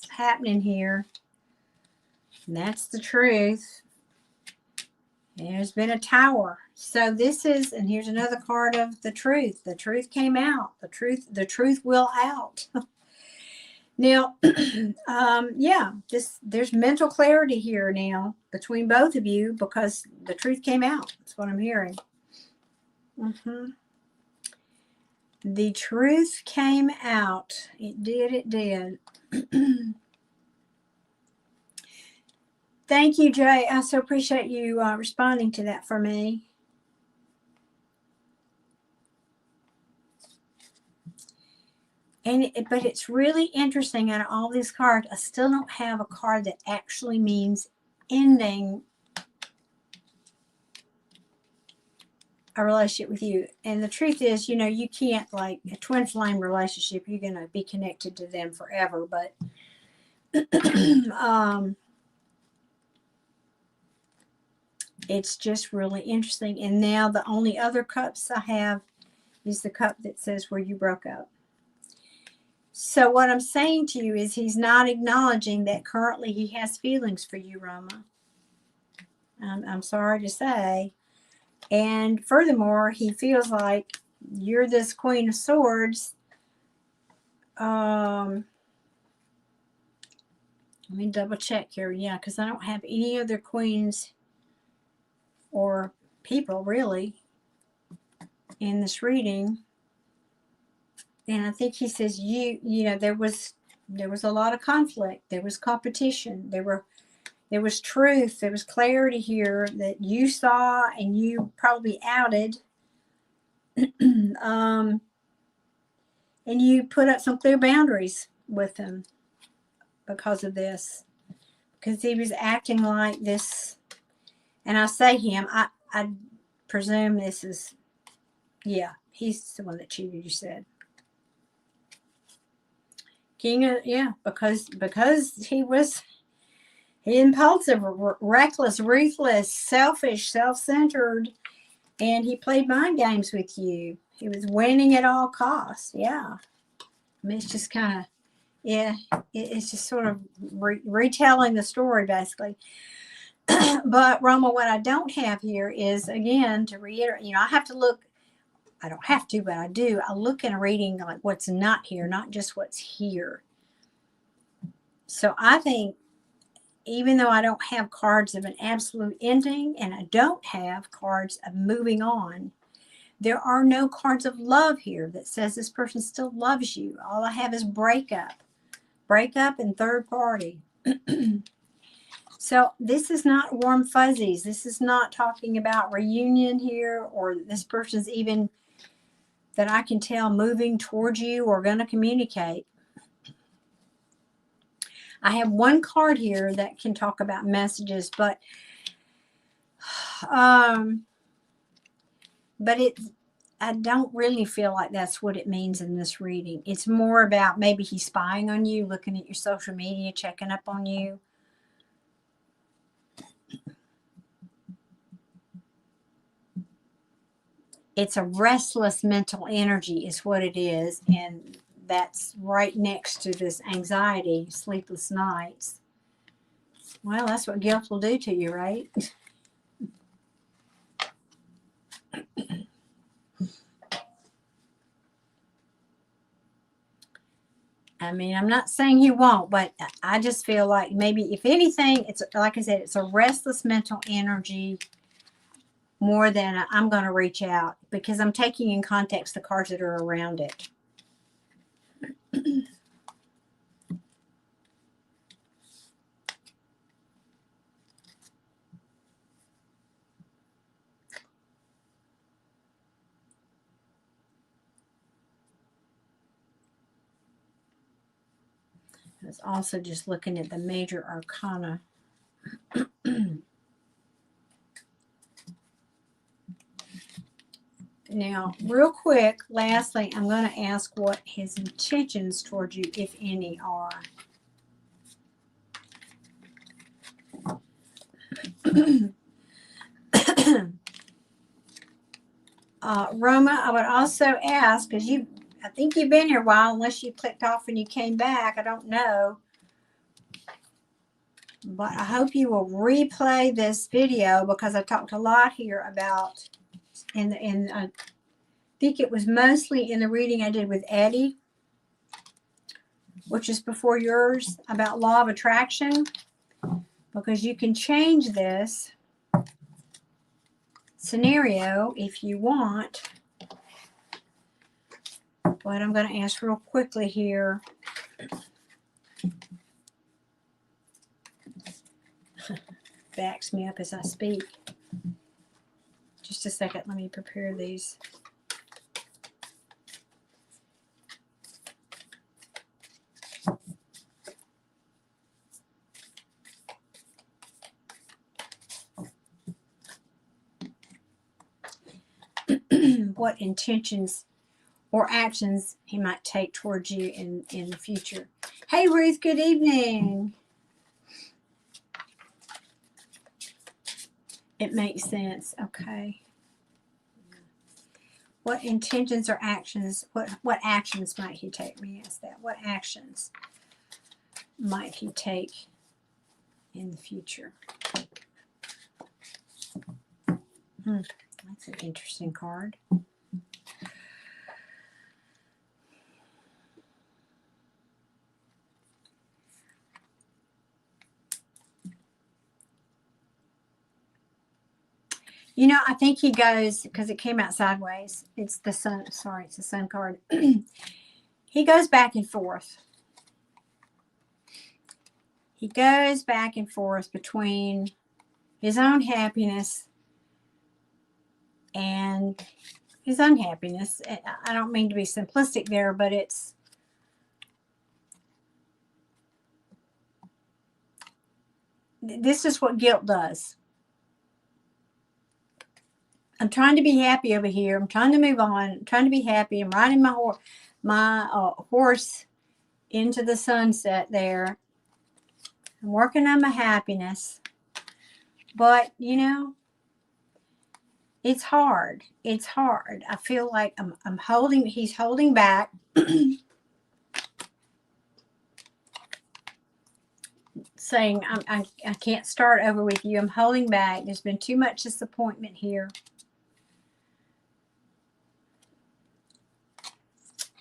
happening here. And that's the truth. There's been a tower. So this is, and here's another card of the truth. The truth came out. The truth will out. Now, yeah, there's mental clarity here now between both of you because the truth came out. That's what I'm hearing. The truth came out. It did. Thank you, Jay. I so appreciate you responding to that for me. But it's really interesting, out of all these cards, I still don't have a card that actually means ending a relationship with you. And the truth is, you know, you can't, like a twin flame relationship, you're going to be connected to them forever. But it's just really interesting. And now the only other cups I have is the cup that says where you broke up. So what I'm saying to you is he's not acknowledging that currently he has feelings for you, Roma. I'm sorry to say. And furthermore, he feels like you're this Queen of Swords. Let me double check here. Yeah, because I don't have any other queens or people really in this reading. And I think he says you know, there was a lot of conflict. There was competition. There was truth. There was clarity here that you saw and you probably outed. And you put up some clear boundaries with him because of this. Because he was acting like this. And I say him, I presume this is, yeah, he's the one that cheated, you said. King of, yeah, because he was impulsive, reckless, ruthless, selfish, self-centered, and he played mind games with you. He was winning at all costs. Yeah. I mean, it's just kind of, yeah, it's just sort of retelling the story, basically. But, Roma, what I don't have here is, again, to reiterate, you know, I have to look, I don't have to, but I do. I look in a reading like what's not here, not just what's here. So I think, even though I don't have cards of an absolute ending and I don't have cards of moving on, there are no cards of love here that says this person still loves you. All I have is breakup and third party. So this is not warm fuzzies. This is not talking about reunion here, or this person's even, that I can tell, moving towards you or going to communicate. I have one card here that can talk about messages, but I don't really feel like that's what it means in this reading. It's more about maybe he's spying on you, looking at your social media, checking up on you. It's a restless mental energy is what it is, and that's right next to this anxiety, sleepless nights. Well, that's what guilt will do to you, right? I mean, I'm not saying he won't, but I just feel like maybe, if anything, it's like I said, it's a restless mental energy more than I'm going to reach out, because I'm taking in context the cards that are around it. I was also just looking at the major arcana. Now, real quick, lastly, I'm going to ask what his intentions towards you, if any, are. Roma, I would also ask, because I think you've been here a while, unless you clicked off and you came back. I don't know. But I hope you will replay this video, because I talked a lot here about, I think it was mostly in the reading I did with Adia, which is before yours, about law of attraction, because you can change this scenario if you want. But I'm going to ask real quickly here. Backs me up as I speak. Just a second, let me prepare these. What intentions or actions he might take towards you in the future. Hey Ruth, good evening. It makes sense. Okay. What intentions or actions, what actions might he take? Let me ask that. What actions might he take in the future? That's an interesting card. You know, I think he goes, because it came out sideways. It's the sun. Sorry, it's the sun card. He goes back and forth. He goes back and forth between his own happiness and his unhappiness. I don't mean to be simplistic there, but this is what guilt does. I'm trying to be happy over here. I'm trying to move on. I'm trying to be happy. I'm riding my horse into the sunset there. I'm working on my happiness. But, you know, it's hard. It's hard. I feel like he's holding back. Saying, I can't start over with you. I'm holding back. There's been too much disappointment here.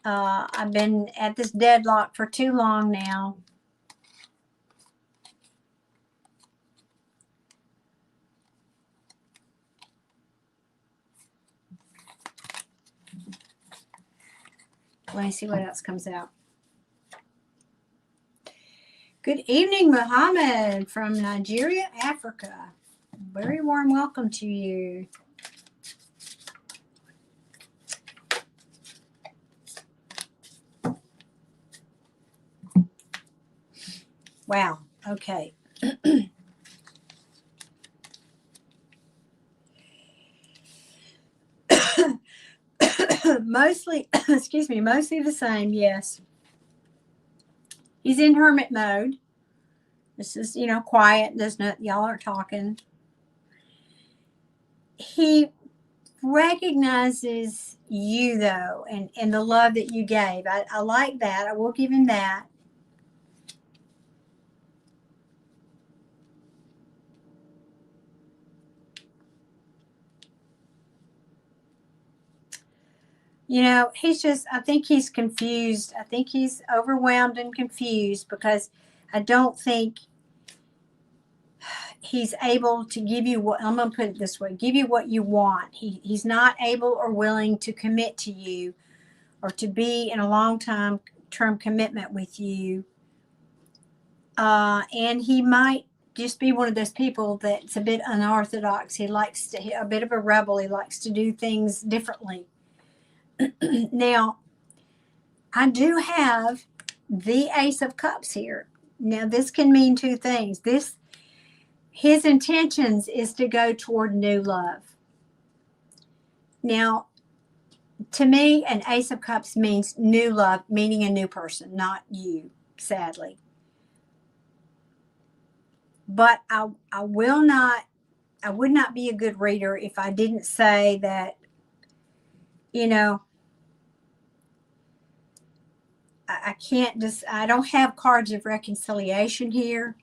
I've been at this deadlock for too long now. Let me see what else comes out. Good evening, Muhammad from Nigeria, Africa. Very warm welcome to you. Wow. Okay. Mostly, excuse me, mostly the same, yes. He's in hermit mode. This is, you know, quiet. There's no, y'all aren't talking. He recognizes you, though, and the love that you gave. I like that. I will give him that. You know, I think he's confused. I think he's overwhelmed and confused, because I don't think he's able to give you what, I'm going to put it this way, give you what you want. He's not able or willing to commit to you, or to be in a long-term commitment with you. And he might just be one of those people that's a bit unorthodox. He likes a bit of a rebel. He likes to do things differently. Now, I do have the Ace of Cups here. Now, this can mean two things. His intentions is to go toward new love. Now, To me, an Ace of Cups means new love, meaning a new person, not you, sadly. But I would not be a good reader if I didn't say that, you know, I can't just, I don't have cards of reconciliation here.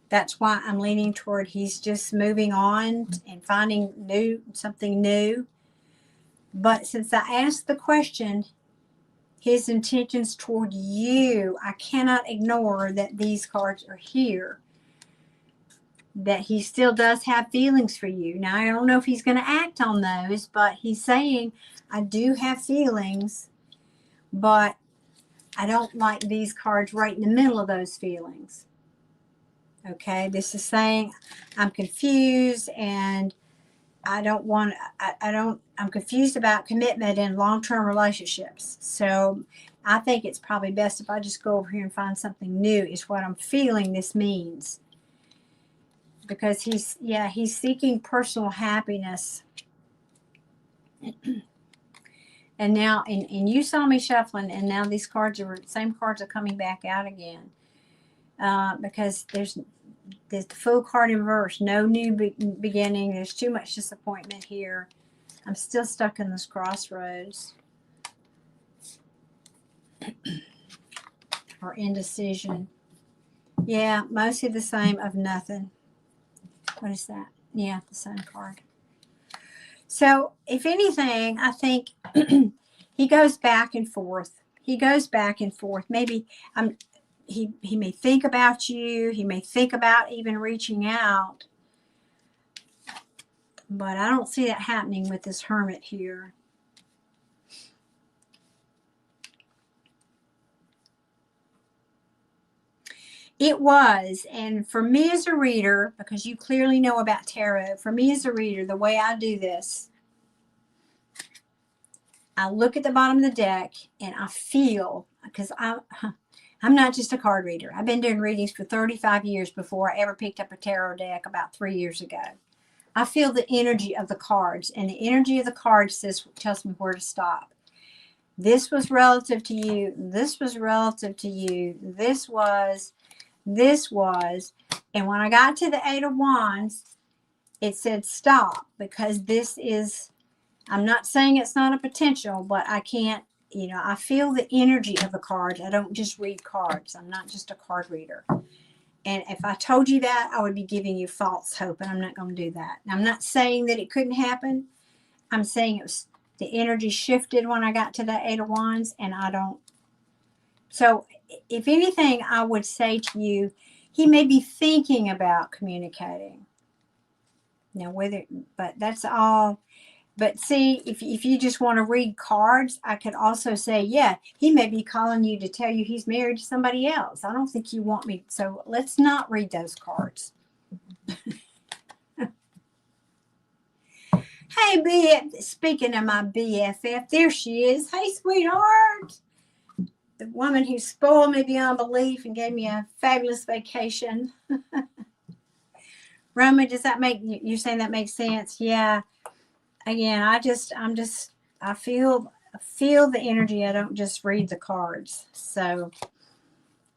That's why I'm leaning toward he's just moving on and finding something new. But since I asked the question, his intentions toward you, I cannot ignore that these cards are here. That he still does have feelings for you. Now, I don't know if he's going to act on those, but he's saying, I do have feelings, but I don't like these cards right in the middle of those feelings. Okay, this is saying I'm confused and I'm confused about commitment in long-term relationships. So I think it's probably best if I just go over here and find something new, is what I'm feeling this means. Because he's seeking personal happiness. And now, and you saw me shuffling, and now these same cards are coming back out again. Because there's the Fool card in reverse, no new beginning. There's too much disappointment here. I'm still stuck in this crossroads. Or indecision. Yeah, mostly the same of nothing. What is that? Yeah, the Sun card. So, if anything, I think he goes back and forth. He goes back and forth. Maybe he may think about you. He may think about even reaching out. But I don't see that happening with this Hermit here. It was, and for me as a reader, because you clearly know about tarot, for me as a reader, the way I do this, I look at the bottom of the deck and I feel, because I'm not just a card reader. I've been doing readings for 35 years before I ever picked up a tarot deck about 3 years ago. I feel the energy of the cards, and the energy of the cards tells me where to stop. This was relative to you. This was relative to you. This was. And when I got to the Eight of Wands, it said stop, because this is, I'm not saying it's not a potential, but I can't, I feel the energy of the cards. I don't just read cards. I'm not just a card reader. And if I told you that, I would be giving you false hope, and I'm not going to do that. I'm not saying that it couldn't happen. I'm saying the energy shifted when I got to the Eight of Wands, and I don't. So if anything, I would say to you, he may be thinking about communicating. Now, but that's all. But see, if you just want to read cards, I could also say, yeah, he may be calling you to tell you he's married to somebody else. I don't think you want me. So let's not read those cards. Hey, BF, speaking of my BFF, there she is. Hey, sweetheart. The woman who spoiled me beyond belief and gave me a fabulous vacation. Roma, does that you're saying that makes sense? Yeah. Again, I feel the energy. I don't just read the cards. So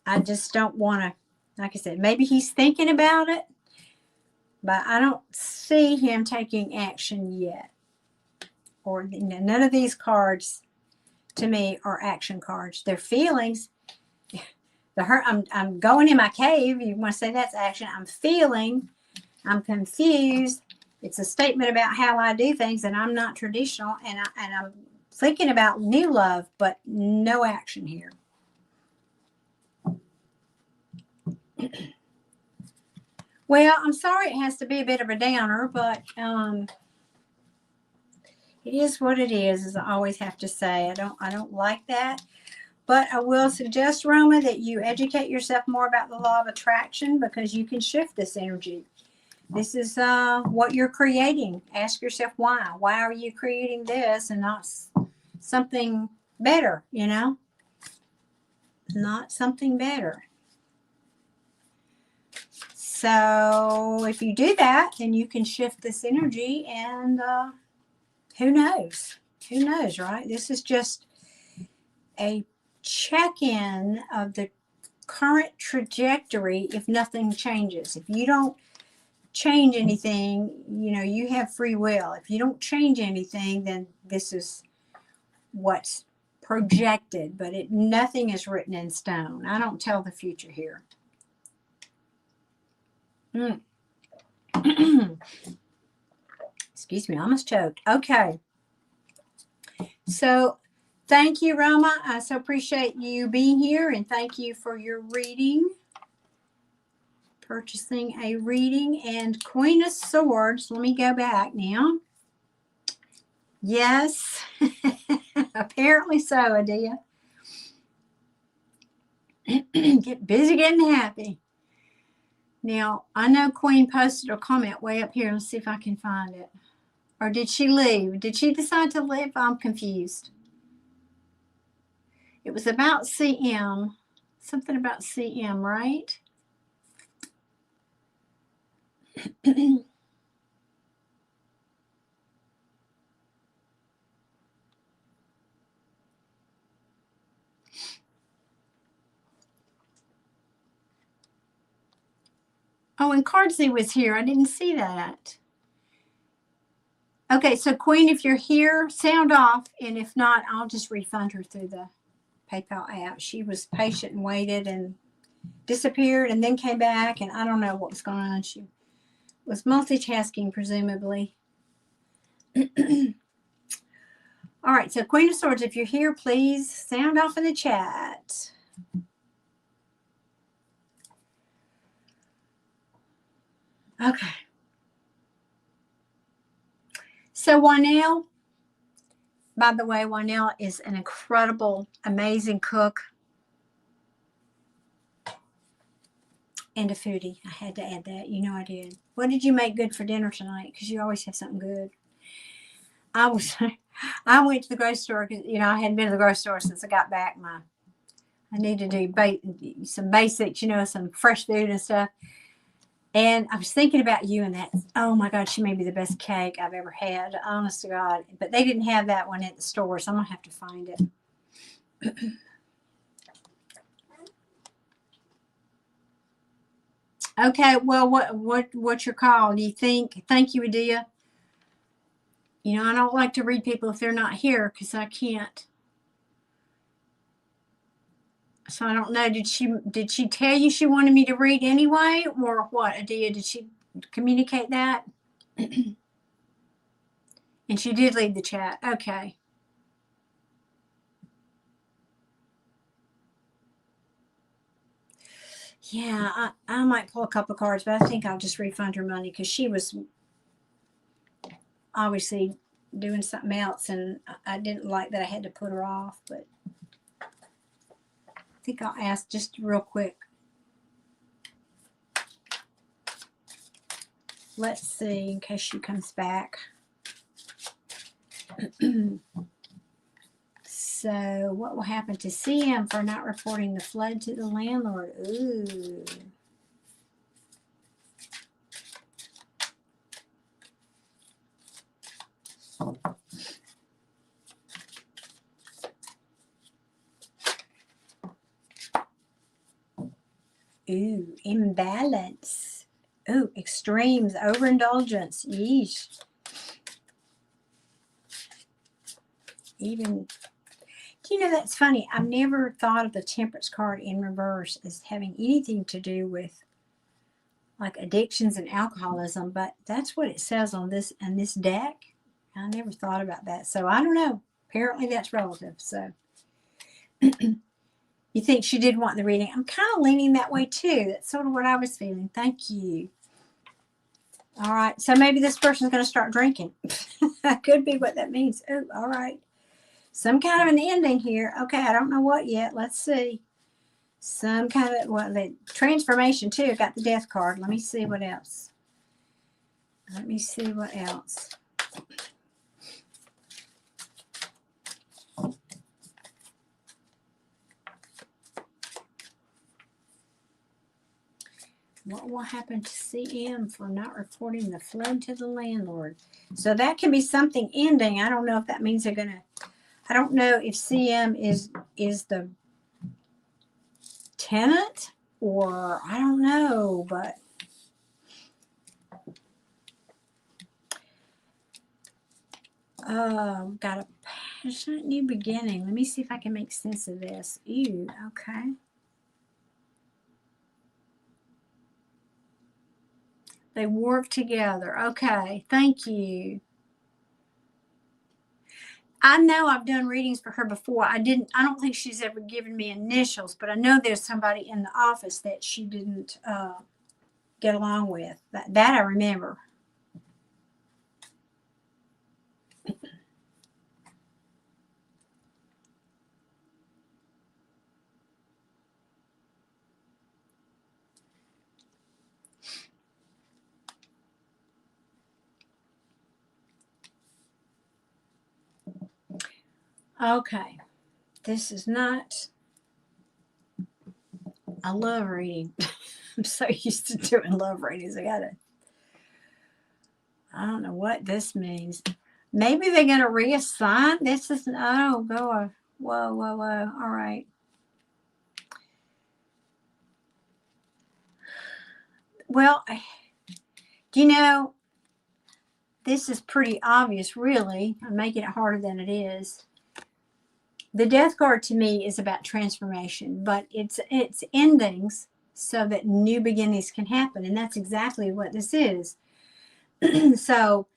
I just don't want to, like I said, maybe he's thinking about it, but I don't see him taking action yet. Or none of these cards to me are action cards. They're feelings. I'm going in my cave. You want to say that's action? I'm feeling. I'm confused. It's a statement about how I do things, and I'm not traditional. And I'm thinking about new love, but no action here. Well, I'm sorry it has to be a bit of a downer, but it is what it is, as I always have to say. I don't like that. But I will suggest, Roma, that you educate yourself more about the law of attraction, because you can shift this energy. This is what you're creating. Ask yourself why. Why are you creating this and not something better, Not something better. So if you do that, then you can shift this energy, and who knows? Who knows, right? This is just a check-in of the current trajectory if nothing changes. If you don't change anything, you know, you have free will. If you don't change anything, then this is what's projected, but nothing is written in stone. I don't tell the future here. Excuse me, I almost choked. Okay. So thank you, Roma. I so appreciate you being here, and thank you for your reading. Purchasing a reading. And Queen of Swords, let me go back now. Yes, apparently so, Adia. Get busy getting happy. Now, I know Queen posted a comment way up here. Let's see if I can find it. Or did she leave? Did she decide to leave? I'm confused. It was about CM. Something about CM, right? Oh, and Cardsley was here. I didn't see that. Okay, so Queen, if you're here, sound off. And if not, I'll just refund her through the PayPal app. She was patient and waited and disappeared and then came back. And I don't know what was going on. She was multitasking, presumably. All right, so Queen of Swords, if you're here, please sound off in the chat. Okay. So Wynell, by the way, Wynell is an incredible, amazing cook and a foodie. I had to add that. You know I did. What did you make good for dinner tonight? Because you always have something good. I went to the grocery store because, you know, I hadn't been to the grocery store since I got back. I need to do some basics, you know, some fresh food and stuff. And I was thinking about you and that. Oh my God, she made me the best cake I've ever had. Honest to God. But they didn't have that one at the store, so I'm going to have to find it. Okay, well, what's your call? Do you think? Thank you, Adia. You know, I don't like to read people if they're not here because I can't. So I don't know. Did she tell you she wanted me to read anyway, or what, Adia? Did she communicate that? And she did leave the chat. Okay. Yeah, I might pull a couple of cards, but I think I'll just refund her money because she was obviously doing something else, and I didn't like that I had to put her off. But I think I'll ask just real quick. Let's see, in case she comes back. So, what will happen to CM for not reporting the flood to the landlord? Ooh. Ooh, imbalance. Ooh, extremes, overindulgence. Yeesh. Even, you know, that's funny. I've never thought of the Temperance card in reverse as having anything to do with like addictions and alcoholism, but that's what it says on this deck. I never thought about that. So I don't know. Apparently that's relative. So you think she did want the reading? I'm kind of leaning that way too. That's sort of what I was feeling. Thank you. All right. So maybe this person's going to start drinking. That could be what that means. Oh, all right. Some kind of an ending here. Okay. I don't know what yet. Let's see. Some kind of, well, the transformation too. Got the death card. Let me see what else. Let me see what else. What will happen to CM for not reporting the flood to the landlord? So that can be something ending. I don't know if that means they're going to, I don't know if CM is the tenant, or I don't know, but got a passionate new beginning. Let me see if I can make sense of this. Ew, okay. They work together. Okay, thank you. I know I've done readings for her before. I don't think she's ever given me initials, but I know there's somebody in the office that she didn't get along with. That I remember. Okay, this is not a love reading. I'm so used to doing love readings. I don't know what this means. Maybe they're going to reassign. This is, oh, go. Whoa, whoa, whoa. All right. Well, you know, this is pretty obvious, really. I'm making it harder than it is. The death card to me is about transformation, but it's endings so that new beginnings can happen. And that's exactly what this is. So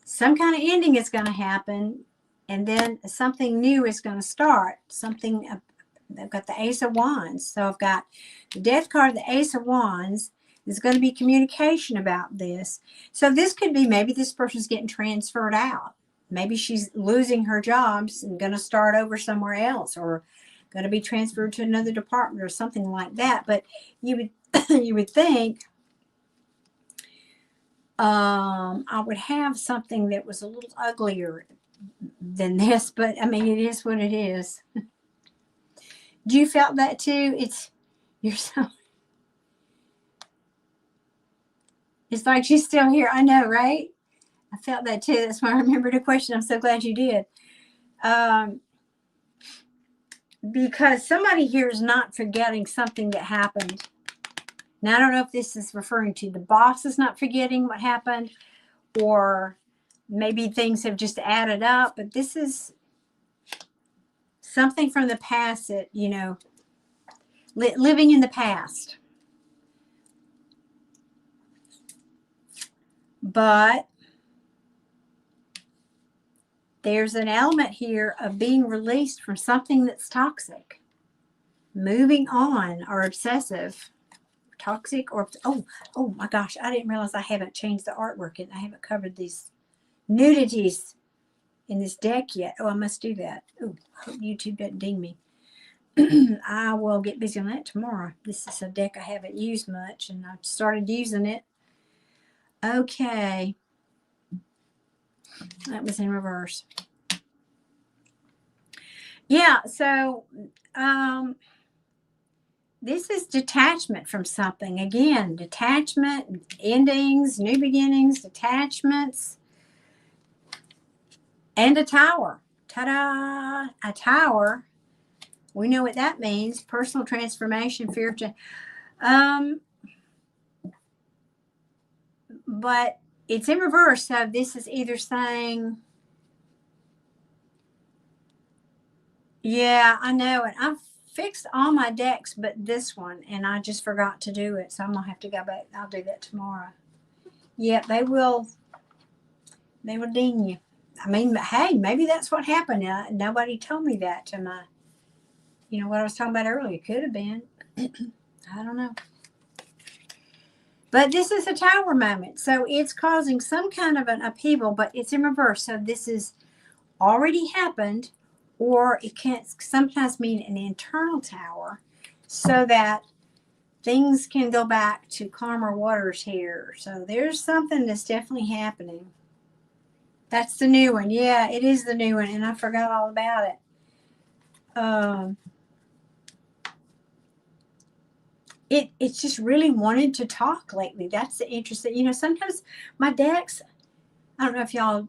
some kind of ending is going to happen, and then something new is going to start. I've got the Ace of Wands. So I've got the death card, the Ace of Wands. There's going to be communication about this. So this could be, maybe this person's getting transferred out. Maybe she's losing her jobs and going to start over somewhere else, or going to be transferred to another department or something like that. But you would you would think I would have something that was a little uglier than this, but I mean, it is what it is. You felt that too? You're so, it's like she's still here. I know, right? I felt that too. That's why I remembered a question. I'm so glad you did. Because somebody here is not forgetting something that happened. Now, I don't know if this is referring to the boss is not forgetting what happened, or maybe things have just added up, but this is something from the past that, living in the past. But there's an element here of being released from something that's toxic, moving on, or obsessive, toxic, or oh my gosh, I didn't realize I haven't changed the artwork and I haven't covered these nudities in this deck yet. Oh, I must do that. Oh, hope YouTube doesn't ding me. I will get busy on that tomorrow. This is a deck I haven't used much, and I've started using it. Okay. That was in reverse. Yeah, so this is detachment from something. Again, detachment, endings, new beginnings, detachments, and a tower. Ta-da! A tower. We know what that means. Personal transformation, fear of but it's in reverse. So this is either saying, yeah, I know it. I've fixed all my decks but this one, and I just forgot to do it. So I'm going to have to go back. I'll do that tomorrow. Yeah, they will ding you. I mean, hey, maybe that's what happened. Nobody told me that to my, what I was talking about earlier. Could have been. I don't know. But this is a tower moment. So it's causing some kind of an upheaval, but it's in reverse. So this is already happened, or it can sometimes mean an internal tower, so that things can go back to calmer waters here. So there's something that's definitely happening. That's the new one. Yeah, it is the new one, and I forgot all about it. it's just really wanted to talk lately. That's the interesting. Sometimes my decks, I don't know if y'all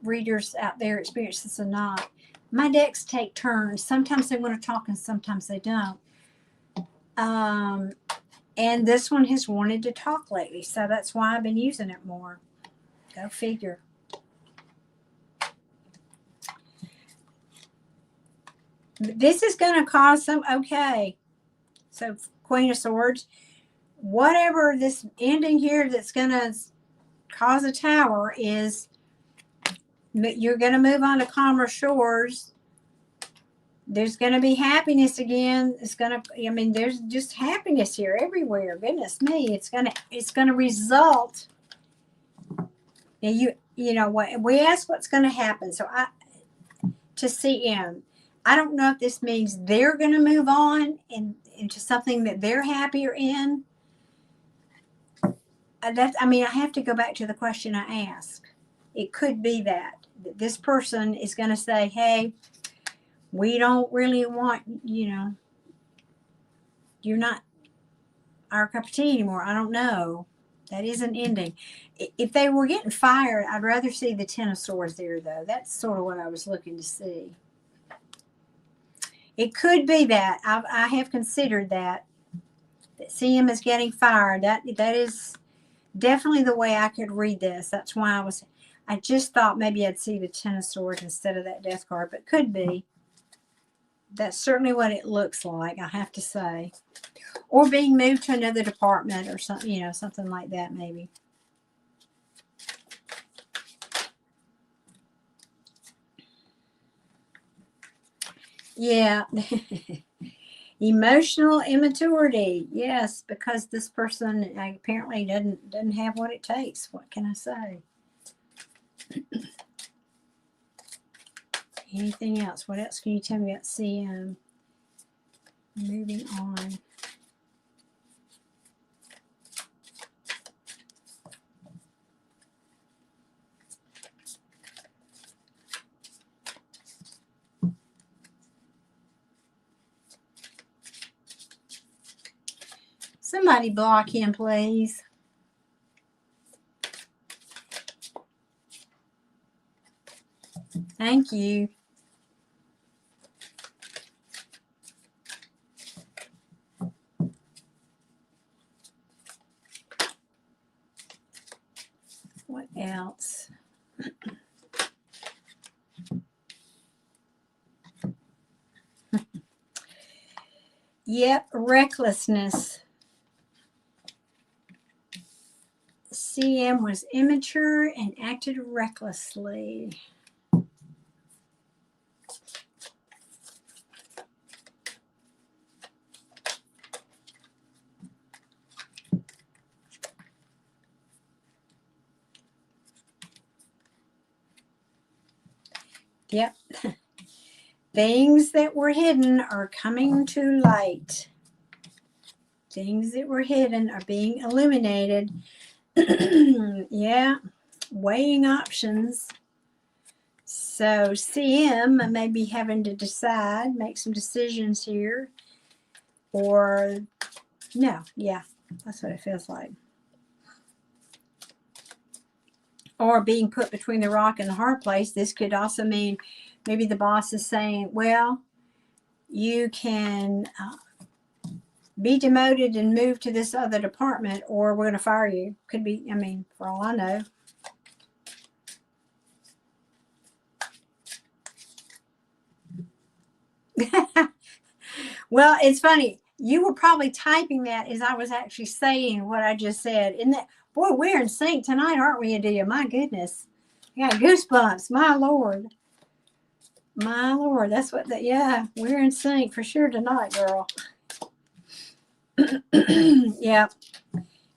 readers out there experience this or not. My decks take turns. Sometimes they want to talk and sometimes they don't. And this one has wanted to talk lately, so that's why I've been using it more. Go figure. This is going to cause some, okay. So Queen of Swords, whatever this ending here that's going to cause a tower is, you're going to move on to calmer shores. There's going to be happiness again. It's going to, I mean, there's just happiness here everywhere. Goodness me. It's going to result. Now you know what, we ask what's going to happen. So to CM, I don't know if this means they're going to move on into something that they're happier in. I have to go back to the question I asked. It could be that this person is going to say, hey, we don't really want, you're not our cup of tea anymore. I don't know. That is an ending. If they were getting fired, I'd rather see the Ten of Swords there, though. That's sort of what I was looking to see. It could be that. I have considered that CM is getting fired. That is definitely the way I could read this. That's why I just thought maybe I'd see the Ten of Swords instead of that Death card, but could be. That's certainly what it looks like, I have to say. Or being moved to another department or something, something like that maybe. Yeah. Emotional immaturity. Yes, because this person apparently doesn't have what it takes. What can I say? Anything else? What else can you tell me about CM? Moving on. Somebody block him, please. Thank you. What else? Yep, recklessness. CM was immature and acted recklessly. Yep. Things that were hidden are coming to light. Things that were hidden are being illuminated. Yeah. Weighing options. So CM may be having to decide, make some decisions here. Or no, yeah, that's what it feels like. Or being put between the rock and the hard place. This could also mean maybe the boss is saying, well, you can be demoted and move to this other department, or we're going to fire you. Could be, for all I know. Well, it's funny. You were probably typing that as I was actually saying what I just said. Isn't that, boy, we're in sync tonight, aren't we, Adia? My goodness. I got goosebumps. My Lord. My Lord. That's what yeah, we're in sync for sure tonight, girl. Yeah.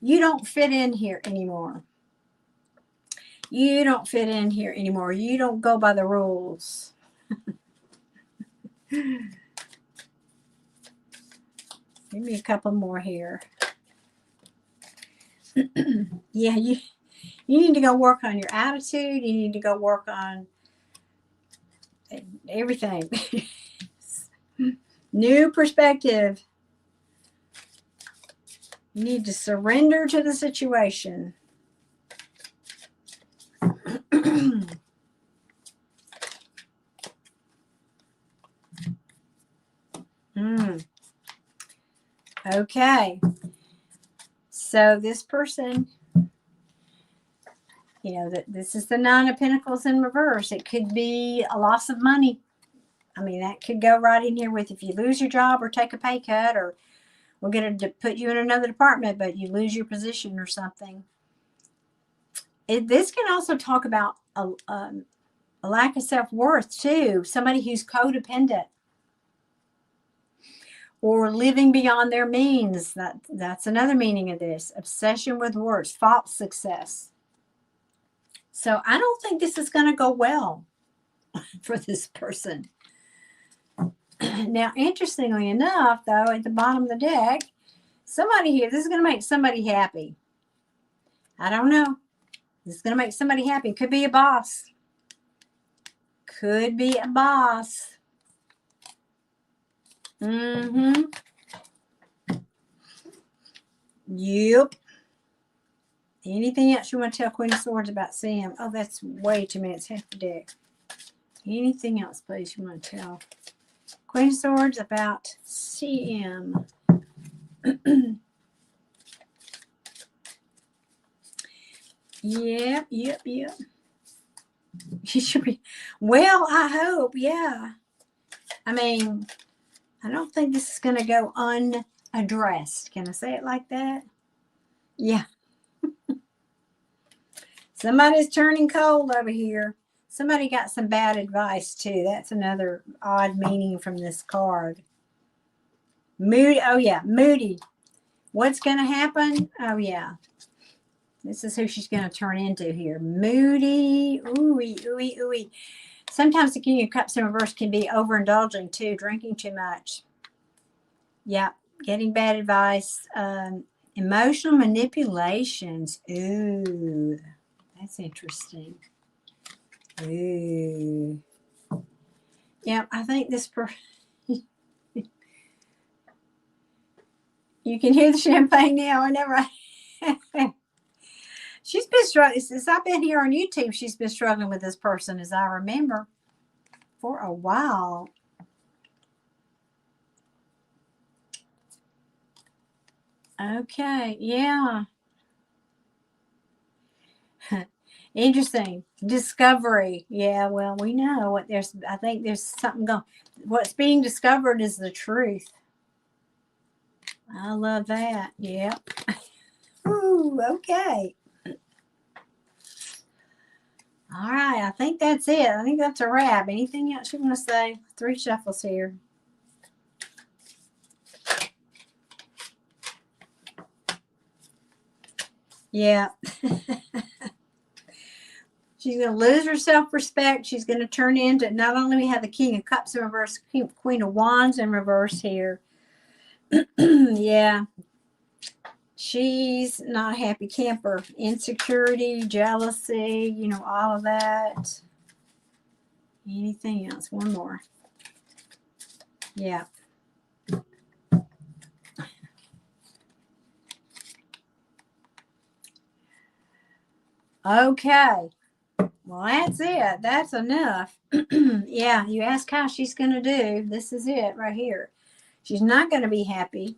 You don't fit in here anymore. You don't fit in here anymore. You don't go by the rules. Give me a couple more here. Yeah, you need to go work on your attitude. You need to go work on everything. New perspective. You need to surrender to the situation. Okay. So this person, you know, this is the Nine of Pentacles in reverse. It could be a loss of money. I mean, that could go right in here with if you lose your job or take a pay cut, or we're going to put you in another department, but you lose your position or something. This can also talk about a lack of self-worth too. Somebody who's codependent or living beyond their means. That's another meaning of this. Obsession with words, false success. So I don't think this is going to go well for this person. Now, interestingly enough, though, at the bottom of the deck, somebody here, this is going to make somebody happy. I don't know. This is going to make somebody happy. Could be a boss. Could be a boss. Yep. Anything else you want to tell Queen of Swords about Sam? Oh, that's way too many. It's half the deck. Anything else, please, you want to tell Queen of Swords about Sam? Yep. You should be. Well, I hope, yeah. I mean, I don't think this is going to go unaddressed. Can I say it like that? Yeah. Somebody's turning cold over here. Somebody got some bad advice too. That's another odd meaning from this card. Moody. Oh yeah, moody. What's going to happen? Oh yeah. This is who she's going to turn into here. Moody. Ooey. Sometimes the King of Cups in reverse can be overindulging too, drinking too much. Yeah, getting bad advice. Emotional manipulations. Ooh, that's interesting. Ooh. Yeah, I think this you can hear the champagne now. I never. She's been struggling since I've been here on YouTube. She's been struggling with this person, as I remember, for a while. Okay, yeah. Interesting. Discovery. Yeah, well, we know what I think there's something going. What's being discovered is the truth. I love that. Yep. Ooh, okay. All right, I think that's it. I think that's a wrap. Anything else you want to say? 3 shuffles here. Yeah. She's going to lose her self-respect. She's going to turn into, not only we have the King of Cups in reverse, Queen of Wands in reverse here. Yeah. She's not a happy camper. Insecurity, jealousy, you know, all of that. Anything else? One more. Yeah. Okay. Well, that's it. That's enough. Yeah, you ask how she's going to do. This is it right here. She's not going to be happy.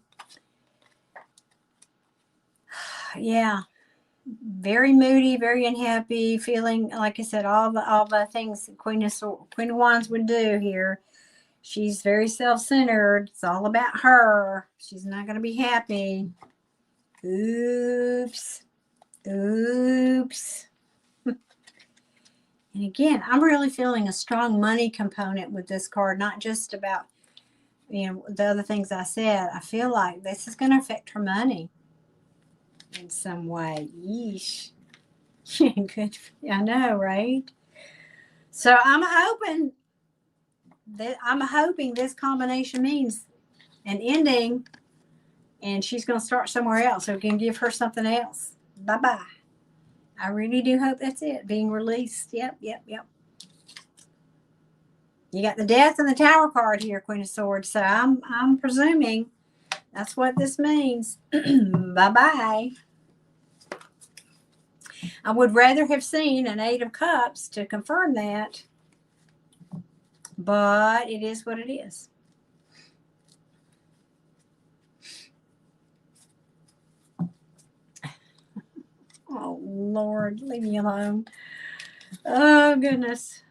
Yeah. Very moody, very unhappy, feeling, like I said, all the things Queen of Wands would do here. She's very self-centered. It's all about her. She's not going to be happy. Oops. And again, I'm really feeling a strong money component with this card, not just about, you know, the other things I said. I feel like this is going to affect her money in some way. Yeesh. Good. I know, right? So I'm hoping this combination means an ending, and she's going to start somewhere else. So we can give her something else. Bye-bye. I really do hope that's it. Being released. Yep. You got the Death and the Tower card here, Queen of Swords. So I'm presuming That's what this means. Bye-bye. I would rather have seen an 8 of Cups to confirm that, but it is what it is. Oh, Lord, leave me alone. Oh, goodness.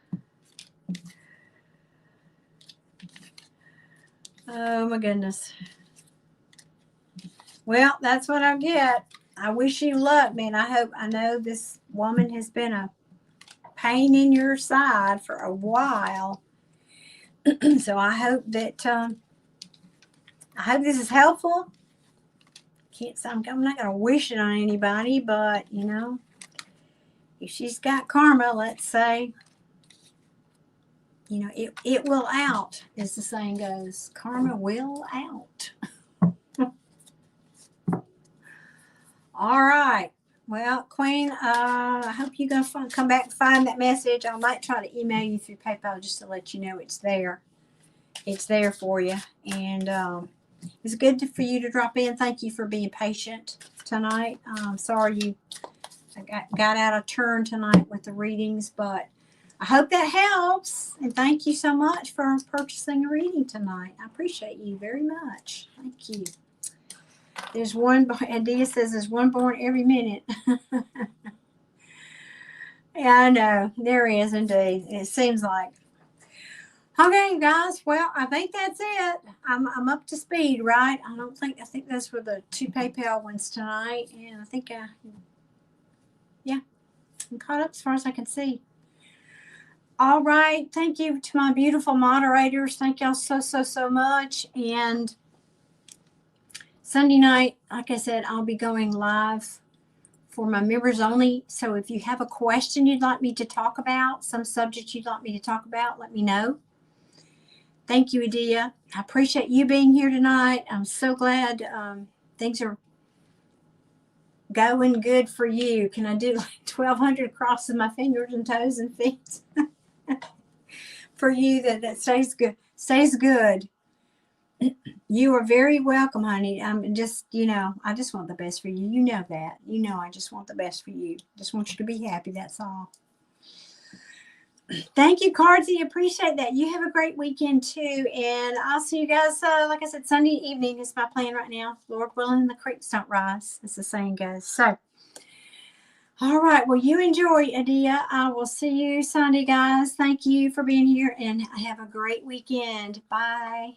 Oh, my goodness. Well, that's what I get. I wish you luck, man. I know this woman has been a pain in your side for a while. So I hope that, I hope this is helpful. I'm not going to wish it on anybody, but, you know, if she's got karma, let's say, you know, it will out, as the saying goes. Karma will out. All right. Well, Queen, I hope you're going to come back and find that message. I might try to email you through PayPal just to let you know it's there. It's there for you. And it's good for you to drop in. Thank you for being patient tonight. Sorry I got out of turn tonight with the readings, but I hope that helps. And thank you so much for purchasing a reading tonight. I appreciate you very much. Thank you. There's one, Adia says there's one born every minute. Yeah, I know. There is indeed. It seems like. Okay, guys. Well, I think that's it. I'm up to speed, right? I think those were the 2 PayPal ones tonight. And I think, yeah, I'm caught up as far as I can see. All right. Thank you to my beautiful moderators. Thank y'all so much. And Sunday night, like I said, I'll be going live for my members only. So if you have a question you'd like me to talk about, some subject you'd like me to talk about, let me know. Thank you, Adia. I appreciate you being here tonight. I'm so glad things are going good for you. Can I do like 1,200 crosses my fingers and toes and feet for you that stays good? Stays good. You are very welcome, honey. I'm just, I just want the best for you. You know that. You know I just want the best for you. Just want you to be happy. That's all. Thank you, Cardsy. Appreciate that. You have a great weekend, too. And I'll see you guys, like I said, Sunday evening is my plan right now. Lord willing, the creeks don't rise, as the saying goes. So, all right. Well, you enjoy, Adia. I will see you Sunday, guys. Thank you for being here, and have a great weekend. Bye.